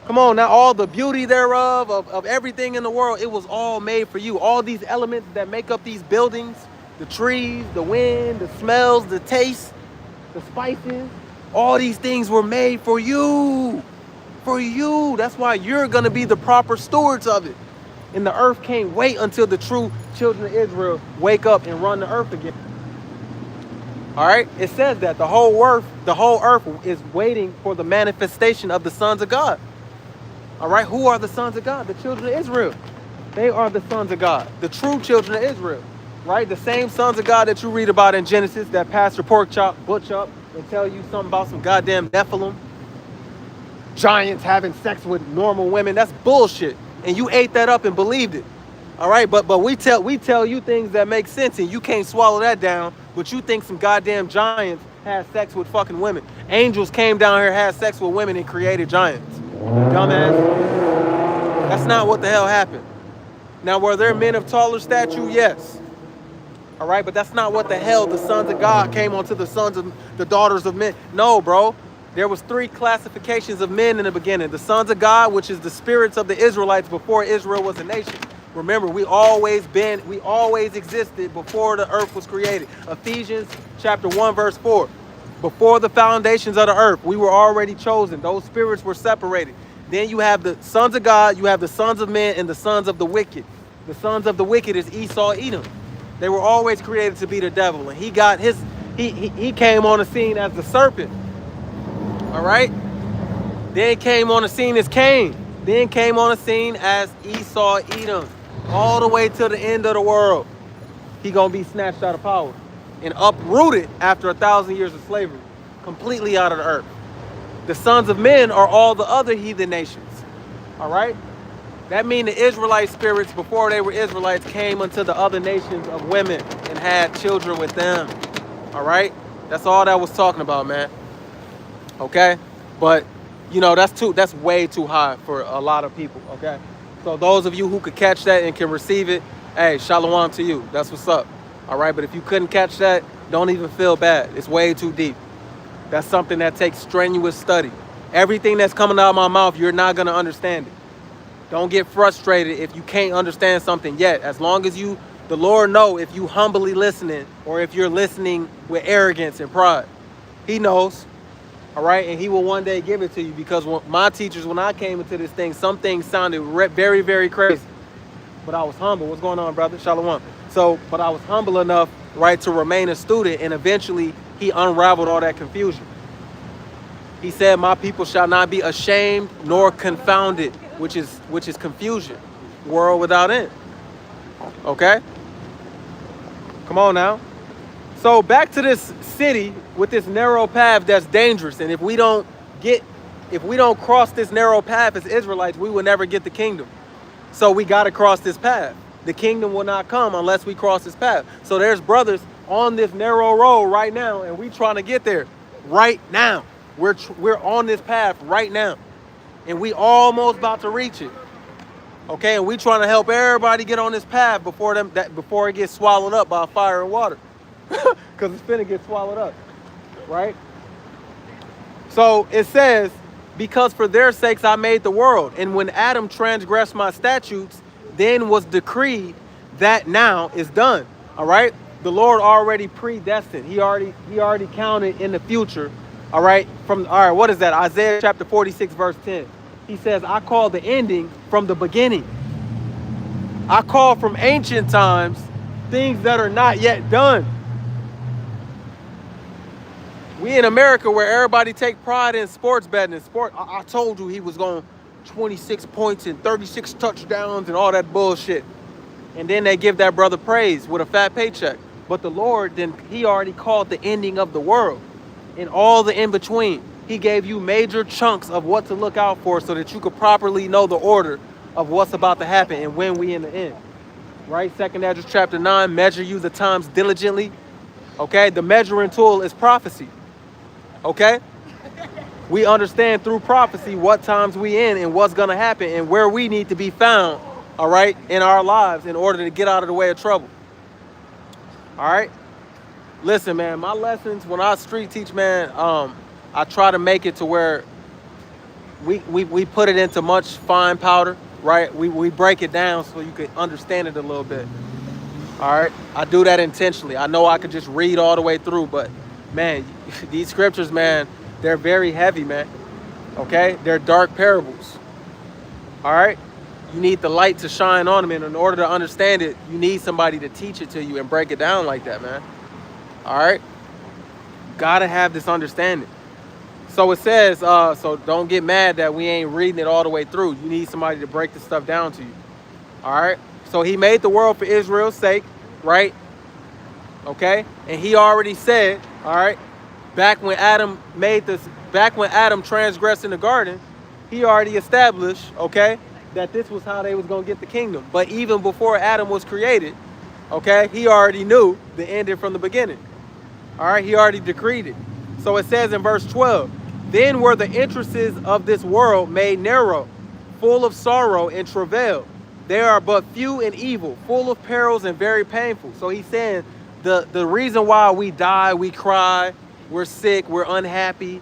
Speaker 1: Come on now, all the beauty thereof, of everything in the world, it was all made for you. All these elements that make up these buildings, the trees, the wind, the smells, the taste, the spices, all these things were made for you. For you. That's why you're going to be the proper stewards of it. And the earth can't wait until the true children of Israel wake up and run the earth again. All right? It says that the whole earth is waiting for the manifestation of the sons of God. All right, who are the sons of God? The children of Israel. They are the sons of God, the true children of Israel, right? The same sons of God that you read about in Genesis that Pastor Porkchop butch up and tell you something about some goddamn Nephilim, giants having sex with normal women. That's bullshit, and you ate that up and believed it. All right, but we tell you things that make sense, and you can't swallow that down. But you think some goddamn giants had sex with fucking women. Angels came down here, had sex with women, and created giants. Dumbass. That's not what the hell happened. Now, were there men of taller stature? Yes. All right, but that's not what the hell the sons of God came onto the sons of the daughters of men. No, bro. There was 3 classifications of men in the beginning. The sons of God, which is the spirits of the Israelites before Israel was a nation. Remember, we always existed before the earth was created. Ephesians chapter 1, verse 4. Before the foundations of the earth, we were already chosen. Those spirits were separated. Then you have the sons of God, you have the sons of men, and the sons of the wicked. The sons of the wicked is Esau, Edom. They were always created to be the devil. And he came on the scene as the serpent. All right? Then came on the scene as Cain. Then came on the scene as Esau, Edom. All the way to the end of the world. He gonna be snatched out of power. and uprooted after 1,000 years of slavery, completely out of the earth. The sons of men are all the other heathen nations. All right? That means the Israelite spirits, before they were Israelites, came unto the other nations of women and had children with them. All right? That's all that was talking about, man. Okay? But, you know, that's way too high for a lot of people, okay? So those of you who could catch that and can receive it, hey, shalom to you. That's what's up. All right? But if you couldn't catch that, don't even feel bad. It's way too deep. That's something that takes strenuous study. Everything that's coming out of my mouth, you're not going to understand it. Don't get frustrated if you can't understand something yet. As long as the Lord know if you humbly listening or if you're listening with arrogance and pride. He knows, all right? And he will one day give it to you, because my teachers, when I came into this thing, some things sounded very, very crazy. But I was humble. What's going on, brother? Shalom. But I was humble enough, right, to remain a student, and eventually he unraveled all that confusion. He said, my people shall not be ashamed nor confounded, which is confusion, world without end. Okay? Come on now. So back to this city with this narrow path that's dangerous. And if we don't cross this narrow path as Israelites, we will never get the kingdom. So we got to cross this path. The kingdom will not come unless we cross this path. So there's brothers on this narrow road right now, and we trying to get there right now. We're on this path right now, and we almost about to reach it. Okay, and we trying to help everybody get on this path before it gets swallowed up by fire and water, because it's finna get swallowed up, right? So it says, because for their sakes I made the world, and when Adam transgressed my statutes, then was decreed that now is done. All right, the Lord already predestined. He already counted in the future. All right, what is that? Isaiah chapter 46, verse 10. He says, I call the ending from the beginning. I call from ancient times things that are not yet done. We in America, where everybody take pride in sports betting and sport. I told you he was going 26 points and 36 touchdowns and all that bullshit. And then they give that brother praise with a fat paycheck. But the Lord, then he already called the ending of the world and all the in between. He gave you major chunks of what to look out for so that you could properly know the order of what's about to happen and when we in the end. Right? 2nd Esdras chapter 9, measure you the times diligently. Okay? The measuring tool is prophecy. Okay? We understand through prophecy what times we in and what's going to happen and where we need to be found, all right, in our lives in order to get out of the way of trouble. All right? Listen, man, my lessons, when I street teach, man, I try to make it to where we put it into much fine powder, right? We break it down so you can understand it a little bit. All right? I do that intentionally. I know I could just read all the way through, but, man, these scriptures, man, they're very heavy, man. Okay? They're dark parables. All right? You need the light to shine on them, and in order to understand it, you need somebody to teach it to you and break it down like that, man. All right? Gotta have this understanding. So it says, so don't get mad that we ain't reading it all the way through. You need somebody to break this stuff down to you. All right? So he made the world for Israel's sake, right? Okay? And he already said, all right, back when Adam transgressed in the garden, he already established, okay, that this was how they was going to get the kingdom. But even before Adam was created, okay, he already knew the ending from the beginning. All right, he already decreed it. So it says in verse 12, then were the entrances of this world made narrow, full of sorrow and travail. They are but few and evil, full of perils and very painful. So he's saying the reason why we die, we cry, we're sick, we're unhappy,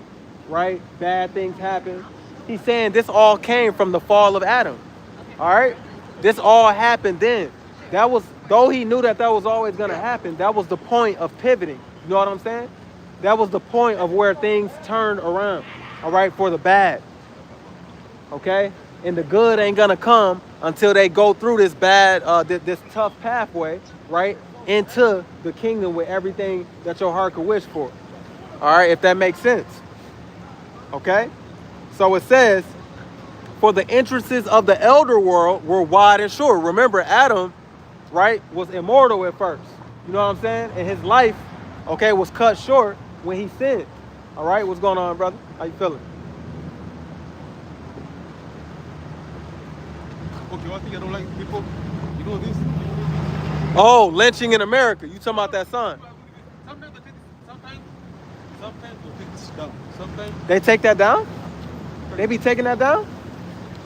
Speaker 1: right? Bad things happen. He's saying this all came from the fall of Adam. All right? This all happened then. Though he knew that was always going to happen, that was the point of pivoting. You know what I'm saying? That was the point of where things turned around, all right, for the bad. Okay? And the good ain't going to come until they go through this bad, this tough pathway, right, into the kingdom with everything that your heart could wish for. All right, if that makes sense. Okay? So it says, for the entrances of the elder world were wide and short. Remember, Adam, right, was immortal at first. You know what I'm saying? And his life okay, was cut short when he sinned. All right, what's going on, brother? How you feeling?
Speaker 3: Okay, one thing I don't like people, you know this?
Speaker 1: Oh, lynching in America. You talking about that sign?
Speaker 3: Sometimes they take sometimes they take this down. Sometimes
Speaker 1: They take that down? They be taking that down?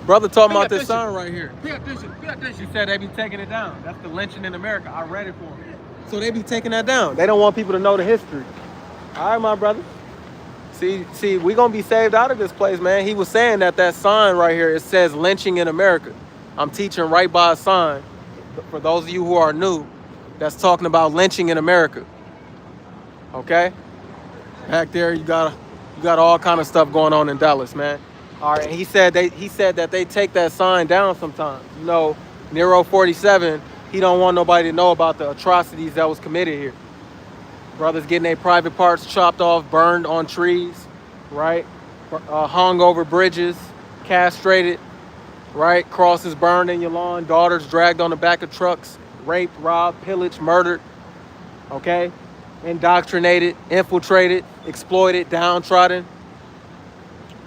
Speaker 1: Brother talking
Speaker 3: Pay
Speaker 1: about this
Speaker 3: attention.
Speaker 1: sign right here.
Speaker 3: pay attention, pay
Speaker 1: She
Speaker 3: attention.
Speaker 1: said they be taking it down. That's the lynching in America. I read it for them. So they be taking that down. They don't want people to know the history. All right, my brother. See, we gonna be saved out of this place, man. He was saying that sign right here, it says lynching in America. I'm teaching right by a sign. For those of you who are new, that's talking about lynching in America. Okay? Back there, you got all kind of stuff going on in Dallas, man. All right, and he said that they take that sign down sometimes. You know, Nero 47, he don't want nobody to know about the atrocities that was committed here. Brothers getting their private parts chopped off, burned on trees, right? Hung over bridges, castrated, right? Crosses burned in your lawn, daughters dragged on the back of trucks, raped, robbed, pillaged, murdered, okay? Indoctrinated, infiltrated, exploited, downtrodden.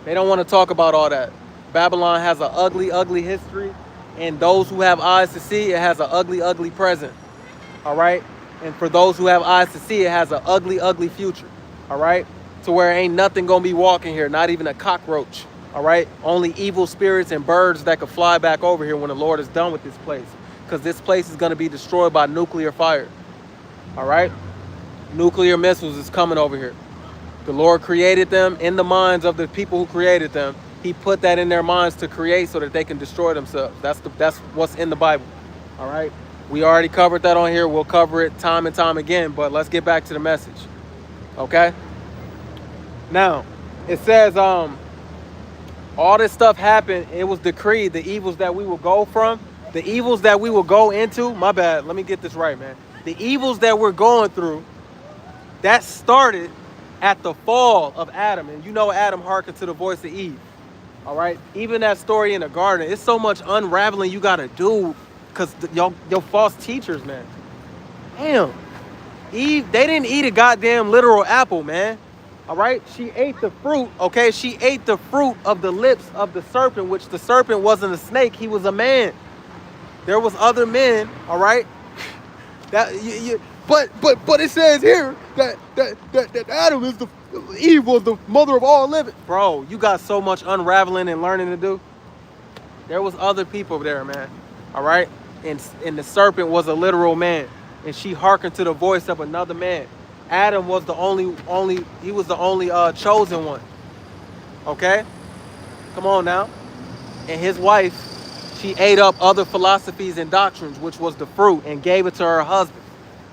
Speaker 1: They don't want to talk about all that. Babylon has an ugly, ugly history, and those who have eyes to see, it has an ugly, ugly present, all right? And for those who have eyes to see, it has an ugly, ugly future, all right? To where ain't nothing gonna be walking here, not even a cockroach, all right? Only evil spirits and birds that could fly back over here when the Lord is done with this place, because this place is gonna be destroyed by nuclear fire, all right? Nuclear missiles is coming over here. The Lord created them in the minds of the people who created them. He put that in their minds to create so that they can destroy themselves. That's what's in the Bible, all right? We already covered that on here. We'll cover it time and time again, but let's get back to the message, okay? Now, it says all this stuff happened. It was decreed, the evils that we will go from, the evils that we will go into. My bad, let me get this right, man. The evils that we're going through, that started at the fall of Adam. And you know Adam hearkened to the voice of Eve, all right? Even that story in the garden, it's so much unraveling you got to do because your false teachers, man. Damn. Eve, they didn't eat a goddamn literal apple, man. All right? She ate the fruit, okay? She ate the fruit of the lips of the serpent, which the serpent wasn't a snake. He was a man. There was other men, all right? But it says here that Adam is Eve was the mother of all living. Bro, you got so much unraveling and learning to do. There was other people there, man. All right? And the serpent was a literal man. And she hearkened to the voice of another man. Adam was the only chosen one. Okay? Come on now. And his wife, she ate up other philosophies and doctrines, which was the fruit, and gave it to her husband.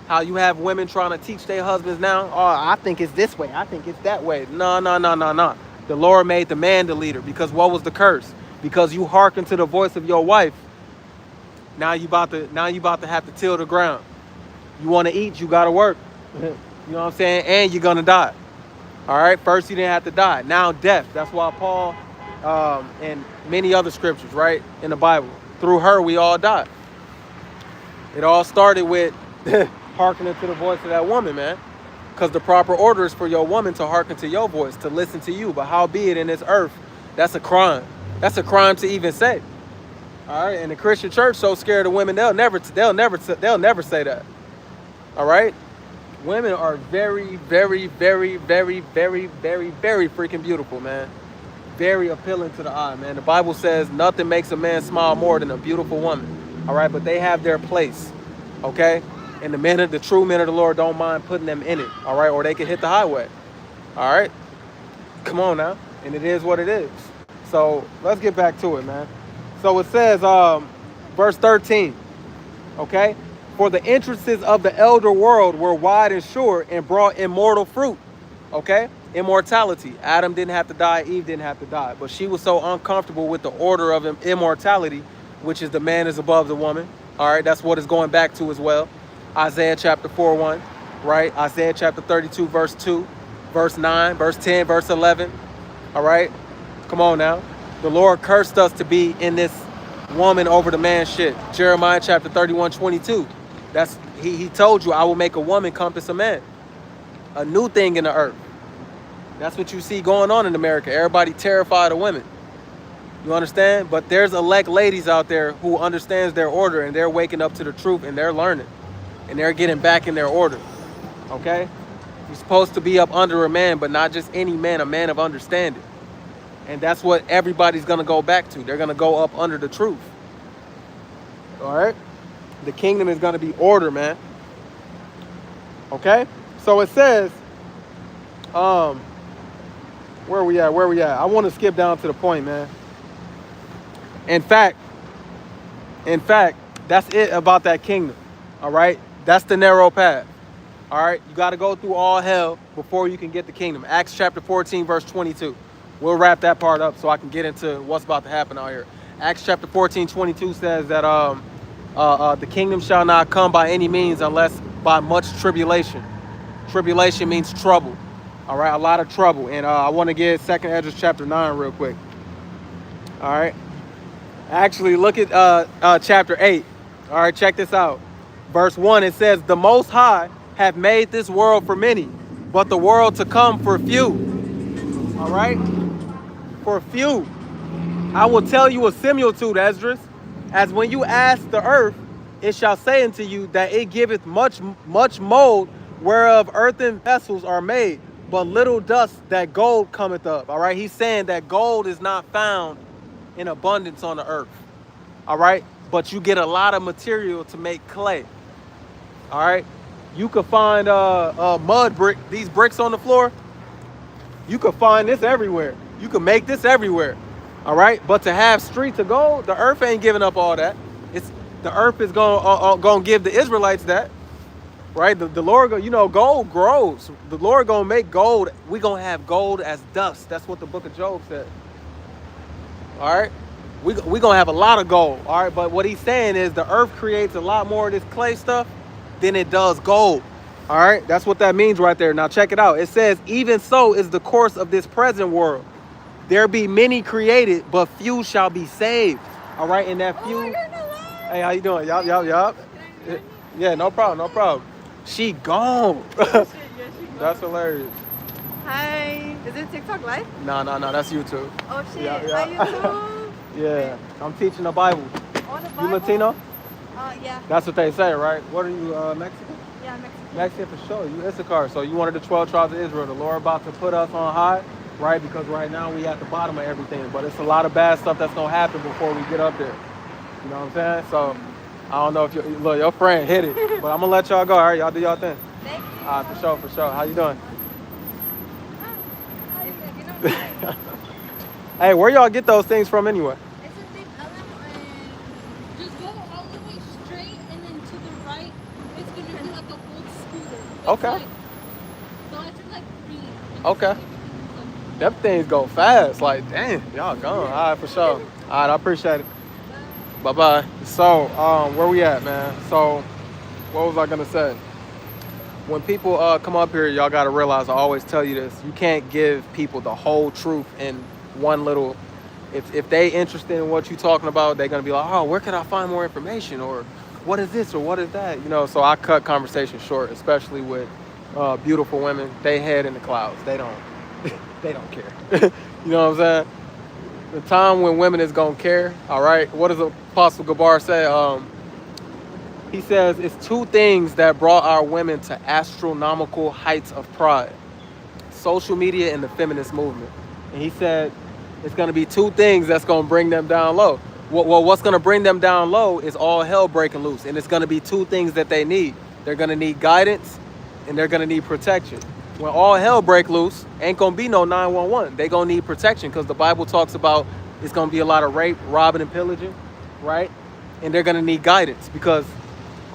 Speaker 1: How you have women trying to teach their husbands now, oh, I think it's this way, I think it's that way. No. The Lord made the man the leader, because what was the curse? Because you hearken to the voice of your wife. Now you about to have to till the ground. You want to eat, you got to work. You know what I'm saying? And you're going to die. All right? First, you didn't have to die. Now, death. That's why Paul and many other scriptures, right, in the Bible, through her, we all died. It all started with hearkening to the voice of that woman, man. Because the proper order is for your woman to hearken to your voice, to listen to you. But howbeit in this earth, that's a crime. That's a crime to even say. All right? And the Christian church so scared of women, they'll never say that. All right? Women are very, very, very, very, very, very, very freaking beautiful, man. Very appealing to the eye, man. The Bible says nothing makes a man smile more than a beautiful woman. All right? But they have their place. Okay? And the true men of the Lord don't mind putting them in it. All right? Or they can hit the highway. All right? Come on now. And it is what it is. So let's get back to it, man. So it says, verse 13. Okay? For the entrances of the elder world were wide and sure and brought immortal fruit. Okay? Immortality. Adam didn't have to die. Eve didn't have to die. But she was so uncomfortable with the order of immortality, which is the man is above the woman. All right? That's what it's going back to as well. Isaiah chapter 4:1. Right? Isaiah chapter 32, verse 2. Verse 9. Verse 10. Verse 11. All right? Come on now. The Lord cursed us to be in this woman over the man shit. Jeremiah chapter 31:22. He told you, I will make a woman compass a man. a new thing in the earth. That's what you see going on in America. Everybody terrified of women. You understand? But there's elect ladies out there who understands their order, and they're waking up to the truth, and they're learning, and they're getting back in their order. Okay? You're supposed to be up under a man, but not just any man, a man of understanding. And that's what everybody's going to go back to. They're going to go up under the truth. All right? The kingdom is going to be order, man. Okay? So it says, where we at? I want to skip down to the point, man. In fact, that's it about that kingdom. All right? That's the narrow path. All right? You got to go through all hell before you can get the kingdom. Acts chapter 14, verse 22. We'll wrap that part up so I can get into what's about to happen out here. Acts chapter 14, 22 says that the kingdom shall not come by any means unless by much tribulation. Tribulation means trouble. All right, a lot of trouble. And I want to get 2nd Esdras chapter 9 real quick. All right. Actually, look at chapter 8. All right, check this out. Verse 1, it says, the Most High hath made this world for many, but the world to come for few. All right? For few. I will tell you a similitude, Esdras. As when you ask the earth, it shall say unto you that it giveth much mold, whereof earthen vessels are made, but little dust that gold cometh up. All right? He's saying that gold is not found in abundance on the earth. All right? But you get a lot of material to make clay. All right? You could find mud brick, these bricks on the floor. You could find this everywhere. You could make this everywhere. All right? But to have streets of gold, the earth ain't giving up all that. The earth is going to give the Israelites that. Right? The Lord, gold grows. The Lord going to make gold. We going to have gold as dust. That's what the book of Job said. All right? We going to have a lot of gold. All right? But what he's saying is the earth creates a lot more of this clay stuff than it does gold. All right? That's what that means right there. Now check it out. It says, even so is the course of this present world. There be many created, but few shall be saved. All right? And that few... Hey, how you doing? Yup. Yeah, no problem. She gone. That's hilarious.
Speaker 4: Hi. Is it TikTok live?
Speaker 1: No, that's YouTube.
Speaker 4: Oh shit.
Speaker 1: Yeah.
Speaker 4: Hi YouTube.
Speaker 1: Yeah, I'm teaching the Bible.
Speaker 4: Oh, the Bible?
Speaker 1: You Latino?
Speaker 4: Yeah.
Speaker 1: That's what they say, right? What are you, Mexican?
Speaker 4: Yeah, Mexican.
Speaker 1: Mexican for sure. You Issachar. So you one of the 12 tribes of Israel. The Lord about to put us on high, right? Because right now we at the bottom of everything. But it's a lot of bad stuff that's going to happen before we get up there. You know what I'm saying? So I don't know if your friend hit it. But I'm going to let y'all go. All right, y'all do y'all thing.
Speaker 4: Thank you.
Speaker 1: All right, for sure. How you doing? Hey, where y'all get those things from anyway?
Speaker 5: It's a big element, and just go all the way straight, and then to the right, it's gonna be like a old scooter. It's
Speaker 1: Okay.
Speaker 5: Like, no, it's like green.
Speaker 1: Okay. Them things go fast. Like, damn, y'all gone. All right, for sure. All right, I appreciate it. Bye-bye. So, where we at, man? So, what was I going to say? When people come up here, y'all got to realize, I always tell you this, you can't give people the whole truth in one little... If they interested in what you're talking about, they're going to be like, oh, where can I find more information? Or what is this or what is that? You know, so I cut conversations short, especially with beautiful women. They head in the clouds. They don't care. You know what I'm saying? The time when women is going to care, all right? What does Apostle Gabar say? He says, it's two things that brought our women to astronomical heights of pride. Social media and the feminist movement. And he said, it's going to be two things that's going to bring them down low. Well, what's going to bring them down low is all hell breaking loose. And it's going to be two things that they need. They're going to need guidance and they're going to need protection. When all hell break loose, ain't going to be no 911. They're going to need protection because the Bible talks about it's going to be a lot of rape, robbing, and pillaging, right? And they're going to need guidance because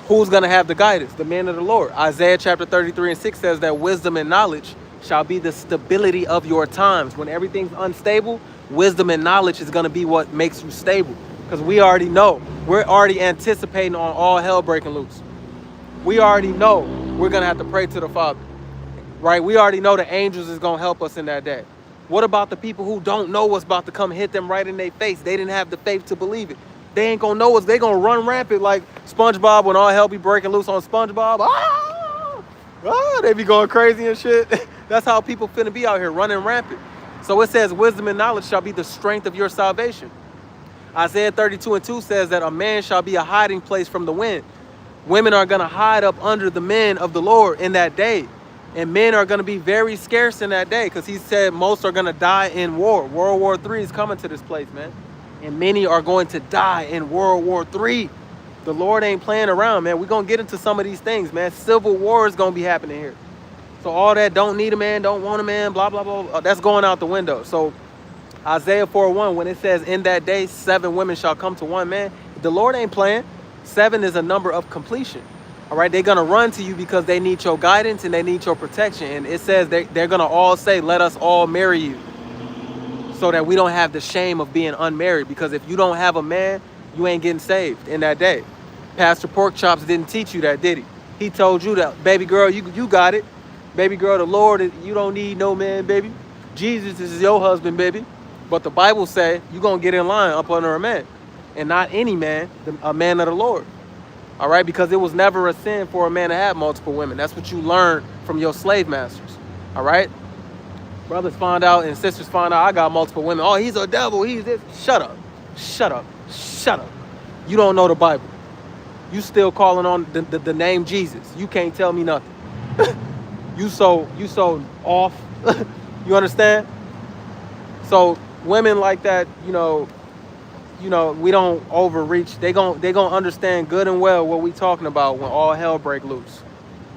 Speaker 1: who's going to have the guidance? The men of the Lord. Isaiah chapter 33:6 says that wisdom and knowledge shall be the stability of your times. When everything's unstable, wisdom and knowledge is going to be what makes you stable. Because we already know. We're already anticipating on all hell breaking loose. We already know we're going to have to pray to the Father. Right? We already know the angels is going to help us in that day. What about the people who don't know what's about to come hit them right in their face? They didn't have the faith to believe it. They ain't going to know what's... They going to run rampant like SpongeBob when all hell be breaking loose on SpongeBob. Ah! Oh, they be going crazy and shit. That's how people finna be out here running rampant. So it says, wisdom and knowledge shall be the strength of your salvation. Isaiah 32:2 says that a man shall be a hiding place from the wind. Women are gonna hide up under the men of the Lord in that day. And men are gonna be very scarce in that day, because he said most are gonna die in war. World War III is coming to this place, man. And many are going to die in World War III. The Lord ain't playing around, man. We're gonna get into some of these things, man. Civil war is gonna be happening here. So all that don't need a man, don't want a man, blah, blah, blah, that's going out the window. So Isaiah 4:1, when it says, in that day, 7 women shall come to 1 man, the Lord ain't playing. 7 is a number of completion. All right, they're going to run to you because they need your guidance and they need your protection. And it says they're going to all say, let us all marry you, so that we don't have the shame of being unmarried. Because if you don't have a man, you ain't getting saved in that day. Pastor Porkchops didn't teach you that, did he? He told you that, baby girl, you got it. Baby girl, the Lord, you don't need no man, baby. Jesus is your husband, baby. But the Bible say you're going to get in line up under a man. And not any man, a man of the Lord. All right? Because it was never a sin for a man to have multiple women. That's what you learned from your slave masters. All right? Brothers find out and sisters find out I got multiple women. Oh, he's a devil. He's this. Shut up. Shut up. Shut up. You don't know the Bible. You still calling on the name Jesus. You can't tell me nothing. You so off. You understand? So women like that, you know, we don't overreach. They gon' understand good and well what we talking about when all hell break loose.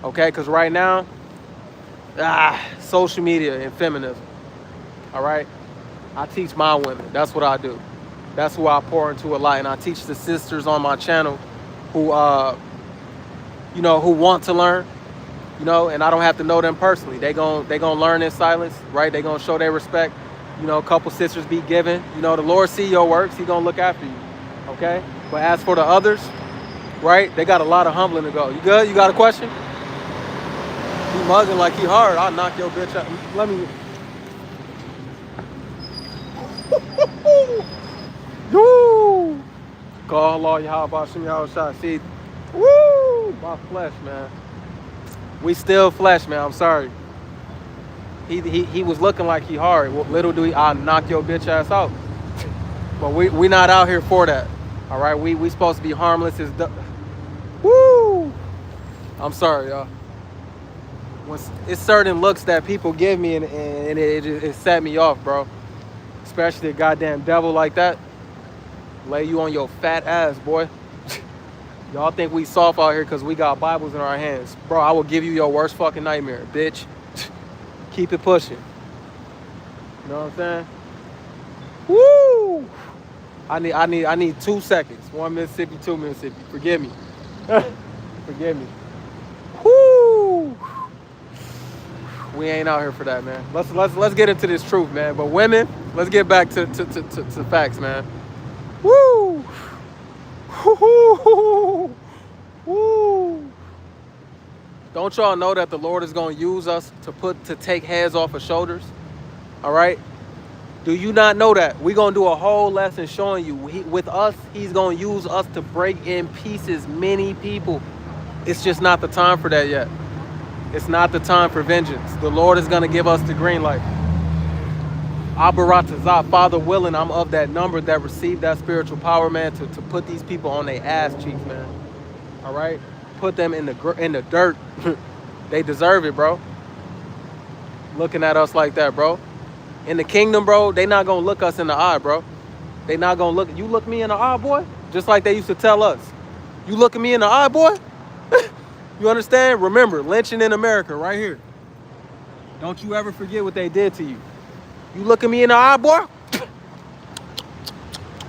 Speaker 1: Okay? Because right now, social media and feminism. All right? I teach my women. That's what I do. That's who I pour into a lot. And I teach the sisters on my channel who who want to learn. And I don't have to know them personally. They gon' learn in silence, right? They gonna show their respect. A couple sisters be given. The Lord see your works. He gonna look after you, okay? But as for the others, right? They got a lot of humbling to go. You good? You got a question? He mugging like he hard. I'll knock your bitch out. Let me. Woo! Call Allah, Yahweh, Shem Yahweh Shah. See, woo! My flesh, man. We still flesh, man. I'm sorry. He was looking like he hard. Well, little do I'll knock your bitch ass out. But we not out here for that. All right, we supposed to be harmless as woo. I'm sorry, y'all. It's certain looks that people give me and it set me off, bro. Especially a goddamn devil like that. Lay you on your fat ass, boy. Y'all think we soft out here because we got Bibles in our hands. Bro, I will give you your worst fucking nightmare, bitch. Keep it pushing. You know what I'm saying? Woo! I need 2 seconds. 1 Mississippi, 2 Mississippi. Forgive me. Forgive me. Woo! We ain't out here for that, man. Let's get into this truth, man. But women, let's get back to facts, man. Woo! Woo! Woo! Don't y'all know that the Lord is going to use us to take heads off of shoulders? All right? Do you not know that? We're going to do a whole lesson showing you. With us, he's going to use us to break in pieces many people. It's just not the time for that yet. It's not the time for vengeance. The Lord is going to give us the green light. Abaratazah, Father willing, I'm of that number that received that spiritual power, man, to put these people on their ass cheeks, man. All right? Put them in the dirt. They deserve it, bro. Looking at us like that, bro. In the kingdom, bro, they not going to look us in the eye, bro. They not going to look. You look me in the eye, boy? Just like they used to tell us. You looking me in the eye, boy? You understand? Remember, lynching in America right here. Don't you ever forget what they did to you. You looking me in the eye, boy?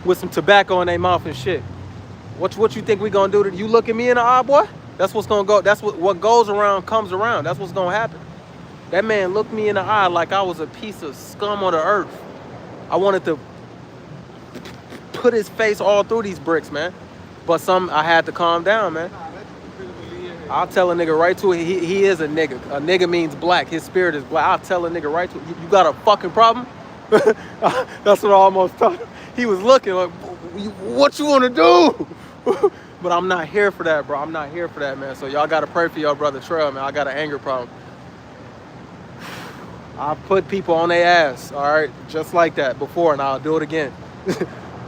Speaker 1: With some tobacco in their mouth and shit. What you think we gonna do to you? Look at me in the eye, boy? That's what's gonna go. That's what goes around comes around. That's what's gonna happen. That man looked me in the eye like I was a piece of scum on the earth. I wanted to put his face all through these bricks, man. But I had to calm down, man. I'll tell a nigga right to it. He is a nigga. A nigga means black. His spirit is black. I'll tell a nigga right to it. You got a fucking problem? That's what I almost thought. He was looking like, what you want to do? But I'm not here for that, bro. I'm not here for that, man. So y'all gotta pray for your brother Trail, man. I got an anger problem. I put people on their ass, all right, just like that before, and I'll do it again.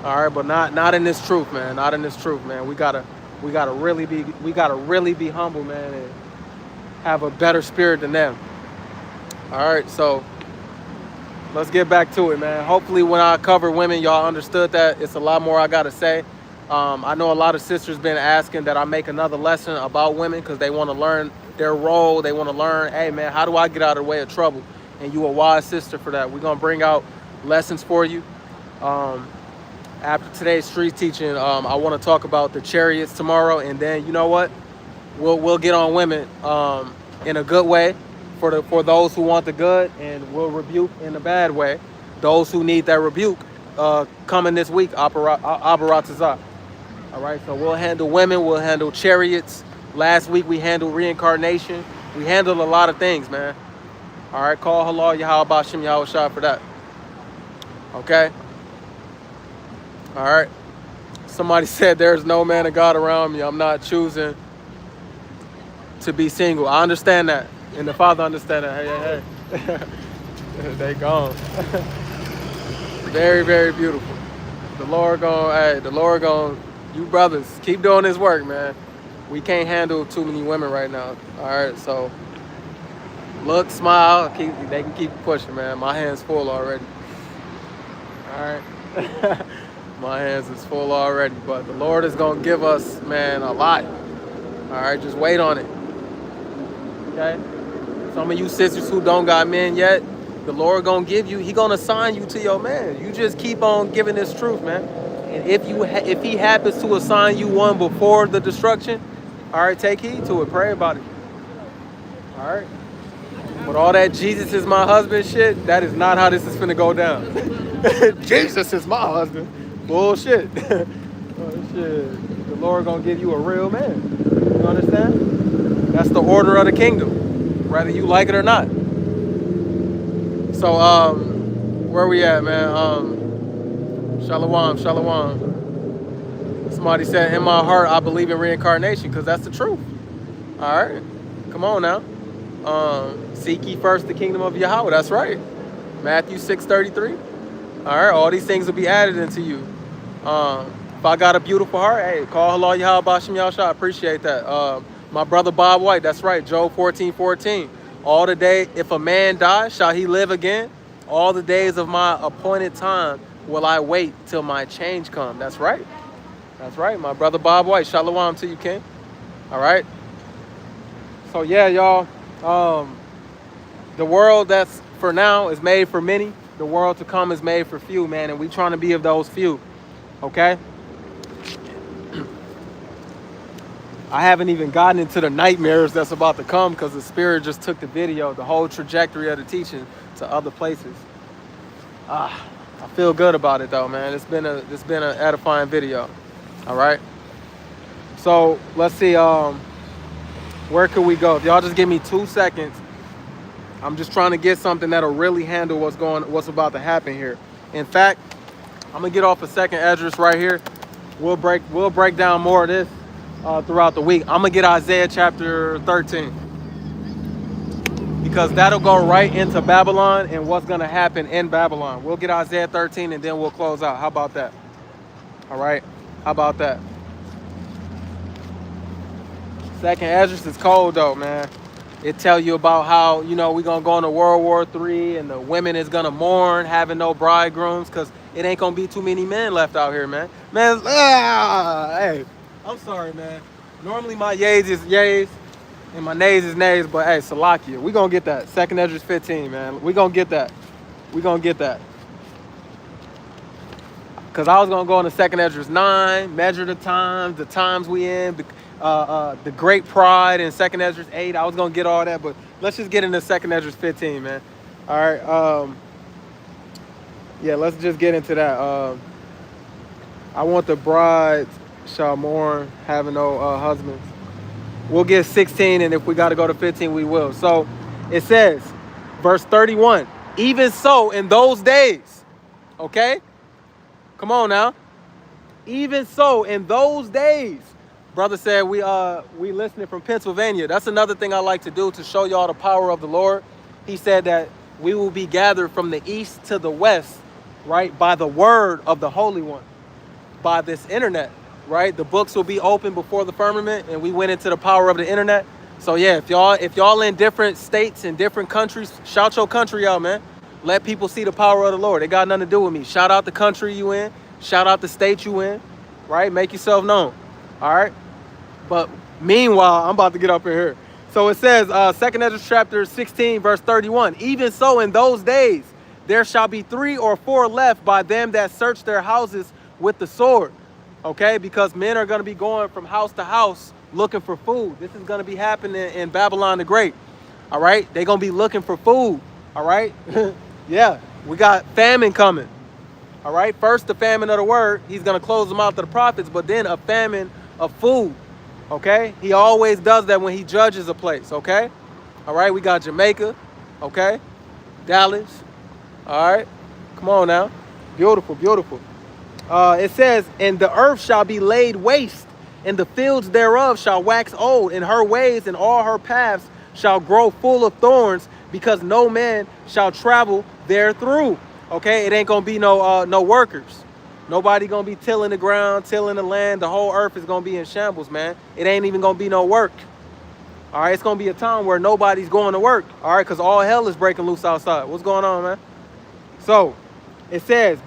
Speaker 1: All right, but not in this truth, man. Not in this truth, man. We gotta really be humble, man, and have a better spirit than them. All right, so let's get back to it, man. Hopefully when I cover women, y'all understood that. It's a lot more I gotta say. I know a lot of sisters been asking that I make another lesson about women because they want to learn their role. They want to learn, hey, man, how do I get out of the way of trouble? And you a wise sister for that. We're going to bring out lessons for you. After today's street teaching, I want to talk about the chariots tomorrow. And then, you know what? We'll get on women in a good way for those who want the good, and we'll rebuke in a bad way those who need that rebuke coming this week, Abaratazah. All right, so we'll handle women, we'll handle chariots. Last week we handled reincarnation. We handled a lot of things, man. All right, call Halal Yahweh Bashim Yahweh Shah for that. Okay? All right. Somebody said there's no man of God around me. I'm not choosing to be single. I understand that. And the Father understands that. Hey. They gone. Very, very beautiful. The Lord gonna, you brothers, keep doing this work, man. We can't handle too many women right now. All right, so look, smile, they can keep pushing, man. My hand's full already. All right. My hands is full already, but the Lord is gonna give us, man, a lot. All right, just wait on it. Okay? Some of you sisters who don't got men yet, the Lord gonna give you, he gonna assign you to your man. You just keep on giving this truth, man. And if he happens to assign you one before the destruction, all right, take heed to it. Pray about it. All right? But all that Jesus is my husband shit, that is not how this is finna go down. Jesus is my husband. Bullshit. Oh, shit. The Lord gonna give you a real man. You understand? That's the order of the kingdom, whether you like it or not. So, where we at, man? Shalom. Somebody said, in my heart, I believe in reincarnation, because that's the truth. All right? Come on now. Seek ye first the kingdom of Yahweh. That's right. Matthew 6:33. All right? All these things will be added into you. If I got a beautiful heart, hey, call Halal Yahweh Bashim Yahweh. I appreciate that. My brother Bob White, that's right. Job 14:14. All the day, if a man die, shall he live again? All the days of my appointed time will I wait till my change come. That's right. That's right, my brother Bob White. Shalom to you, King. All right. So yeah, y'all. The world that's for now is made for many. The world to come is made for few, man. And we trying to be of those few. Okay. I haven't even gotten into the nightmares that's about to come because the Spirit just took the video, the whole trajectory of the teaching to other places. I feel good about it though, man. It's been an edifying video. All right. So let's see. Where could we go? If y'all just give me 2 seconds, I'm just trying to get something that'll really handle what's about to happen here. In fact, I'm gonna get off a second Esdras right here. We'll break down more of this throughout the week. I'm gonna get Isaiah chapter 13 because that'll go right into Babylon and what's gonna happen in Babylon. We'll get Isaiah 13 and then we'll close out. How about that? All right. How about that? Second Esdras is cold though, man. It tell you about how, we're gonna go into World War III and the women is gonna mourn having no bridegrooms because it ain't gonna be too many men left out here, man. Man, hey, I'm sorry, man. Normally my yays is yays and my nays is nays, but hey, Salakia, we gonna get that. Second Esdras 15, man. We gonna get that. We gonna get that. Because I was going to go into Second Esdras 9, measure the times we in, the great pride in Second Esdras 8. I was going to get all that, but let's just get into Second Esdras 15, man. All right. Yeah, let's just get into that. I want the brides shall mourn, having no husbands. We'll get 16, and if we got to go to 15, we will. So it says, verse 31, even so in those days, okay? Come on now. Even so, in those days, brother said we listening from Pennsylvania. That's another thing I like to do to show y'all the power of the Lord. He said that we will be gathered from the east to the west, right, by the word of the Holy One, by this internet, right? The books will be open before the firmament, and we went into the power of the internet. So yeah, if y'all in different states and different countries, shout your country out, man. Let people see the power of the Lord. It got nothing to do with me. Shout out the country you in. Shout out the state you in, right? Make yourself known, all right? But meanwhile, I'm about to get up in here. So it says, 2nd Ezra chapter 16, verse 31. Even so, in those days, there shall be 3 or 4 left by them that search their houses with the sword. Okay, because men are going to be going from house to house looking for food. This is going to be happening in Babylon the Great. All right, they're going to be looking for food. All right, yeah, we got famine coming. All right, first the famine of the word. He's going to close them out to the prophets, but then a famine of food. Okay, he always does that when he judges a place. Okay, all right, we got Jamaica. Okay, Dallas. All right, come on now, beautiful, beautiful. It says, and the earth shall be laid waste, and the fields thereof shall wax old, and her ways and all her paths shall grow full of thorns, because no man shall travel there through. Okay, it ain't gonna be no workers. Nobody gonna be tilling the ground, tilling the land. The whole earth is gonna be in shambles, man. It ain't even gonna be no work. All right, it's gonna be a time where nobody's going to work. All right, because all hell is breaking loose outside. What's going on, man? So it says,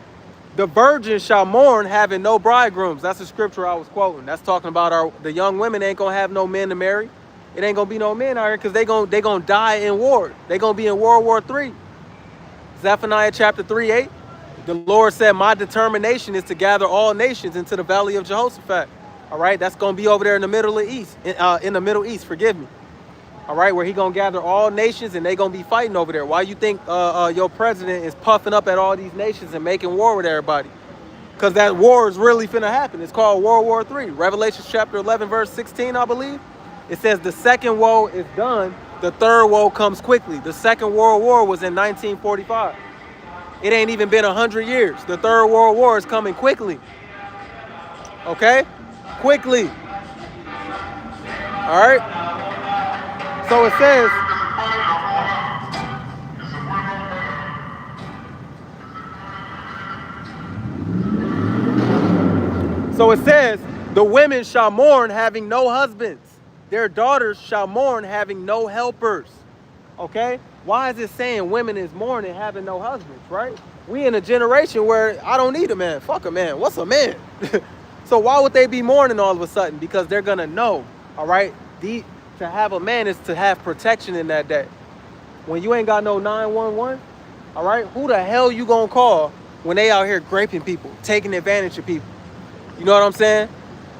Speaker 1: the virgin shall mourn, having no bridegrooms. That's the scripture I was quoting. That's talking about the young women ain't gonna have no men to marry. It ain't gonna be no men out here because they gonna die in war. They gonna be in World War III. Zephaniah chapter 3:8. The Lord said, my determination is to gather all nations into the valley of Jehoshaphat. All right, that's gonna be over there in the Middle East. In the Middle East, forgive me. All right, where he gonna gather all nations and they gonna be fighting over there. Why you think your president is puffing up at all these nations and making war with everybody? Because that war is really finna happen. It's called World War III. Revelation chapter 11, verse 16, I believe. It says the second woe is done. The third woe comes quickly. The Second World War was in 1945. It ain't even been 100 years. The Third World War is coming quickly. Okay? Quickly. All right? So it says, the women shall mourn having no husbands. Their daughters shall mourn having no helpers. Okay? Why is it saying women is mourning having no husbands, right? We in a generation where I don't need a man. Fuck a man. What's a man? So why would they be mourning all of a sudden? Because they're going to know, all right? To have a man is to have protection in that day. When you ain't got no 911, all right? Who the hell you going to call when they out here raping people, taking advantage of people? You know what I'm saying?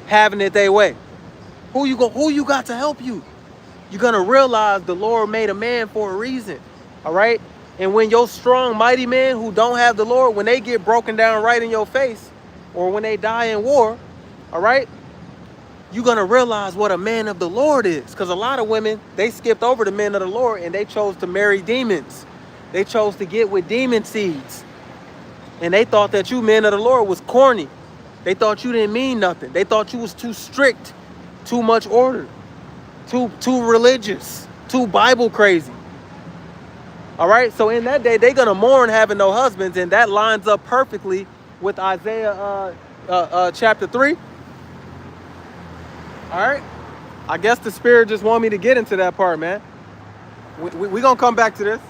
Speaker 1: Having it their way. Who you got to help you? You're going to realize the Lord made a man for a reason, all right? And when your strong, mighty men who don't have the Lord, when they get broken down right in your face, or when they die in war, all right, you're going to realize what a man of the Lord is. Because a lot of women, they skipped over the men of the Lord and they chose to marry demons. They chose to get with demon seeds. And they thought that you men of the Lord was corny. They thought you didn't mean nothing. They thought you was too strict, too much order, too religious, too Bible crazy. All right, so in that day, they're going to mourn having no husbands, and that lines up perfectly with Isaiah chapter 3. All right, I guess the Spirit just want me to get into that part, man. We're going to come back to this.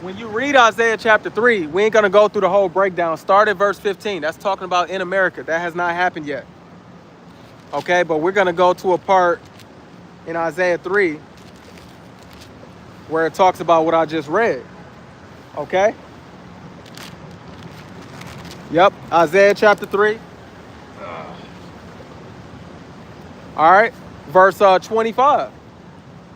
Speaker 1: When you read Isaiah chapter 3, we ain't going to go through the whole breakdown. Start at verse 15. That's talking about in America. That has not happened yet. Okay, but we're going to go to a part in Isaiah 3 where it talks about what I just read. Okay? Yep, Isaiah chapter 3. All right, verse 25.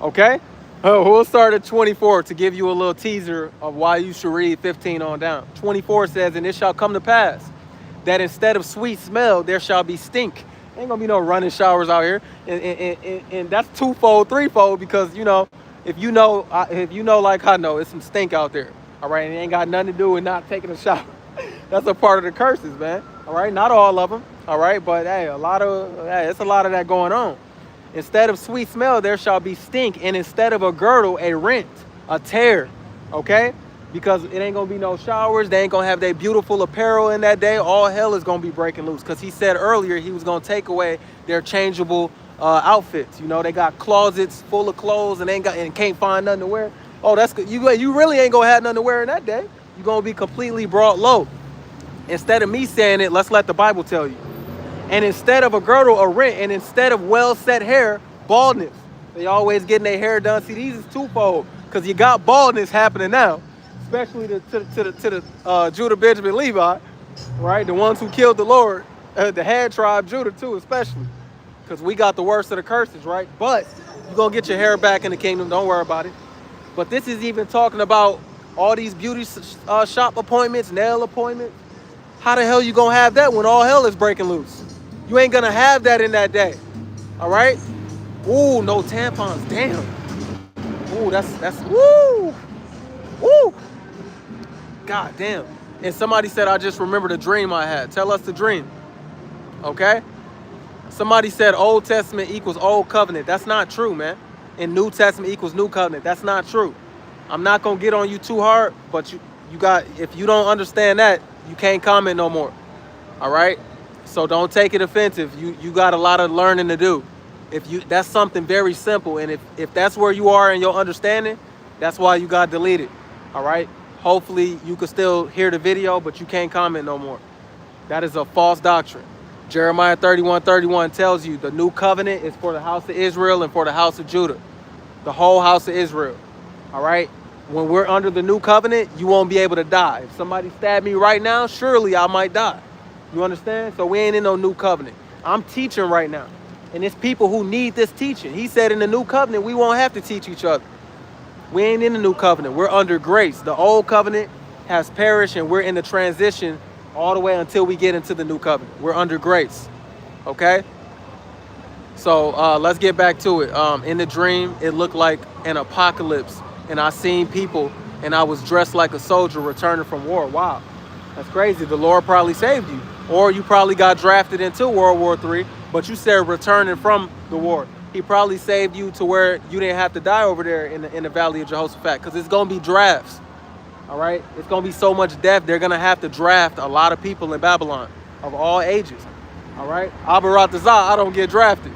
Speaker 1: Okay? We'll start at 24 to give you a little teaser of why you should read 15 on down. 24 says, and it shall come to pass that instead of sweet smell, there shall be stink. Ain't gonna be no running showers out here. And that's twofold, threefold, because, you know, if you know like I know, it's some stink out there. All right, and it ain't got nothing to do with not taking a shower. That's a part of the curses, man. All right, not all of them. All right, but hey, it's a lot of that going on. Instead of sweet smell, there shall be stink, and instead of a girdle, a rent, a tear. Okay, because it ain't gonna be no showers. They ain't gonna have their beautiful apparel in that day. All hell is gonna be breaking loose. Because he said earlier he was gonna take away their changeable outfits. You know, they got closets full of clothes and can't find nothing to wear. Oh, that's good. You really ain't gonna have nothing to wear in that day. You're gonna be completely brought low. Instead of me saying it, let's let the Bible tell you. And instead of a girdle, a rent, and instead of well-set hair, baldness. They always getting their hair done. See, these is twofold, because you got baldness happening now, especially to the Judah, Benjamin, Levi, right? The ones who killed the Lord, the head tribe, Judah too, especially, because we got the worst of the curses, right? But you're gonna get your hair back in the kingdom. Don't worry about it. But this is even talking about all these beauty shop appointments, nail appointments. How the hell you gonna have that when all hell is breaking loose? You ain't gonna have that in that day. All right? Ooh, no tampons. Damn. Ooh, that's woo. Woo. God damn. And somebody said, I just remembered a dream I had. Tell us the dream. Okay? Somebody said Old Testament equals Old Covenant. That's not true, man. And New Testament equals New Covenant. That's not true. I'm not gonna get on you too hard, but you got, if you don't understand that, you can't comment no more. All right? So don't take it offensive. You got a lot of learning to do. That's something very simple. And if that's where you are in your understanding, that's why you got deleted. All right? Hopefully you can still hear the video, but you can't comment no more. That is a false doctrine. Jeremiah 31:31 tells you the new covenant is for the house of Israel and for the house of Judah. The whole house of Israel. All right? When we're under the new covenant, you won't be able to die. If somebody stabbed me right now, surely I might die. You understand? So we ain't in no new covenant. I'm teaching right now. And it's people who need this teaching. He said in the new covenant, we won't have to teach each other. We ain't in the new covenant. We're under grace. The old covenant has perished and we're in the transition all the way until we get into the new covenant. We're under grace. Okay? So let's get back to it. In the dream, it looked like an apocalypse. And I seen people and I was dressed like a soldier returning from war. Wow. That's crazy. The Lord probably saved you. Or you probably got drafted into World War III, but you said returning from the war. He probably saved you to where you didn't have to die over there in the Valley of Jehoshaphat, because it's going to be drafts. All right? It's going to be so much death, they're going to have to draft a lot of people in Babylon of all ages. All right? Abaratazah, I don't get drafted.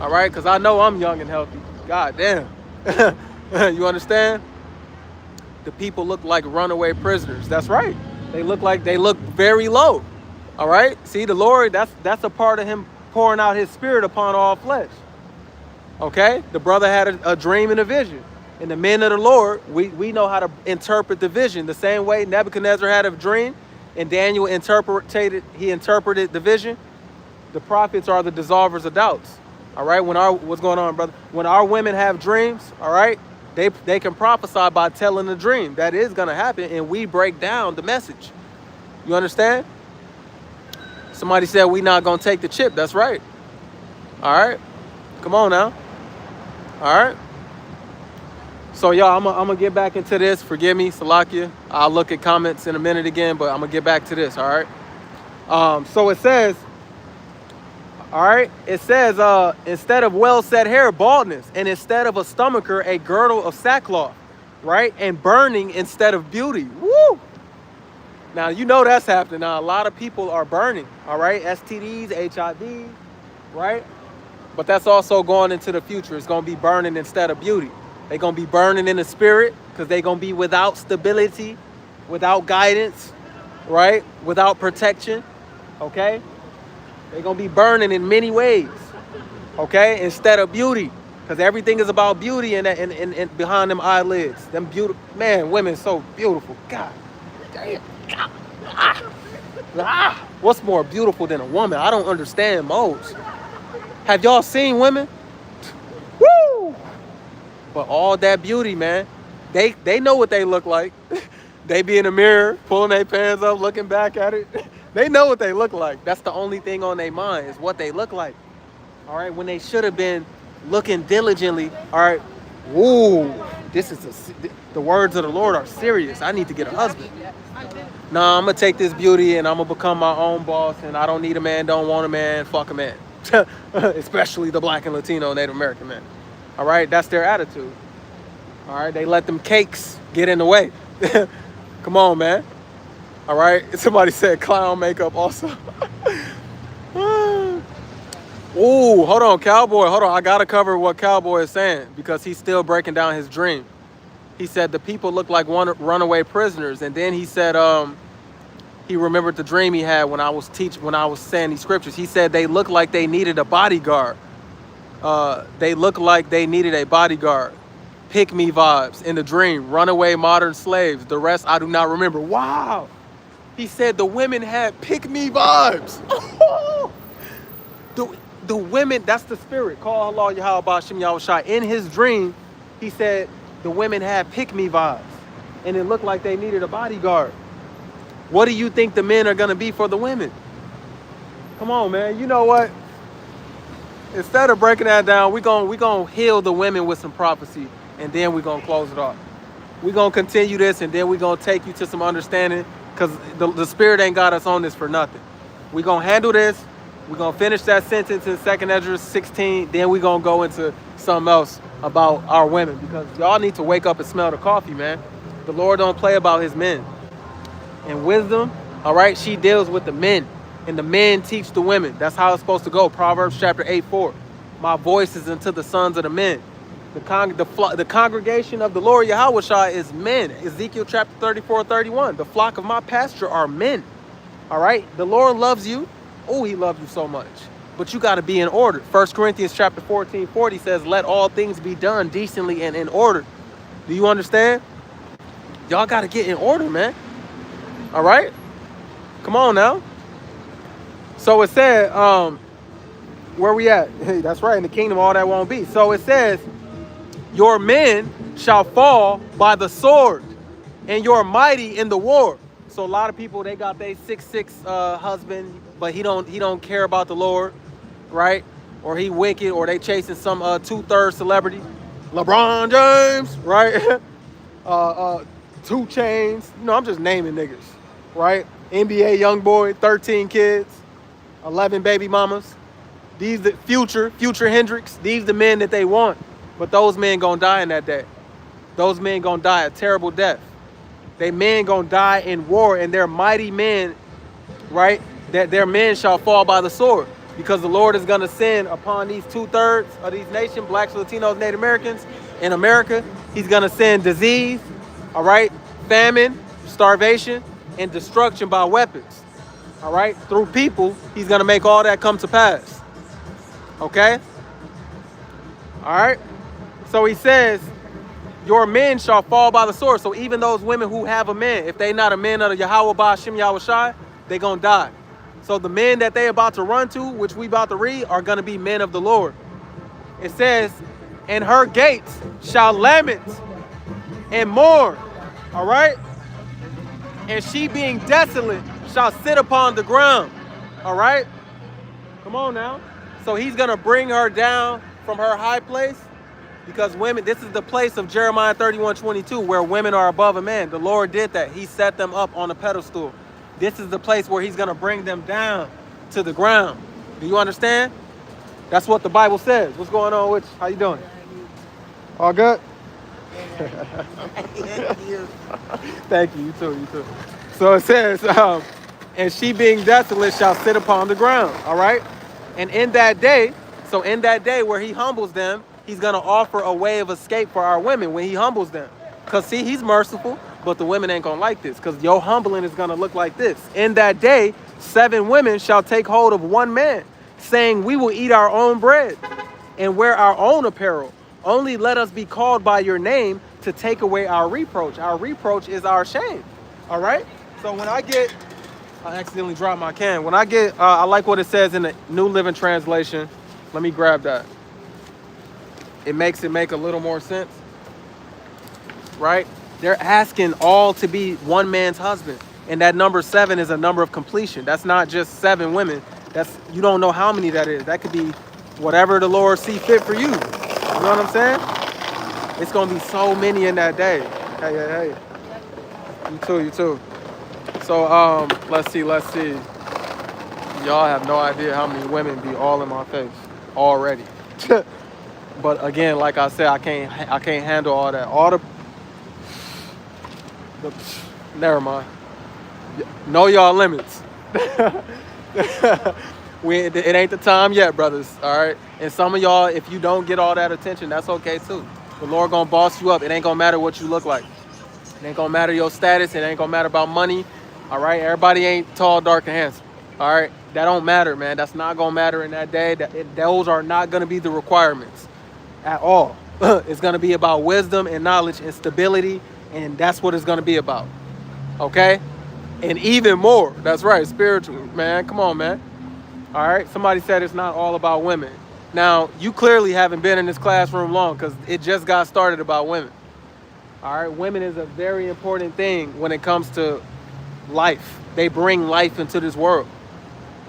Speaker 1: All right? Because I know I'm young and healthy. God damn. You understand? The people look like runaway prisoners. That's right. They look very low. All right? See, the Lord, that's a part of him pouring out his spirit upon all flesh. Okay? The brother had a dream and a vision. And the men of the Lord, we know how to interpret the vision. The same way Nebuchadnezzar had a dream and Daniel interpreted the vision. The prophets are the dissolvers of doubts. All right? What's going on, brother? When our women have dreams, all right, they can prophesy by telling the dream. That is going to happen, and we break down the message. You understand? Somebody said we not going to take the chip. That's right. All right? Come on now. All right? So, y'all, I'm going to get back into this. Forgive me, Salakia. I'll look at comments in a minute again, but I'm going to get back to this, all right? So it says, all right, it says, instead of well-set hair, baldness, and instead of a stomacher, a girdle of sackcloth, right? And burning instead of beauty. Woo! Now, you know that's happening. Now, a lot of people are burning, all right? STDs, HIV, right? But that's also going into the future. It's going to be burning instead of beauty. They're going to be burning in the spirit because they're going to be without stability, without guidance, right? Without protection, okay? They're going to be burning in many ways, okay? Instead of beauty, because everything is about beauty and behind them eyelids. Them beautiful, man, women so beautiful. God damn. What's more beautiful than a woman? I don't understand modes. Have y'all seen women? Woo! But all that beauty, man, they know what they look like. They be in the mirror, pulling their pants up, looking back at it. They know what they look like. That's the only thing on their mind is what they look like. All right, when they should have been looking diligently. All right, woo, the words of the Lord are serious. I need to get a husband. Nah, I'm gonna take this beauty and I'm gonna become my own boss, and I don't need a man, don't want a man, fuck a man. Especially the Black and Latino Native American men. All right, that's their attitude. All right, they let them cakes get in the way. Come on, man. All right, somebody said clown makeup also. Ooh, hold on, Cowboy, hold on. I gotta cover what Cowboy is saying because he's still breaking down his dream. He said the people look like runaway prisoners, and then he said he remembered the dream he had when I was saying these scriptures. He said they look like they needed a bodyguard. They look like they needed a bodyguard. Pick me vibes in the dream. Runaway modern slaves. The rest I do not remember. Wow. He said the women had pick me vibes. the women, that's the spirit. Call Allah Yahweh Bashim Yahushua. In his dream, he said the women had pick me vibes. And it looked like they needed a bodyguard. What do you think the men are going to be for the women? Come on, man. You know what? Instead of breaking that down, we're gonna heal the women with some prophecy, and then we're going to close it off. We're going to continue this, and then we're going to take you to some understanding, because the Spirit ain't got us on this for nothing. We're going to handle this. We're going to finish that sentence in 2 Ezra 16. Then we're going to go into something else about our women, because y'all need to wake up and smell the coffee, man. The Lord don't play about his men. And wisdom, all right, she deals with the men, and the men teach the women. That's how it's supposed to go. Proverbs chapter 8:4. My voice is unto the sons of the men. The congregation of the Lord Yahweh is men. Ezekiel chapter 34:31. The flock of my pasture are men. All right, the Lord loves you. Oh, he loves you so much. But you got to be in order. 1 Corinthians chapter 14:40 says, let all things be done decently and in order. Do you understand? Y'all got to get in order, man. All right? Come on now. So it said, where we at? Hey, that's right. In the kingdom, all that won't be. So it says, your men shall fall by the sword, and your mighty in the war. So a lot of people, they got their 6'6" husband, but he don't care about the Lord, right? Or he wicked, or they chasing some 2/3 celebrity, LeBron James, right? 2 Chainz. You know, I'm just naming niggas, right? NBA young boy, 13 kids, 11 baby mamas. These the future Hendrix. These the men that they want, but those men gonna die in that day. Those men gonna die a terrible death. They men gonna die in war, and they're mighty men, right? That their men shall fall by the sword, because the Lord is gonna send upon these 2/3 of these nations, blacks, Latinos, Native Americans in America. He's gonna send disease, all right, famine, starvation, and destruction by weapons, all right? Through people, he's gonna make all that come to pass, okay? All right? So he says, your men shall fall by the sword. So even those women who have a man, if they not a man of the Yahweh Ba'ashim Yahushai, they gonna die. So the men that they about to run to, which we about to read, are gonna be men of the Lord. It says, and her gates shall lament and mourn, all right? And she being desolate shall sit upon the ground, all right? Come on now. So he's gonna bring her down from her high place, because women, this is the place of Jeremiah 31:22, where women are above a man. The Lord did that. He set them up on a pedestal. This is the place where he's gonna bring them down to the ground. Do you understand? That's what the Bible says. What's going on with you? How you doing? All good? Thank you. You too. So it says, and she being desolate shall sit upon the ground. All right? And in that day where he humbles them, he's going to offer a way of escape for our women when he humbles them. Because, see, he's merciful, but the women ain't going to like this, because your humbling is going to look like this. In that day, 7 women shall take hold of one man, saying, we will eat our own bread and wear our own apparel. Only let us be called by your name to take away our reproach. Our reproach is our shame. All right? So when I accidentally dropped my can. When I like what it says in the New Living Translation. Let me grab that. It makes it make a little more sense, right? They're asking all to be one man's husband. And that number 7 is a number of completion. That's not just 7 women. You don't know how many that is. That could be whatever the Lord see fit for you. You know what I'm saying? It's gonna be so many in that day. Hey, hey, hey. You too, you too. So let's see. Y'all have no idea how many women be all in my face already. But again, like I said, I can't handle all that. Never mind. Know y'all limits. It ain't the time yet, brothers. All right. And some of y'all, if you don't get all that attention, that's okay too. The Lord gonna boss you up. It ain't gonna matter what you look like. It ain't gonna matter your status. It ain't gonna matter about money. All right. Everybody ain't tall, dark, and handsome. All right. That don't matter, man. That's not gonna matter in that day. Those are not gonna be the requirements at all. It's gonna be about wisdom and knowledge and stability, and that's what it's gonna be about. Okay. And even more. That's right. Spiritual, man. Come on, man. All right. Somebody said it's not all about women. Now, you clearly haven't been in this classroom long because it just got started about women. All right. Women is a very important thing when it comes to life. They bring life into this world.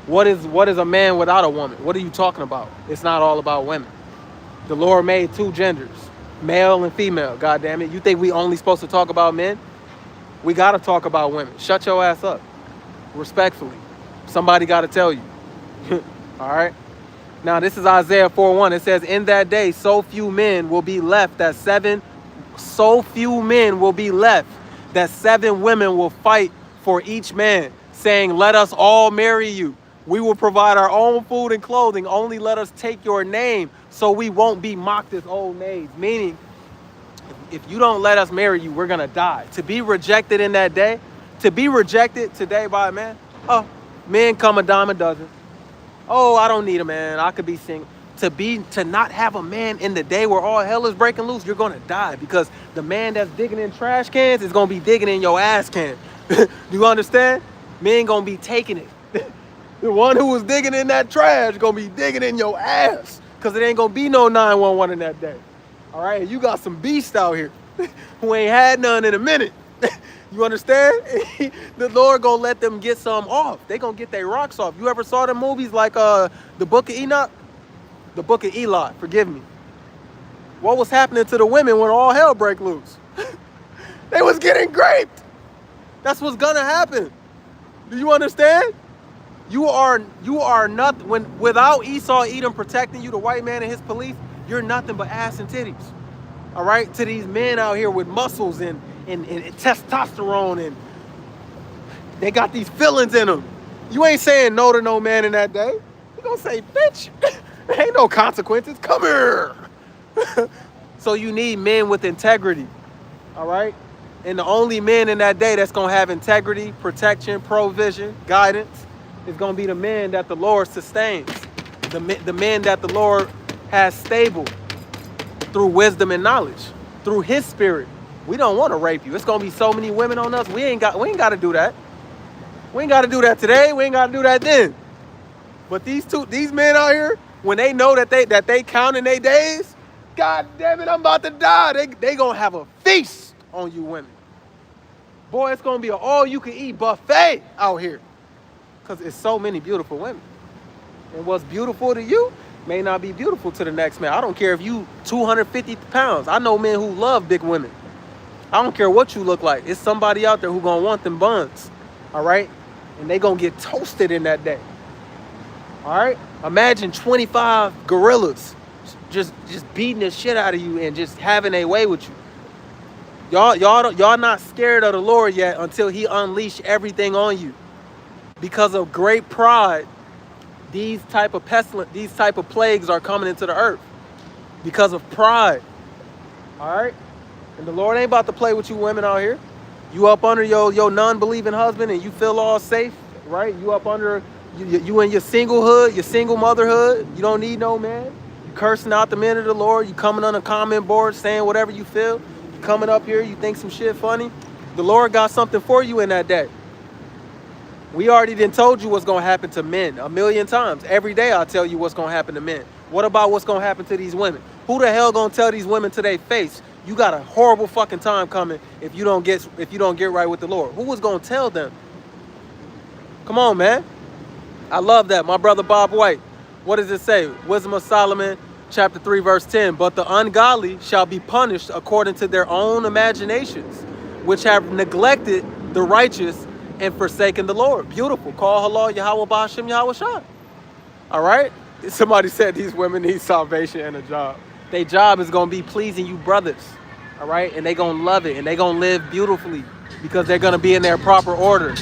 Speaker 1: What is a man without a woman? What are you talking about? It's not all about women. The Lord made two genders, male and female. God damn it. You think we only supposed to talk about men? We got to talk about women. Shut your ass up. Respectfully. Somebody got to tell you. All right. Now, this is Isaiah 4:1. It says, in that day, so few men will be left that seven women will fight for each man, saying, let us all marry you. We will provide our own food and clothing. Only let us take your name so we won't be mocked as old maids. Meaning, if you don't let us marry you, we're going to die. To be rejected in that day, to be rejected today by a man, oh, men come a dime a dozen. Oh, I don't need a man. I could be single. To not have a man in the day where all hell is breaking loose, you're going to die because the man that's digging in trash cans is going to be digging in your ass can. Do you understand? Men going to be taking it. The one who was digging in that trash is going to be digging in your ass because it ain't going to be no 911 in that day. All right? You got some beasts out here who ain't had none in a minute. You understand? The Lord gonna let them get some off. They gonna get their rocks off. You ever saw the movies like the Book of Enoch? The Book of Eli, forgive me. What was happening to the women when all hell break loose? They was getting raped. That's what's gonna happen. Do you understand? You are nothing. Without Esau, Edom protecting you, the white man and his police, you're nothing but ass and titties. All right? To these men out here with muscles and testosterone, and they got these feelings in them. You ain't saying no to no man in that day. You gonna say, bitch, there ain't no consequences. Come here. So you need men with integrity. All right? And the only men in that day that's gonna have integrity, protection, provision, guidance is gonna be the men that the Lord sustains. The men that the Lord has stable through wisdom and knowledge, through his spirit. We don't want to rape you. It's gonna be so many women on us. We ain't got to do that. We ain't got to do that today. We ain't got to do that then. But these men out here, when they know that they counting their days, God damn it, I'm about to die. They gonna have a feast on you women. Boy, it's gonna be an all-you-can-eat buffet out here, cause it's so many beautiful women. And what's beautiful to you may not be beautiful to the next man. I don't care if you 250 pounds. I know men who love big women. I don't care what you look like. It's somebody out there who gonna want them buns, all right? And they gonna get toasted in that day, all right? Imagine 25 gorillas just beating the shit out of you and just having a way with you. Y'all not scared of the Lord yet until he unleash everything on you. Because of great pride, these type of plagues are coming into the earth. Because of pride, all right? And the Lord ain't about to play with you women out here. You up under your non-believing husband and you feel all safe, right? You up under, you in your singlehood, your single motherhood. You don't need no man. You cursing out the men of the Lord. You coming on a comment board saying whatever you feel. You coming up here, you think some shit funny. The Lord got something for you in that day. We already done told you what's going to happen to men 1 million times. Every day I tell you what's going to happen to men. What about what's going to happen to these women? Who the hell going to tell these women to their face, you got a horrible fucking time coming if you don't get right with the Lord? Who was going to tell them? Come on, man. I love that. My brother Bob White. What does it say? Wisdom of Solomon chapter 3, verse 10. But the ungodly shall be punished according to their own imaginations, which have neglected the righteous and forsaken the Lord. Beautiful. Call halal Yahweh Ba'ashem Yahweh Shai. All right? Somebody said these women need salvation and a job. Their job is going to be pleasing you brothers. All right? And they going to love it. And they going to live beautifully because they're going to be in their proper order.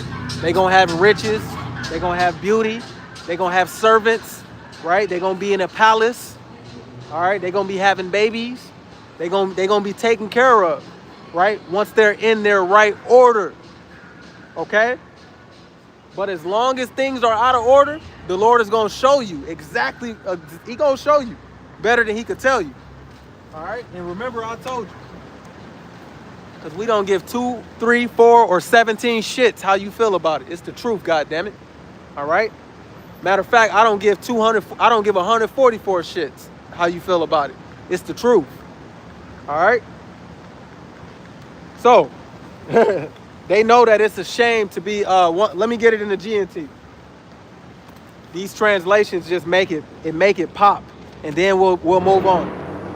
Speaker 1: They going to have riches. They going to have beauty. They going to have servants. Right? They going to be in a palace. All right? They going to be having babies. They going to be taken care of. Right? Once they're in their right order. Okay? But as long as things are out of order, the Lord is going to show you exactly. He going to show you better than he could tell you. All right? And remember, I told you. Because we don't give 2, 3, 4, or 17 shits how you feel about it. It's the truth, goddammit. All right? Matter of fact, I don't give 144 shits how you feel about it. It's the truth. All right? So, they know that it's a shame to be, let me get it in the GNT. These translations just make it pop. And then we'll move on.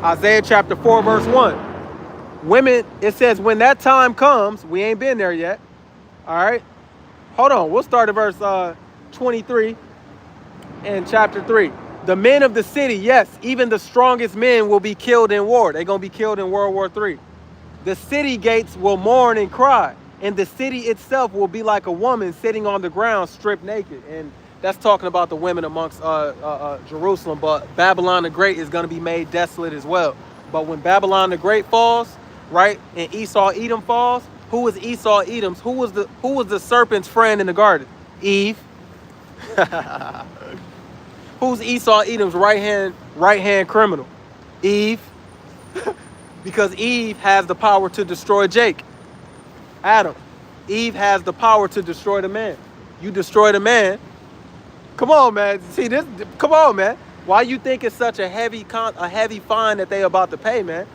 Speaker 1: Isaiah chapter 4, verse 1. Women, it says, when that time comes, we ain't been there yet. All right? Hold on. We'll start at verse 23 in chapter 3. The men of the city, yes, even the strongest men will be killed in war. They're going to be killed in World War III. The city gates will mourn and cry. And the city itself will be like a woman sitting on the ground stripped naked. And that's talking about the women amongst Jerusalem. But Babylon the Great is going to be made desolate as well. But when Babylon the Great falls, right, and Esau Edom falls, who was Esau Edom's? Who was the serpent's friend in the garden? Eve. Who's Esau Edom's right hand criminal? Eve. Because Eve has the power to destroy Jake. Adam. Eve has the power to destroy the man. You destroy the man. Come on, man. See this? Come on, man. Why you think it's such a heavy fine that they about to pay, man?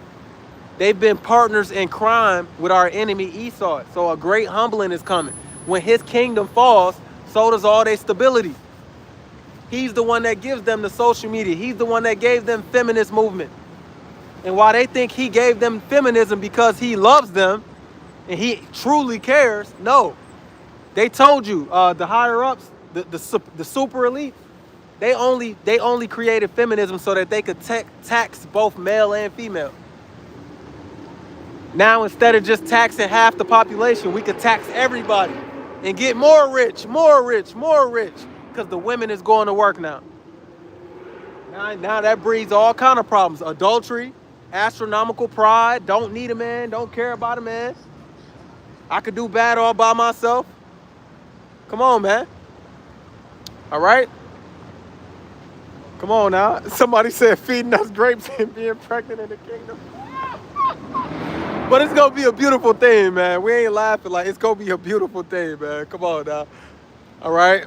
Speaker 1: They've been partners in crime with our enemy Esau. So a great humbling is coming. When his kingdom falls, so does all their stability. He's the one that gives them the social media. He's the one that gave them feminist movement. And while they think he gave them feminism because he loves them and he truly cares, no. They told you, the higher ups, the super elite, they only created feminism so that they could tax both male and female. Now, instead of just taxing half the population, we could tax everybody and get more rich, because the women is going to work now. Now that breeds all kind of problems. Adultery, astronomical pride, don't need a man, don't care about a man. I could do bad all by myself. Come on, man. All right? Come on now. Somebody said feeding us grapes and being pregnant in the kingdom. But it's going to be a beautiful thing, man. We ain't laughing. Like, it's going to be a beautiful thing, man. Come on now. All right?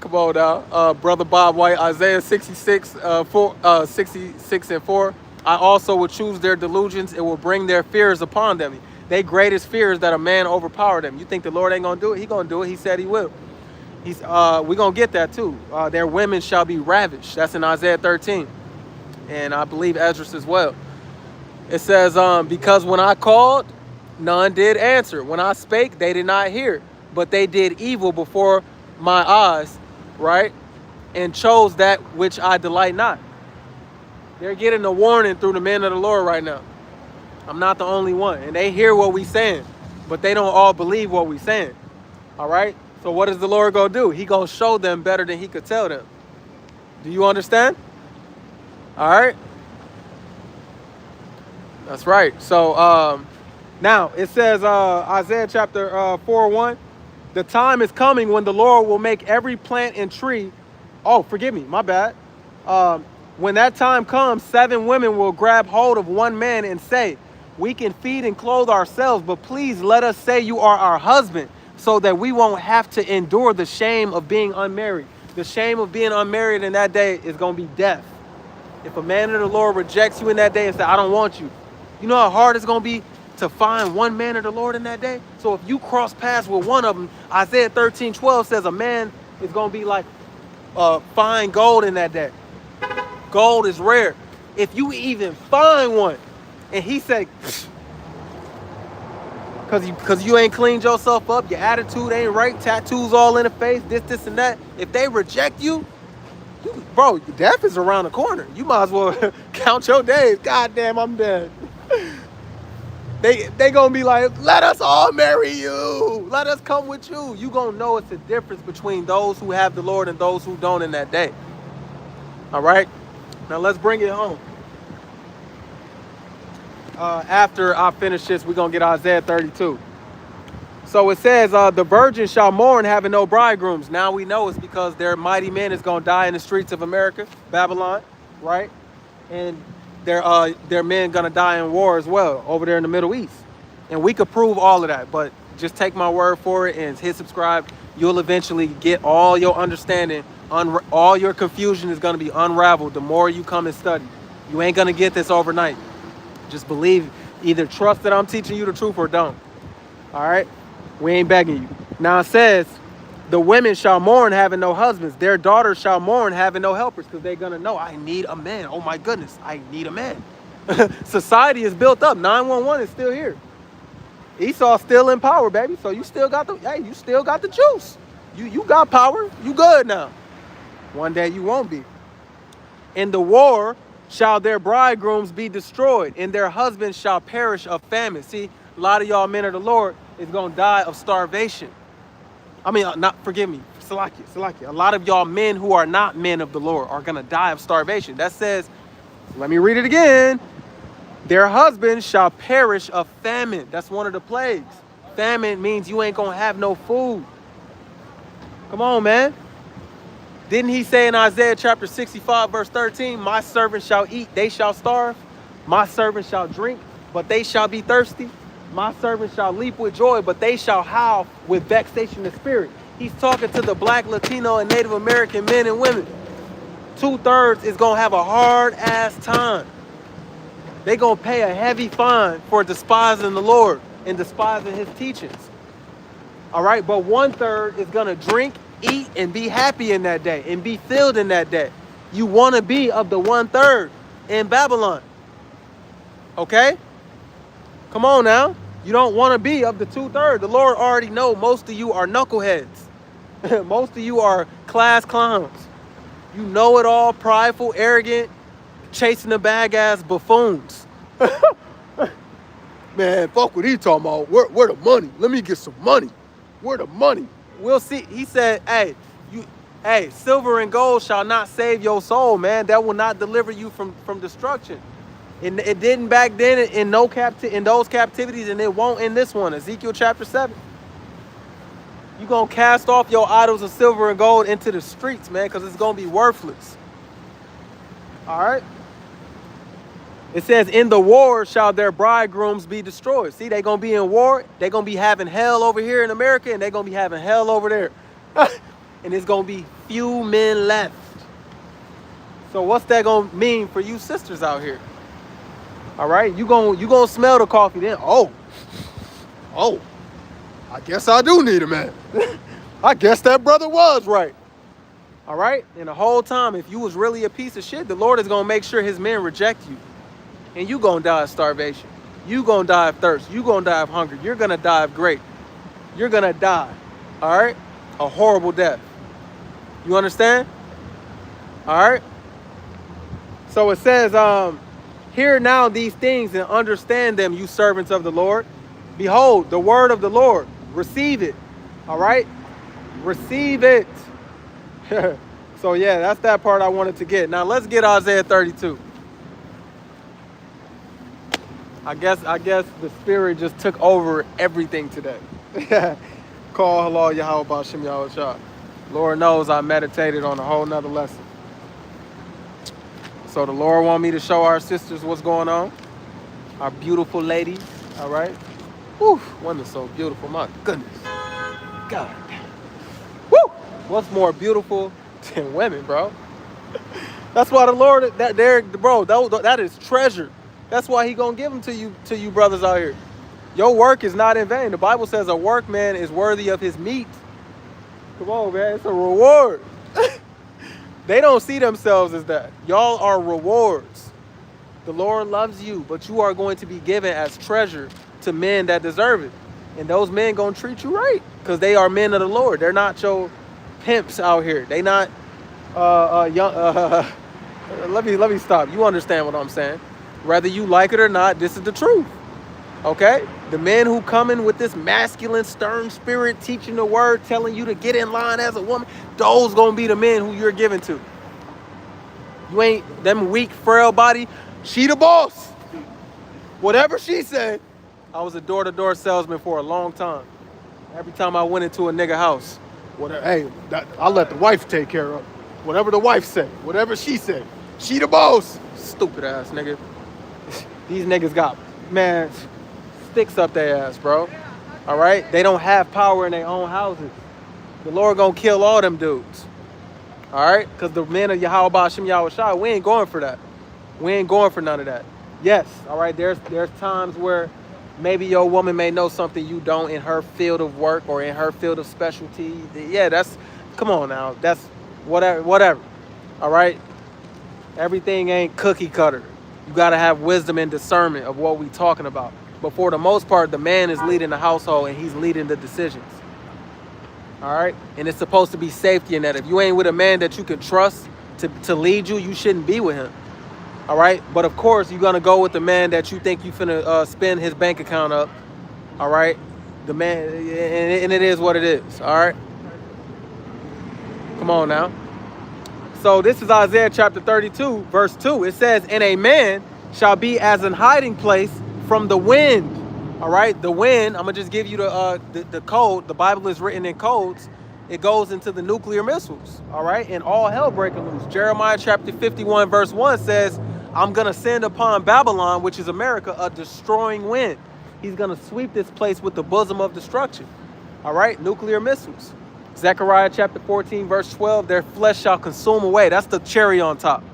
Speaker 1: Come on now. Brother Bob White, Isaiah 66, 66 and 4. I also will choose their delusions. It will bring their fears upon them. Their greatest fear is that a man overpower them. You think the Lord ain't going to do it? He going to do it. He said he will. We're going to get that too. Their women shall be ravished. That's in Isaiah 13. And I believe Esdras as well. It says, because when I called, none did answer. When I spake, they did not hear. But they did evil before my eyes, right? And chose that which I delight not. They're getting a warning through the men of the Lord right now. I'm not the only one. And they hear what we saying, but they don't all believe what we saying. All right? So what is the Lord going to do? He going to show them better than he could tell them. Do you understand? All right? That's right. So now it says Isaiah chapter 4:1. The time is coming when the Lord will make every plant and tree. Oh, forgive me. My bad. When that time comes, 7 women will grab hold of one man and say, we can feed and clothe ourselves, but please let us say you are our husband so that we won't have to endure the shame of being unmarried. The shame of being unmarried in that day is going to be death. If a man of the Lord rejects you in that day and says, I don't want you, you know how hard it's going to be to find one man of the Lord in that day? So if you cross paths with one of them, Isaiah 13:12 says a man is going to be like fine gold in that day. Gold is rare. If you even find one, and he said, because you ain't cleaned yourself up, your attitude ain't right, tattoos all in the face, this, and that. If they reject you, bro, death is around the corner. You might as well count your days. God damn, I'm dead. They gonna be like, let us all marry you. Let us come with you. You gonna know it's a difference between those who have the Lord and those who don't in that day. All right? Now let's bring it home. After I finish this, we're gonna get Isaiah 32. So it says, the virgin shall mourn having no bridegrooms. Now we know it's because their mighty men is gonna die in the streets of America, Babylon, right? And their men gonna die in war as well over there in the Middle East. And we could prove all of that, but just take my word for it and hit subscribe. You'll eventually get all your understanding, all your confusion is gonna be unraveled the more you come and study. You ain't gonna get this overnight. Just believe, either trust that I'm teaching you the truth or don't. All right? We ain't begging you. Now it says, the women shall mourn having no husbands. Their daughters shall mourn having no helpers, because they're going to know, I need a man. Oh my goodness, I need a man. Society is built up. 911 is still here. Esau's still in power, baby. So you still got you still got the juice. You got power. You good now. One day you won't be. In the war shall their bridegrooms be destroyed, and their husbands shall perish of famine. See, a lot of y'all men of the Lord is going to die of starvation. I mean, forgive me, Salakia. A lot of y'all men who are not men of the Lord are going to die of starvation. That says, let me read it again. Their husbands shall perish of famine. That's one of the plagues. Famine means you ain't going to have no food. Come on, man. Didn't he say in Isaiah chapter 65, verse 13, my servants shall eat, they shall starve. My servants shall drink, but they shall be thirsty. My servants shall leap with joy, but they shall howl with vexation of spirit. He's talking to the Black, Latino, and Native American men and women. 2/3 is going to have a hard-ass time. They're going to pay a heavy fine for despising the Lord and despising his teachings. All right, but 1/3 is going to drink, eat, and be happy in that day and be filled in that day. You want to be of the 1/3 in Babylon. Okay? Come on now. You don't want to be of the 2/3. The Lord already know most of you are knuckleheads. Most of you are class clowns. You know it all, prideful, arrogant, chasing the bag ass buffoons. Man, fuck what he talking about. Where the money? Let me get some money. Where the money? We'll see. He said, hey, silver and gold shall not save your soul, man. That will not deliver you from destruction. And it didn't back then in those captivities, and it won't in this one. Ezekiel chapter 7. You're going to cast off your idols of silver and gold into the streets, man, because it's going to be worthless. All right? It says, in the war shall their bridegrooms be destroyed. See, they're going to be in war. They're going to be having hell over here in America, and they're going to be having hell over there. And it's going to be few men left. So what's that going to mean for you sisters out here? All right? You gonna smell the coffee then. Oh, I guess I do need a man. I guess that brother was right. All right? And the whole time, if you was really a piece of shit, the Lord is going to make sure his men reject you. And you going to die of starvation. You going to die of thirst. You going to die of hunger. You're going to die of great. You're going to die. All right? A horrible death. You understand? All right? So it says, hear now these things and understand them, you servants of the Lord. Behold, the word of the Lord. Receive it. All right? Receive it. So yeah, that's that part I wanted to get. Now let's get Isaiah 32. I guess the spirit just took over everything today. Call hello Yahweh B'Shem Yahweh Shah. Lord knows I meditated on a whole nother lesson. So the Lord want me to show our sisters what's going on. Our beautiful ladies. All right. Whew, one is so beautiful. My goodness. God. Woo! What's more beautiful than women, bro? That's why the Lord, that is treasure. That's why he gonna give them to you brothers out here. Your work is not in vain. The Bible says a workman is worthy of his meat. Come on, man. It's a reward. They don't see themselves as that. Y'all are rewards. The Lord loves you, but you are going to be given as treasure to men that deserve it. And those men gonna treat you right because they are men of the Lord. They're not your pimps out here. They not young. Let me stop. You understand what I'm saying? Whether you like it or not, this is the truth. Okay? The men who come in with this masculine, stern spirit, teaching the word, telling you to get in line as a woman, those gonna be the men who you're giving to. You ain't them weak, frail body. She the boss. Whatever she said. I was a door-to-door salesman for a long time. Every time I went into a nigga house, I let the wife take care of. Whatever the wife said, whatever she said, she the boss. Stupid ass nigga. These niggas got, man, sticks up their ass, bro. All right? They don't have power in their own houses. The Lord gonna kill all them dudes. All right? Because the men of Yahweh Hashem Yahweh Shai, we ain't going for that. We ain't going for none of that. Yes, all right, there's times where maybe your woman may know something you don't in her field of work or in her field of specialty. Yeah, come on now. That's whatever. All right? Everything ain't cookie cutter. You got to have wisdom and discernment of what we talking about. But for the most part, the man is leading the household and he's leading the decisions. All right? And it's supposed to be safety in that. If you ain't with a man that you can trust to lead you, you shouldn't be with him. All right? But of course, you're going to go with the man that you think you finna spend his bank account up. All right? The man, and it is what it is. All right? Come on now. So this is Isaiah chapter 32, verse 2. It says, and a man shall be as an hiding place from the wind. All right? The wind, I'm going to just give you the code. The Bible is written in codes. It goes into the nuclear missiles. All right? And all hell breaking loose. Jeremiah chapter 51, verse 1 says, I'm going to send upon Babylon, which is America, a destroying wind. He's going to sweep this place with the bosom of destruction. All right? Nuclear missiles. Zechariah chapter 14, verse 12, their flesh shall consume away. That's the cherry on top.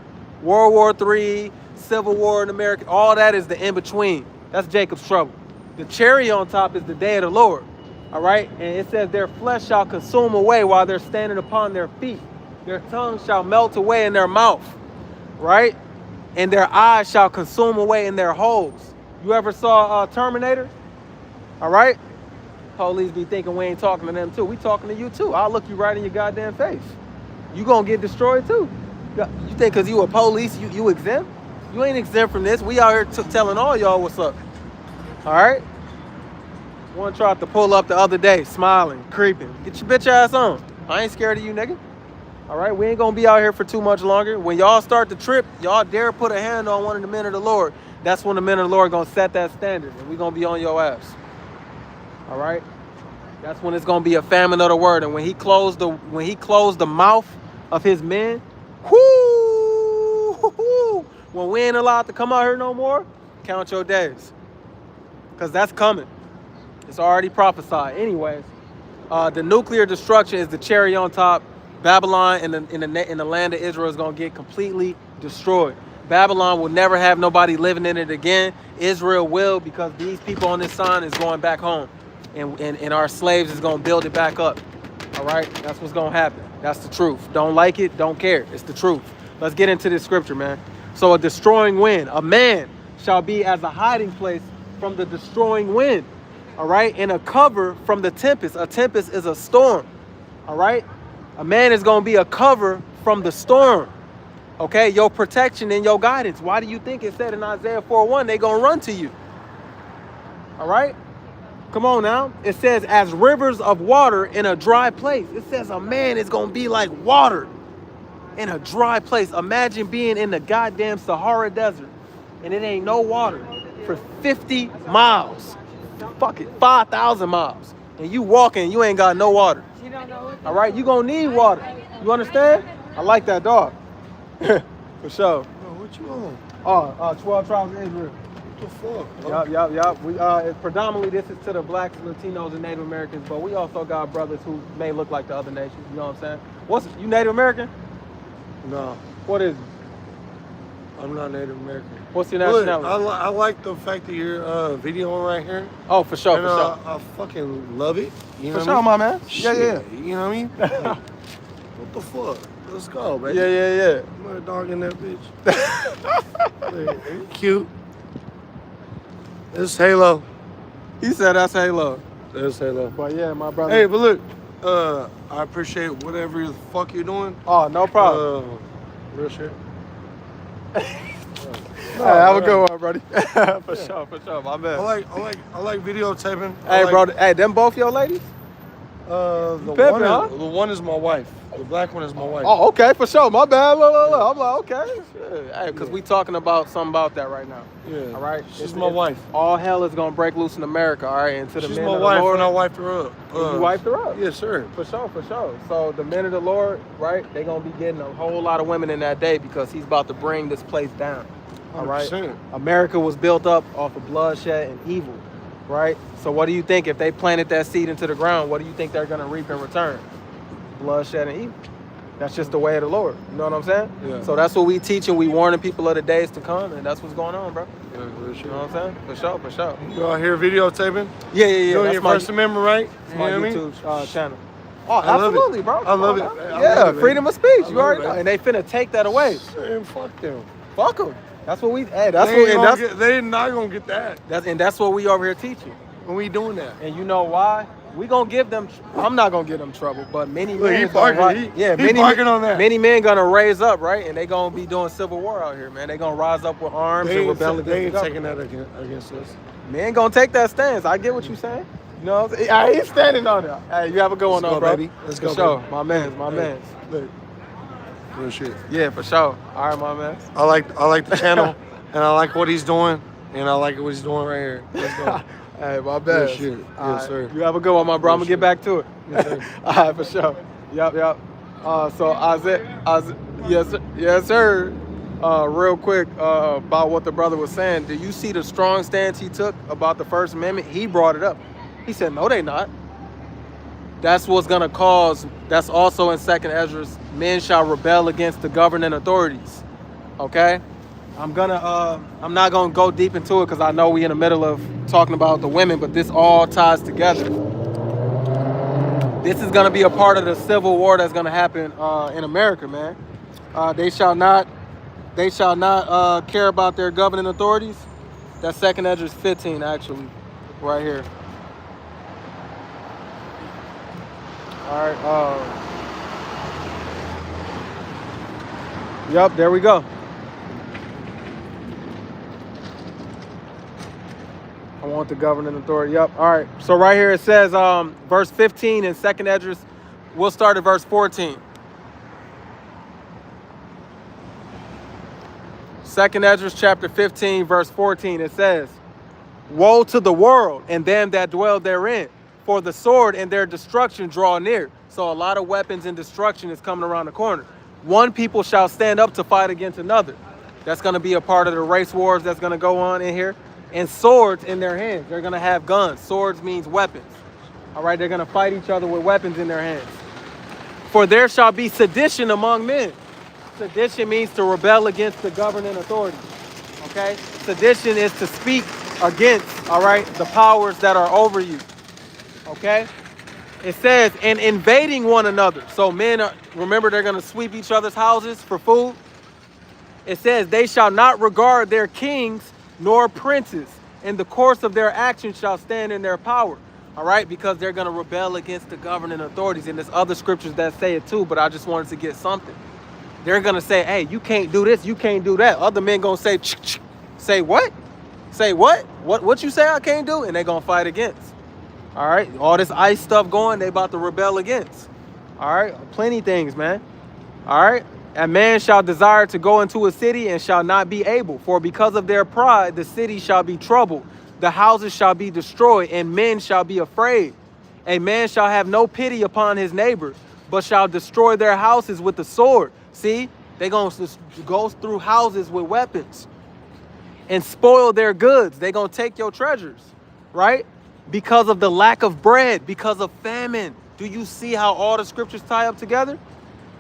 Speaker 1: World War III, Civil War in America, all that is the in-between. That's Jacob's trouble. The cherry on top is the day of the Lord. All right? And it says their flesh shall consume away while they're standing upon their feet. Their tongue shall melt away in their mouth. Right? And their eyes shall consume away in their holes. You ever saw Terminator? All right? Police be thinking we ain't talking to them too. We talking to you too. I'll look you right in your goddamn face. You gonna get destroyed too. You think because you a police, you exempt? You ain't exempt from this. We out here telling all y'all what's up. All right? One tried to pull up the other day, smiling, creeping. Get your bitch ass on. I ain't scared of you, nigga. All right, we ain't gonna be out here for too much longer. When y'all start to trip, y'all dare put a hand on one of the men of the Lord. That's when the men of the Lord gonna set that standard, and we gonna be on your ass. All right, that's when it's gonna be a famine of the word. And when he closed the mouth of his men, when we ain't allowed to come out here no more, count your days, cause that's coming. It's already prophesied. Anyways, the nuclear destruction is the cherry on top. Babylon in the land of Israel is going to get completely destroyed. Babylon will never have nobody living in it again. Israel will, because these people on this sign is going back home. And our slaves is going to build it back up. All right? That's what's going to happen. That's the truth. Don't like it, don't care. It's the truth. Let's get into this scripture, man. So a destroying wind. A man shall be as a hiding place from the destroying wind. All right? And a cover from the tempest. A tempest is a storm. All right? A man is going to be a cover from the storm. Okay? Your protection and your guidance. Why do you think it said in Isaiah 4:1 they're going to run to you? All right? Come on now. It says, as rivers of water in a dry place. It says a man is going to be like water in a dry place. Imagine being in the goddamn Sahara Desert and it ain't no water for 50 miles. Fuck it, 5,000 miles. And you walking, you ain't got no water. All right, you gonna need water. You understand? I like that dog. For sure.
Speaker 3: Bro, what you on?
Speaker 1: Oh, 12 tribes of Israel.
Speaker 3: What the fuck?
Speaker 1: Yup. We predominantly this is to the blacks, Latinos, and Native Americans, but we also got brothers who may look like the other nations. You know what I'm saying? You Native American?
Speaker 3: No,
Speaker 1: What is it?
Speaker 3: I'm not Native American.
Speaker 1: What's your
Speaker 3: Look,
Speaker 1: nationality?
Speaker 3: I like the fact that you're videoing right here.
Speaker 1: Oh, for sure,
Speaker 3: And,
Speaker 1: for sure.
Speaker 3: I fucking love it. You know
Speaker 1: For
Speaker 3: what I mean?
Speaker 1: sure, my man.
Speaker 3: Shit,
Speaker 1: Yeah.
Speaker 3: You know what I mean? What the fuck?
Speaker 6: Let's go, baby.
Speaker 1: Yeah.
Speaker 6: Murder dog in that bitch. Hey, cute. It's Halo.
Speaker 1: He said that's Halo.
Speaker 6: That's Halo.
Speaker 1: But yeah, my brother.
Speaker 6: Hey, but look, I appreciate whatever the fuck you're doing.
Speaker 1: Oh, no problem.
Speaker 6: Real shit.
Speaker 1: Hey, have a good one, buddy. For sure, my man.
Speaker 6: I like videotaping.
Speaker 1: Hey, bro. Hey, them both your ladies?
Speaker 6: The
Speaker 1: pimpin',
Speaker 6: one is my wife. The black one is my wife.
Speaker 1: Oh, okay, for sure. My bad. Look. I'm like, okay. Shit. Hey, because we talking about something about that right now.
Speaker 6: Yeah.
Speaker 1: All right?
Speaker 6: She's my wife.
Speaker 1: All hell is going to break loose in America, all right? And to the
Speaker 6: She's
Speaker 1: men
Speaker 6: my
Speaker 1: of the
Speaker 6: wife
Speaker 1: Lord.
Speaker 6: and I wiped her up.
Speaker 1: You wiped her up?
Speaker 6: Yes, sir.
Speaker 1: For sure. So the men of the Lord, right, they're going to be getting a whole lot of women in that day because he's about to bring this place down. All right?
Speaker 6: 100%.
Speaker 1: America was built up off of bloodshed and evil, right? So what do you think if they planted that seed into the ground, what do you think they're going to reap in return? Bloodshed and evil. That's just the way of the Lord. You know what I'm saying?
Speaker 6: Yeah.
Speaker 1: So that's what we teaching. We warning people of the days to come, and that's what's going on, bro.
Speaker 6: Yeah, real shit.
Speaker 1: You know what I'm saying? For sure.
Speaker 6: You out here videotaping?
Speaker 1: Yeah.
Speaker 6: Doing
Speaker 1: That's
Speaker 6: your
Speaker 1: my,
Speaker 6: First Amendment right?
Speaker 1: that's
Speaker 6: You
Speaker 1: my
Speaker 6: know what I mean?
Speaker 1: YouTube channel. Oh,
Speaker 6: I love
Speaker 1: absolutely,
Speaker 6: it.
Speaker 1: bro.
Speaker 6: I love
Speaker 1: Come
Speaker 6: it.
Speaker 1: on,
Speaker 6: I
Speaker 1: man.
Speaker 6: love it,
Speaker 1: Freedom of speech.
Speaker 6: I
Speaker 1: You
Speaker 6: love
Speaker 1: already
Speaker 6: it,
Speaker 1: know. And they finna take that away.
Speaker 6: Man, fuck them.
Speaker 1: Fuck them. That's what we. Hey, that's
Speaker 6: They
Speaker 1: what.
Speaker 6: they not gonna get that.
Speaker 1: That's what we over here teaching.
Speaker 6: When we doing that.
Speaker 1: And you know why? We gonna give them. I'm not gonna give them trouble, but many
Speaker 6: Look,
Speaker 1: men.
Speaker 6: he
Speaker 1: is gonna
Speaker 6: barking-
Speaker 1: ri-
Speaker 6: he-
Speaker 1: yeah,
Speaker 6: he
Speaker 1: many
Speaker 6: barking on that.
Speaker 1: Many men gonna raise up, right? And they gonna be doing civil war out here, man. They gonna rise up with arms
Speaker 6: They
Speaker 1: and
Speaker 6: ain't,
Speaker 1: rebel
Speaker 6: they
Speaker 1: against
Speaker 6: ain't
Speaker 1: the government.
Speaker 6: taking that against us.
Speaker 1: Men gonna take that stance. I get what you saying. You know, what I'm saying? Hey, he's standing on it. Hey, you have a good one,
Speaker 6: Let's
Speaker 1: though,
Speaker 6: go,
Speaker 1: bro.
Speaker 6: baby. Let's
Speaker 1: For
Speaker 6: go,
Speaker 1: sure.
Speaker 6: baby.
Speaker 1: My man's.
Speaker 6: Look, real shit.
Speaker 1: Yeah, for sure. All right, my man.
Speaker 6: I like the channel, and I like what he's doing, and I like what he's doing right here. Let's go.
Speaker 1: Hey, my bad.
Speaker 6: Good shit.
Speaker 1: All
Speaker 6: Yes, sir.
Speaker 1: You have a good one, my bro. I'm gonna
Speaker 6: Good
Speaker 1: get back to it.
Speaker 6: Yes, sir.
Speaker 1: All right, for sure. Yep. So Isaiah, yes, sir. Real quick about what the brother was saying. Do you see the strong stance he took about the First Amendment? He brought it up. He said, no, they not. That's what's gonna cause. That's also in 2nd Ezra. Men shall rebel against the governing authorities. Okay. I'm not gonna go deep into it because I know we in the middle of talking about the women, but this all ties together. This is gonna be a part of the civil war that's gonna happen in America, man. They shall not care about their governing authorities. That's 2nd Ezra 15, actually, right here. All right. Yep, there we go. I want the governing authority. Yep. All right. So right here it says, verse 15 in 2nd Ezra. We'll start at verse 14. 2nd Ezra chapter 15, verse 14. It says, woe to the world and them that dwell therein, for the sword and their destruction draw near. So a lot of weapons and destruction is coming around the corner. One people shall stand up to fight against another. That's going to be a part of the race wars that's going to go on in here. And swords in their hands. They're going to have guns. Swords means weapons. All right, they're going to fight each other with weapons in their hands. For there shall be sedition among men. Sedition means to rebel against the governing authority. Okay? Sedition is to speak against, all right, the powers that are over you. Okay? It says, and invading one another. So men remember, they're going to sweep each other's houses for food. It says, they shall not regard their kings nor princes, in the course of their actions shall stand in their power. All right, because they're going to rebel against the governing authorities. And there's other scriptures that say it too, but I just wanted to get something. They're going to say, hey, you can't do this, you can't do that. Other men going to say, say what? Say what? What you say I can't do? And they're going to fight against. All right, all this ICE stuff going, they about to rebel against. All right, plenty things, man. All right. A man shall desire to go into a city and shall not be able, for because of their pride, the city shall be troubled, the houses shall be destroyed, and men shall be afraid. A man shall have no pity upon his neighbor, but shall destroy their houses with the sword. See, they gonna go through houses with weapons and spoil their goods. They gonna take your treasures, right? Because of the lack of bread, because of famine. Do you see how all the scriptures tie up together?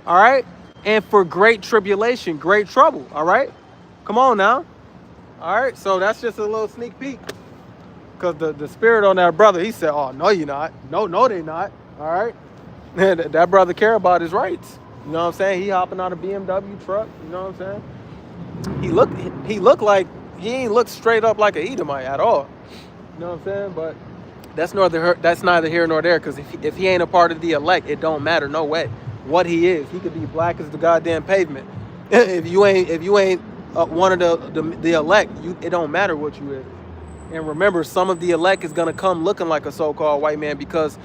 Speaker 1: All right. And for great tribulation, great trouble. All right. Come on now. All right. So that's just a little sneak peek. Because the spirit on that brother, he said, oh, no, you're not. No, they not. All right. That brother care about his rights. You know what I'm saying? He hopping out a BMW truck. You know what I'm saying? He looked like he ain't look straight up like an Edomite at all. You know what I'm saying? But that's neither here nor there, because if he ain't a part of the elect, it don't matter no way what he is. He could be black as the goddamn pavement. if you ain't one of the elect, it don't matter what you is. And remember, some of the elect is gonna come looking like a so-called white man because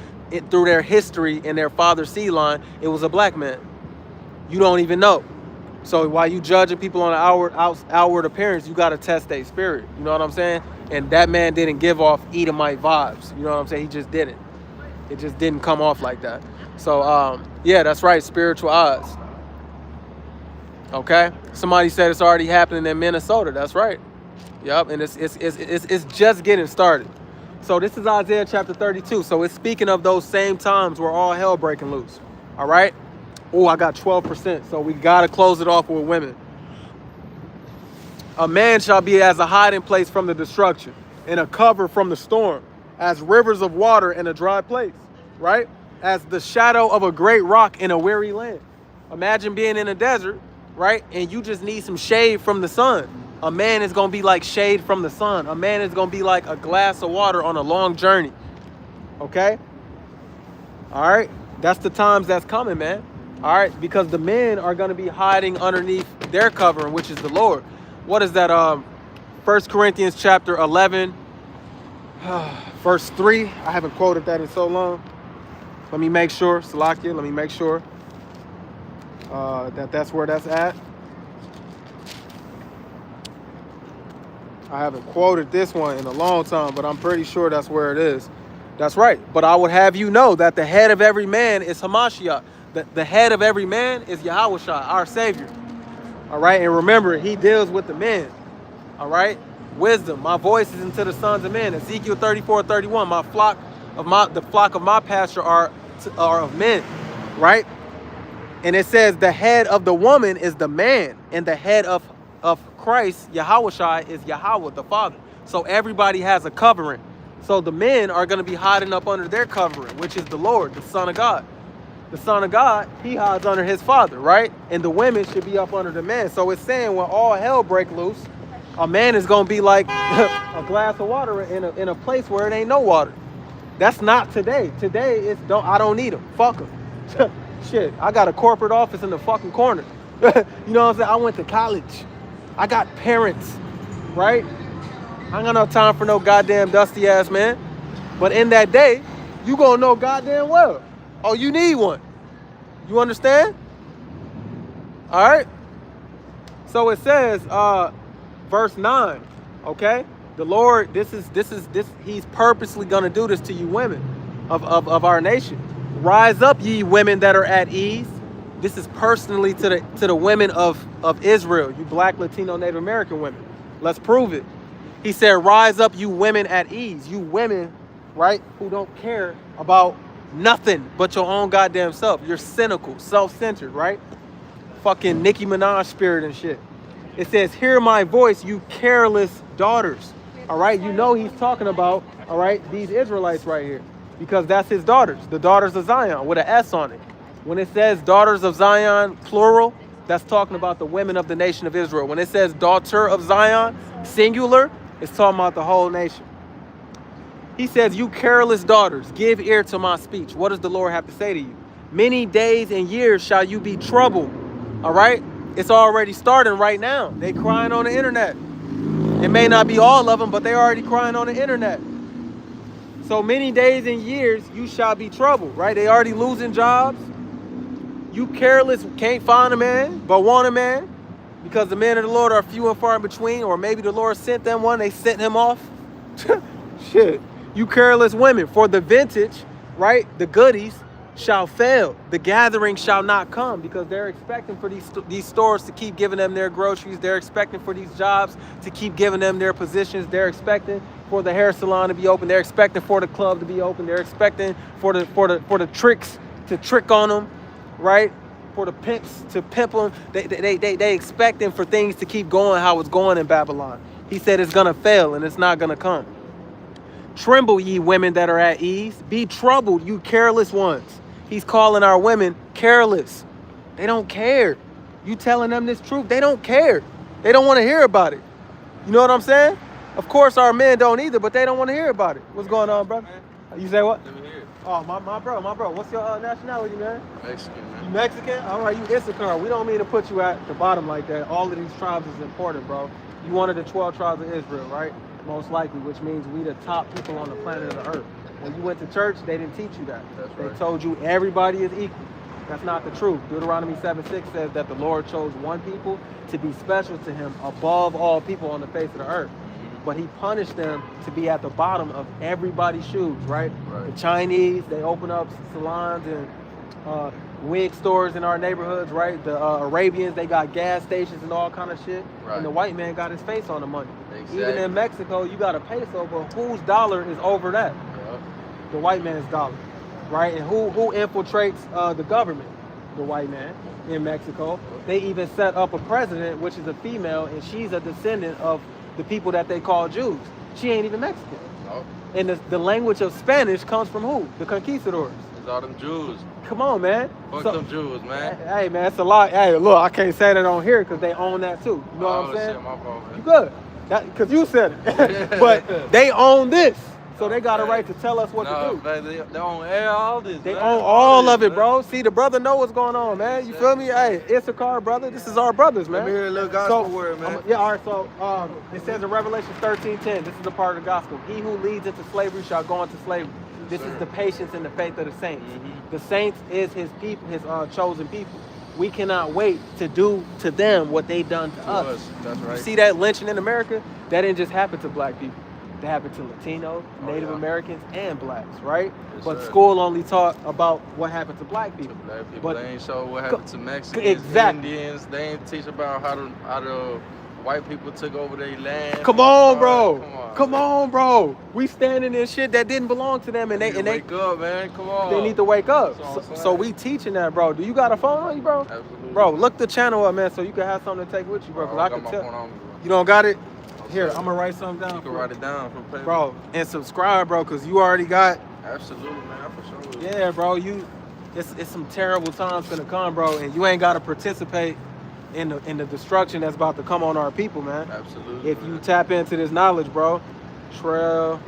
Speaker 1: through their history and their father's seed line, it was a black man. You don't even know. So while you judging people on an outward appearance, you gotta test their spirit. You know what I'm saying? And that man didn't give off Edomite vibes. You know what I'm saying? He just didn't. It just didn't come off like that. So yeah, that's right. Spiritual eyes. Okay. Somebody said it's already happening in Minnesota. That's right. Yep. And it's just getting started. So this is Isaiah chapter 32. So it's speaking of those same times where all hell breaking loose. All right. Oh, I got 12%. So we gotta close it off with women. A man shall be as a hiding place from the destruction, and a cover from the storm, as rivers of water in a dry place, right? As the shadow of a great rock in a weary land. Imagine being in a desert, right? And you just need some shade from the sun. A man is going to be like shade from the sun. A man is going to be like a glass of water on a long journey. Okay? All right? That's the times that's coming, man. All right? Because the men are going to be hiding underneath their covering, which is the Lord. What is that? 1 Corinthians chapter 11, verse 3. I haven't quoted that in so long. Let me make sure, Salakia, let me make sure that's where that's at. I haven't quoted this one in a long time, but I'm pretty sure that's where it is. That's right. But I would have you know that the head of every man is Hamashiach. The head of every man is Yahushua, our Savior. All right, and remember, he deals with the men. All right, wisdom. My voice is into the sons of men. Ezekiel 34:31. The flock of my pasture are of men. Right, and it says the head of the woman is the man, and the head of Christ, Yahushua, is Yahweh, the Father. So everybody has a covering. So the men are going to be hiding up under their covering, which is the Lord, the Son of God. The Son of God, he hides under his Father, right? And the women should be up under the men. So it's saying when all hell break loose, a man is going to be like a glass of water in a place where it ain't no water. That's not today. Today, I don't need them. Fuck them. Shit, I got a corporate office in the fucking corner. You know what I'm saying? I went to college. I got parents, right? I ain't got no time for no goddamn dusty ass man. But in that day, you gonna know goddamn well. Oh, you need one. You understand? All right. So it says, verse 9. Okay, the Lord, this. He's purposely gonna do this to you women of our nation. Rise up, ye women that are at ease. This is personally to the women of Israel, you black, Latino, Native American women. Let's prove it. He said, rise up, you women at ease. You women, right, who don't care about nothing but your own goddamn self. You're cynical, self-centered, right? Fucking Nicki Minaj spirit and shit. It says, hear my voice, you careless daughters. All right, you know he's talking about, all right, these Israelites right here. Because that's his daughters, the daughters of Zion, with an S on it. When it says daughters of Zion, plural, that's talking about the women of the nation of Israel. When it says daughter of Zion, singular, it's talking about the whole nation. He says, you careless daughters, give ear to my speech. What does the Lord have to say to you? Many days and years shall you be troubled. All right? It's already starting right now. They crying on the internet. It may not be all of them, but they already crying on the internet. So many days and years you shall be troubled, right? They already losing jobs. You careless, can't find a man, but want a man. Because the men of the Lord are few and far in between, or maybe the Lord sent them one, they sent him off. Shit. You careless women, for the vintage, right, the goodies shall fail. The gathering shall not come, because they're expecting for these stores to keep giving them their groceries. They're expecting for these jobs to keep giving them their positions. They're expecting for the hair salon to be open. They're expecting for the club to be open. They're expecting for the tricks to trick on them, right? For the pimps to pimp them. They expecting for things to keep going how it's going in Babylon. He said it's gonna fail and it's not gonna come. Tremble, ye women that are at ease. Be troubled, you careless ones. He's calling our women careless. They don't care. You telling them this truth, they don't care. They don't want to hear about it. You know what I'm saying? Of course, our men don't either, but they don't want to hear about it. What's going on, brother? You say what?
Speaker 3: Let me hear it.
Speaker 1: Oh, my bro. What's your nationality, man?
Speaker 3: Mexican,
Speaker 1: You
Speaker 3: man.
Speaker 1: Mexican? All right, you Issachar. We don't mean to put you at the bottom like that. All of these tribes is important, bro. You one of the 12 tribes of Israel, right? Most likely, which means we the top people on the planet of the earth. When you went to church, they didn't teach you that.
Speaker 3: That's
Speaker 1: They
Speaker 3: right.
Speaker 1: told you everybody is equal. That's not the truth. Deuteronomy 7:6 says that the Lord chose one people to be special to him above all people on the face of the earth. But he punished them to be at the bottom of everybody's shoes, right?
Speaker 3: Right.
Speaker 1: The Chinese, they open up salons and wig stores in our neighborhoods, right? The Arabians, they got gas stations and all kind of shit.
Speaker 3: Right.
Speaker 1: And the white man got his face on the money.
Speaker 3: Exactly.
Speaker 1: Even in Mexico, you got a peso, but whose dollar is over that?
Speaker 3: Yeah.
Speaker 1: The white man's dollar, right? And who infiltrates the government? The white man in Mexico. They even set up a president, which is a female, and she's a descendant of the people that they call Jews. She ain't even Mexican.
Speaker 3: No.
Speaker 1: And the language of Spanish comes from who? The conquistadors.
Speaker 3: It's all them Jews.
Speaker 1: Come on, man.
Speaker 3: Fuck
Speaker 1: So-
Speaker 3: them Jews, man.
Speaker 1: Hey, man, it's a lot. Hey, look, I can't say that on here because they own that too. You know what I'm saying?
Speaker 3: Shit, my fault,
Speaker 1: You
Speaker 3: man.
Speaker 1: good. Because you said it. But they own this. So they got a right to tell us what
Speaker 3: Nah,
Speaker 1: to do.
Speaker 3: man, they own all this.
Speaker 1: They
Speaker 3: man.
Speaker 1: own all of
Speaker 3: this,
Speaker 1: it, bro. See, the brother know what's going on, man. You feel me? Hey, Issachar, brother. This is our brothers, man.
Speaker 3: Let me hear a little gospel
Speaker 1: So,
Speaker 3: word, man.
Speaker 1: yeah, all right. So it says in Revelation 13:10, this is the part of the gospel. He who leads into slavery shall go into slavery. This is the patience and the faith of the saints.
Speaker 3: Mhm.
Speaker 1: The saints is his people, his chosen people. We cannot wait to do to them what they done to us.
Speaker 3: That's right.
Speaker 1: You see that lynching in America? That didn't just happen to black people. That happened to Latinos,
Speaker 3: Oh,
Speaker 1: Native
Speaker 3: yeah.
Speaker 1: Americans, and blacks, right?
Speaker 3: Yes,
Speaker 1: But
Speaker 3: sir.
Speaker 1: school only taught about what happened to black
Speaker 3: To
Speaker 1: people.
Speaker 3: black people,
Speaker 1: But-
Speaker 3: they ain't show what happened to Mexicans,
Speaker 1: Exactly.
Speaker 3: Indians. They ain't teach about how the white people took over their land.
Speaker 1: Come on, bro.
Speaker 3: Come
Speaker 1: on, bro. We standing in shit that didn't belong to them, and they
Speaker 3: wake up, man. Come on.
Speaker 1: they need to wake up.
Speaker 3: That's what I'm
Speaker 1: So
Speaker 3: saying.
Speaker 1: we teaching that, bro. Do you got a phone on you, bro?
Speaker 3: Absolutely.
Speaker 1: Bro, look the channel up, man, so you can have something to take with you, bro. Cause I
Speaker 3: got
Speaker 1: can
Speaker 3: my
Speaker 1: tell.
Speaker 3: phone on me,
Speaker 1: You don't got it?
Speaker 3: bro.
Speaker 1: Here,
Speaker 3: sir.
Speaker 1: I'm gonna write something down.
Speaker 3: You can
Speaker 1: for
Speaker 3: write it down from paper.
Speaker 1: bro, and subscribe, bro, cause you already got.
Speaker 3: Absolutely, man. For sure.
Speaker 1: Yeah, bro. It's some terrible times gonna come, bro, and you ain't gotta participate in the destruction that's about to come on our people, man.
Speaker 3: Absolutely.
Speaker 1: If you
Speaker 3: man.
Speaker 1: tap into this knowledge, bro, Trail,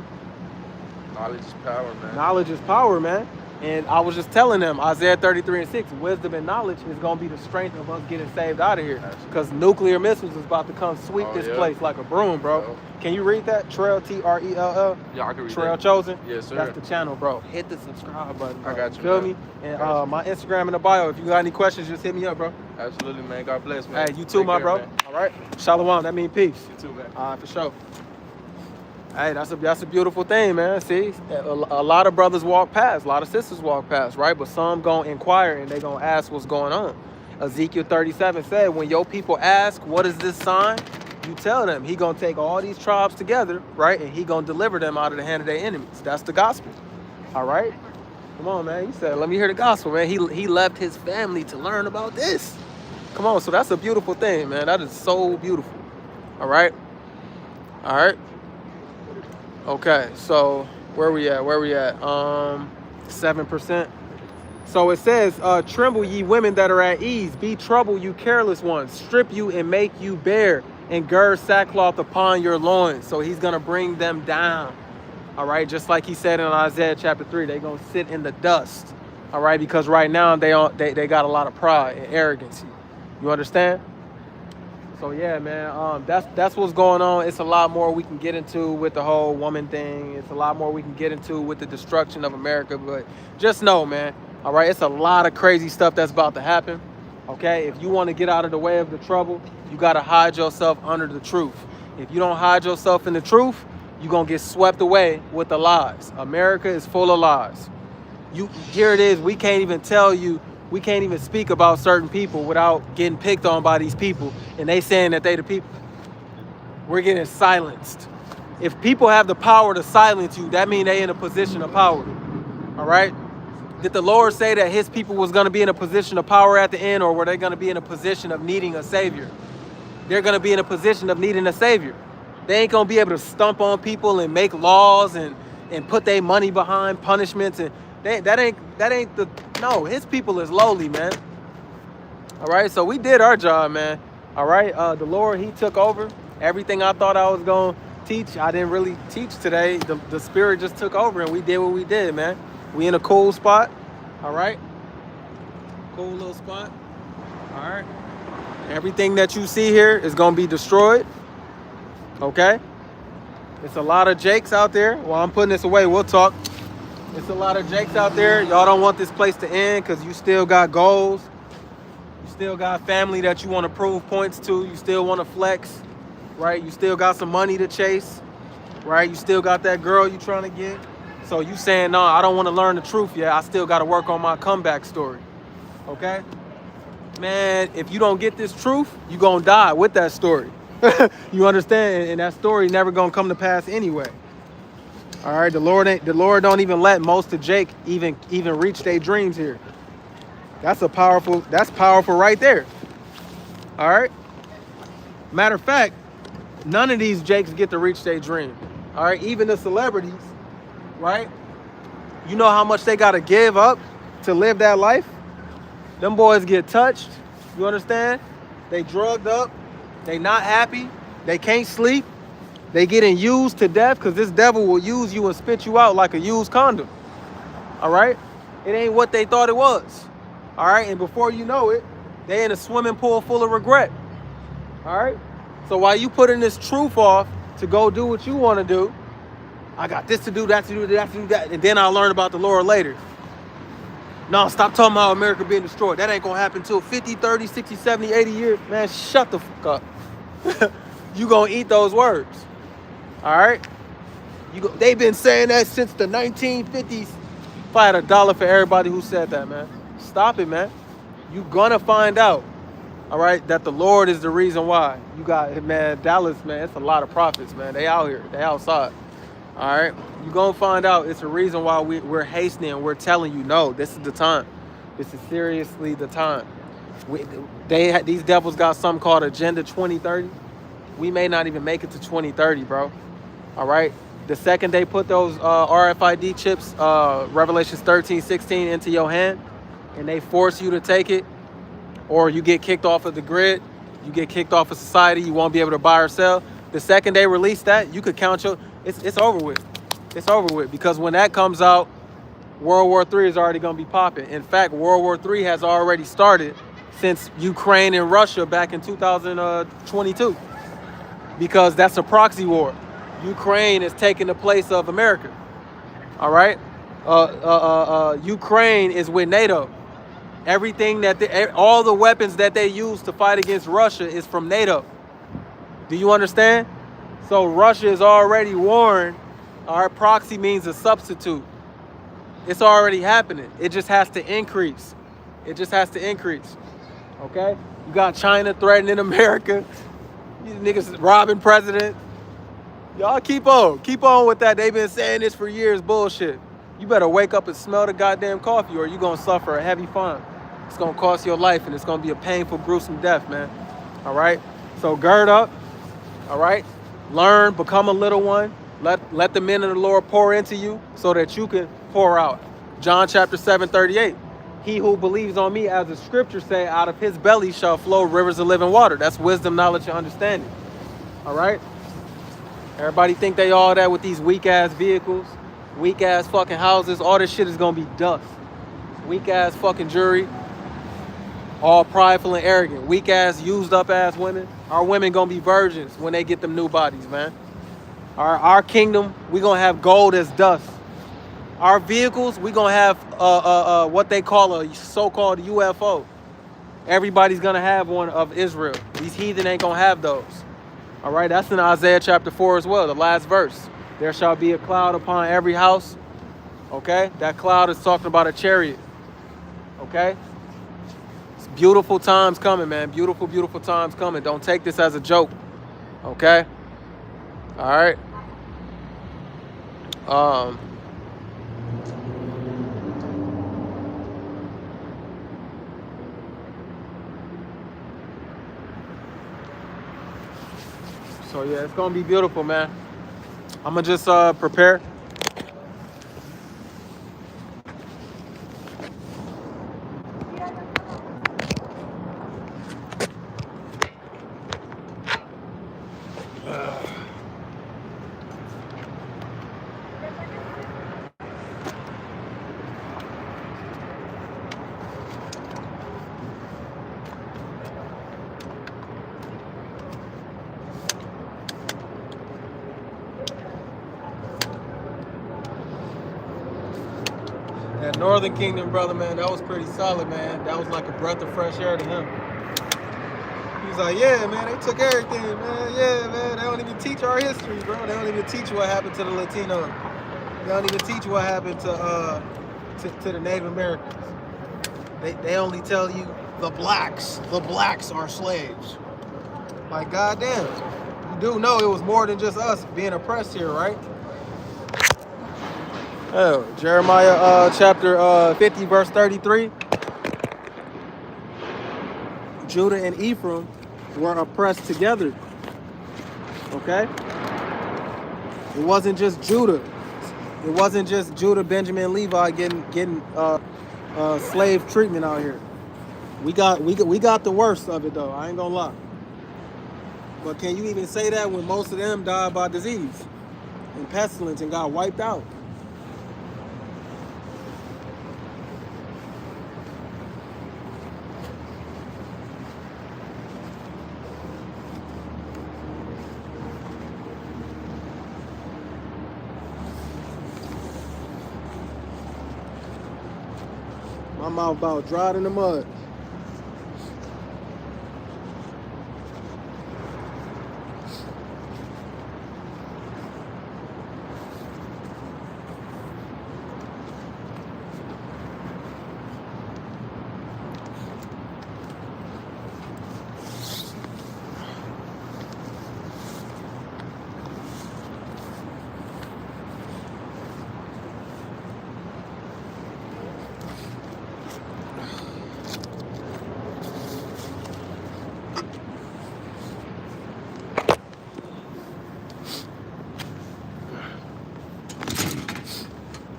Speaker 3: Knowledge is power, man.
Speaker 1: knowledge is power, man. And I was just telling them, Isaiah 33:6, wisdom and knowledge is gonna be the strength of us getting saved out of here.
Speaker 3: Absolutely.
Speaker 1: Because nuclear missiles is about to come sweep
Speaker 3: Oh,
Speaker 1: this
Speaker 3: yeah.
Speaker 1: place like a broom, bro.
Speaker 3: Yeah.
Speaker 1: Can you read that? Trail, Trell.
Speaker 3: Yeah, I can read
Speaker 1: Trail
Speaker 3: that.
Speaker 1: Chosen.
Speaker 3: Yes, sir.
Speaker 1: That's the channel, bro. Hit the subscribe button. Bro.
Speaker 3: I got you,
Speaker 1: Feel
Speaker 3: man.
Speaker 1: me? And
Speaker 3: Got you.
Speaker 1: my Instagram in the bio. If you got any questions, just hit me up, bro.
Speaker 3: Absolutely, man. God bless, man.
Speaker 1: Hey, you too,
Speaker 3: Take
Speaker 1: my
Speaker 3: care,
Speaker 1: bro.
Speaker 3: man.
Speaker 1: All right. Shalom. That means peace.
Speaker 3: You too, man.
Speaker 1: All right, for sure. Hey, that's a beautiful thing, man. See, a lot of brothers walk past, a lot of sisters walk past, right? But some gonna inquire and they gonna ask what's going on. Ezekiel 37 said, when your people ask, what is this sign? You tell them he gonna take all these tribes together, right? And he gonna deliver them out of the hand of their enemies. That's the gospel. All right? Come on, man. You said, let me hear the gospel, man. He left his family to learn about this. Come on, so that's a beautiful thing, man. That is so beautiful. All right? All right. Okay, so where we at? 7%. So it says, tremble ye women that are at ease, be troubled you careless ones, strip you and make you bare, and gird sackcloth upon your loins. So he's gonna bring them down. All right, just like he said in Isaiah chapter 3, they're gonna sit in the dust. All right, because right now they got a lot of pride and arrogance. You understand? So yeah, man, that's what's going on. It's a lot more we can get into with the whole woman thing. It's a lot more we can get into with the destruction of America. But just know, man, all right, it's a lot of crazy stuff that's about to happen. Okay, if you want to get out of the way of the trouble, you got to hide yourself under the truth. If you don't hide yourself in the truth, you're going to get swept away with the lies. America is full of lies. Here it is, we can't even tell you, we can't even speak about certain people without getting picked on by these people and they saying that they the people. We're getting silenced. If people have the power to silence you, that means they in a position of power. All right? Did the Lord say that his people was going to be in a position of power at the end, or were they going to be in a position of needing a savior? They're going to be in a position of needing a savior. They ain't going to be able to stump on people and make laws and put their money behind punishments, and that ain't the no, his people is lowly, man. All right, so we did our job, man. All right, the Lord, he took over. Everything I thought I was going to teach, I didn't really teach today. The Spirit just took over and we did what we did, man. We in a cool spot. All right. Cool little spot. All right. Everything that you see here is going to be destroyed. Okay. It's a lot of Jakes out there. While I'm putting this away, we'll talk. It's a lot of Jakes out there. Y'all don't want this place to end because you still got goals. You still got family that you want to prove points to. You still want to flex, right? You still got some money to chase, right? You still got that girl you trying to get. So you saying, no, I don't want to learn the truth yet. I still got to work on my comeback story, okay? Man, if you don't get this truth, you going to die with that story. You understand? And that story never going to come to pass anyway. All right, the Lord don't even let most of Jake even reach their dreams here. That's powerful right there. All right. Matter of fact, none of these Jakes get to reach their dream. All right, even the celebrities, right? You know how much they got to give up to live that life? Them boys get touched. You understand? They drugged up. They not happy. They can't sleep. They getting used to death because this devil will use you and spit you out like a used condom. All right? It ain't what they thought it was. All right? And before you know it, they in a swimming pool full of regret. All right? So while you putting this truth off to go do what you want to do, I got this to do, that to do, that to do, that, and then I'll learn about the Lord later. No, stop talking about America being destroyed. That ain't going to happen till 50, 30, 60, 70, 80 years. Man, shut the fuck up. You going to eat those words. All right? They've been saying that since the 1950s. If I had $1 for everybody who said that, man. Stop it, man. You going to find out, all right, that the Lord is the reason why. You got, man, Dallas, man, it's a lot of prophets, man. They out here. They outside. All right? You're going to find out it's a reason why we're hastening. We're telling you, no, this is the time. This is seriously the time. These devils got something called Agenda 2030. We may not even make it to 2030, bro. All right? The second they put those RFID chips, Revelations 13, 16, into your hand, and they force you to take it, or you get kicked off of the grid, you get kicked off of society, you won't be able to buy or sell. The second they release that, you could count your... It's over with. It's over with because when that comes out, World War III is already going to be popping. In fact, World War III has already started since Ukraine and Russia back in 2022 because that's a proxy war. Ukraine is taking the place of America. All right? Ukraine is with NATO. Everything all the weapons that they use to fight against Russia is from NATO. Do you understand? So Russia is already warned. Our proxy means a substitute. It's already happening. It just has to increase. It just has to increase. Okay? You got China threatening America. These niggas robbing president. Y'all keep on with that. They've been saying this for years. Bullshit. You better wake up and smell the goddamn coffee or you're going to suffer a heavy fine. It's going to cost your life and it's going to be a painful, gruesome death, man. All right? So gird up. All right? Learn, become a little one. Let the men of the Lord pour into you so that you can pour out. John chapter 7:38. He who believes on me, as the scriptures say, out of his belly shall flow rivers of living water. That's wisdom, knowledge, and understanding. All right? Everybody think they all that with these weak-ass vehicles, weak-ass fucking houses. All this shit is going to be dust. Weak-ass fucking jury. All prideful and arrogant. Weak-ass, used-up-ass women. Our women going to be virgins when they get them new bodies, man. Our kingdom, we going to have gold as dust. Our vehicles, we going to have what they call a so-called UFO. Everybody's going to have one of Israel. These heathen ain't going to have those. All right, that's in Isaiah chapter 4 as well, the last verse. There shall be a cloud upon every house. Okay, that cloud is talking about a chariot. Okay, it's beautiful times coming, man. Beautiful, beautiful times coming. Don't take this as a joke. Okay, all right. So yeah, it's gonna be beautiful, man. I'm gonna just prepare. That Northern Kingdom brother, man, that was pretty solid, man. That was like a breath of fresh air to him. He was like, yeah, man, they took everything, man. Yeah, man, they don't even teach our history, bro. They don't even teach what happened to the Latinos. They don't even teach what happened to the Native Americans. They only tell you the blacks are slaves. Like, goddamn, you do know it was more than just us being oppressed here, right? Oh, Jeremiah chapter 50, verse 33. Judah and Ephraim were oppressed together. Okay? It wasn't just Judah. It wasn't just Judah, Benjamin, and Levi getting slave treatment out here. We got the worst of it though. I ain't gonna lie. But can you even say that when most of them died by disease and pestilence and got wiped out? My mouth about dried in the mud.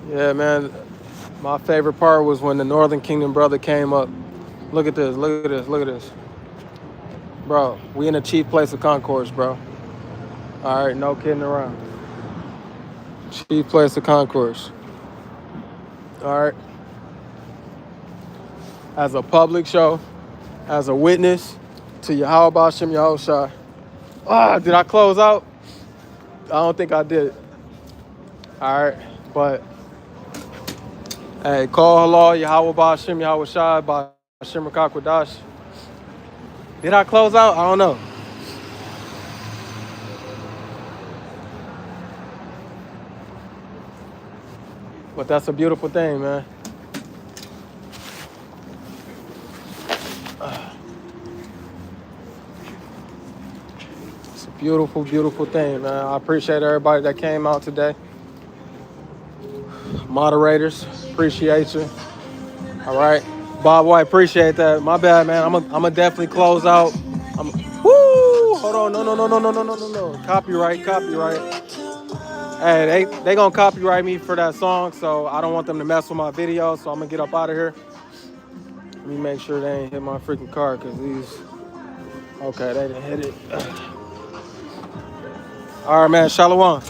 Speaker 1: Yeah, man. My favorite part was when the Northern Kingdom brother came up. Look at this, look at this, look at this. Bro, we in the chief place of concourse, bro. All right, no kidding around. Chief place of concourse. All right. As a public show, as a witness to Yahweh Hashem Yahushua. Did I close out? I don't think I did. All right, but hey, call halal Yahweh Hashem Yahushua by Hashem Rakakwadash. Did I close out? I don't know. But that's a beautiful thing, man. It's a beautiful, beautiful thing, man. I appreciate everybody that came out today. Moderators, appreciate you. All right. Bob White, appreciate that. My bad, man. I'm gonna definitely close out. Woo! Hold on. No. Copyright. Hey, they gonna copyright me for that song, so I don't want them to mess with my video, so I'm gonna get up out of here. Let me make sure they ain't hit my freaking car, because these... Okay, they didn't hit it. All right, man. Shalom.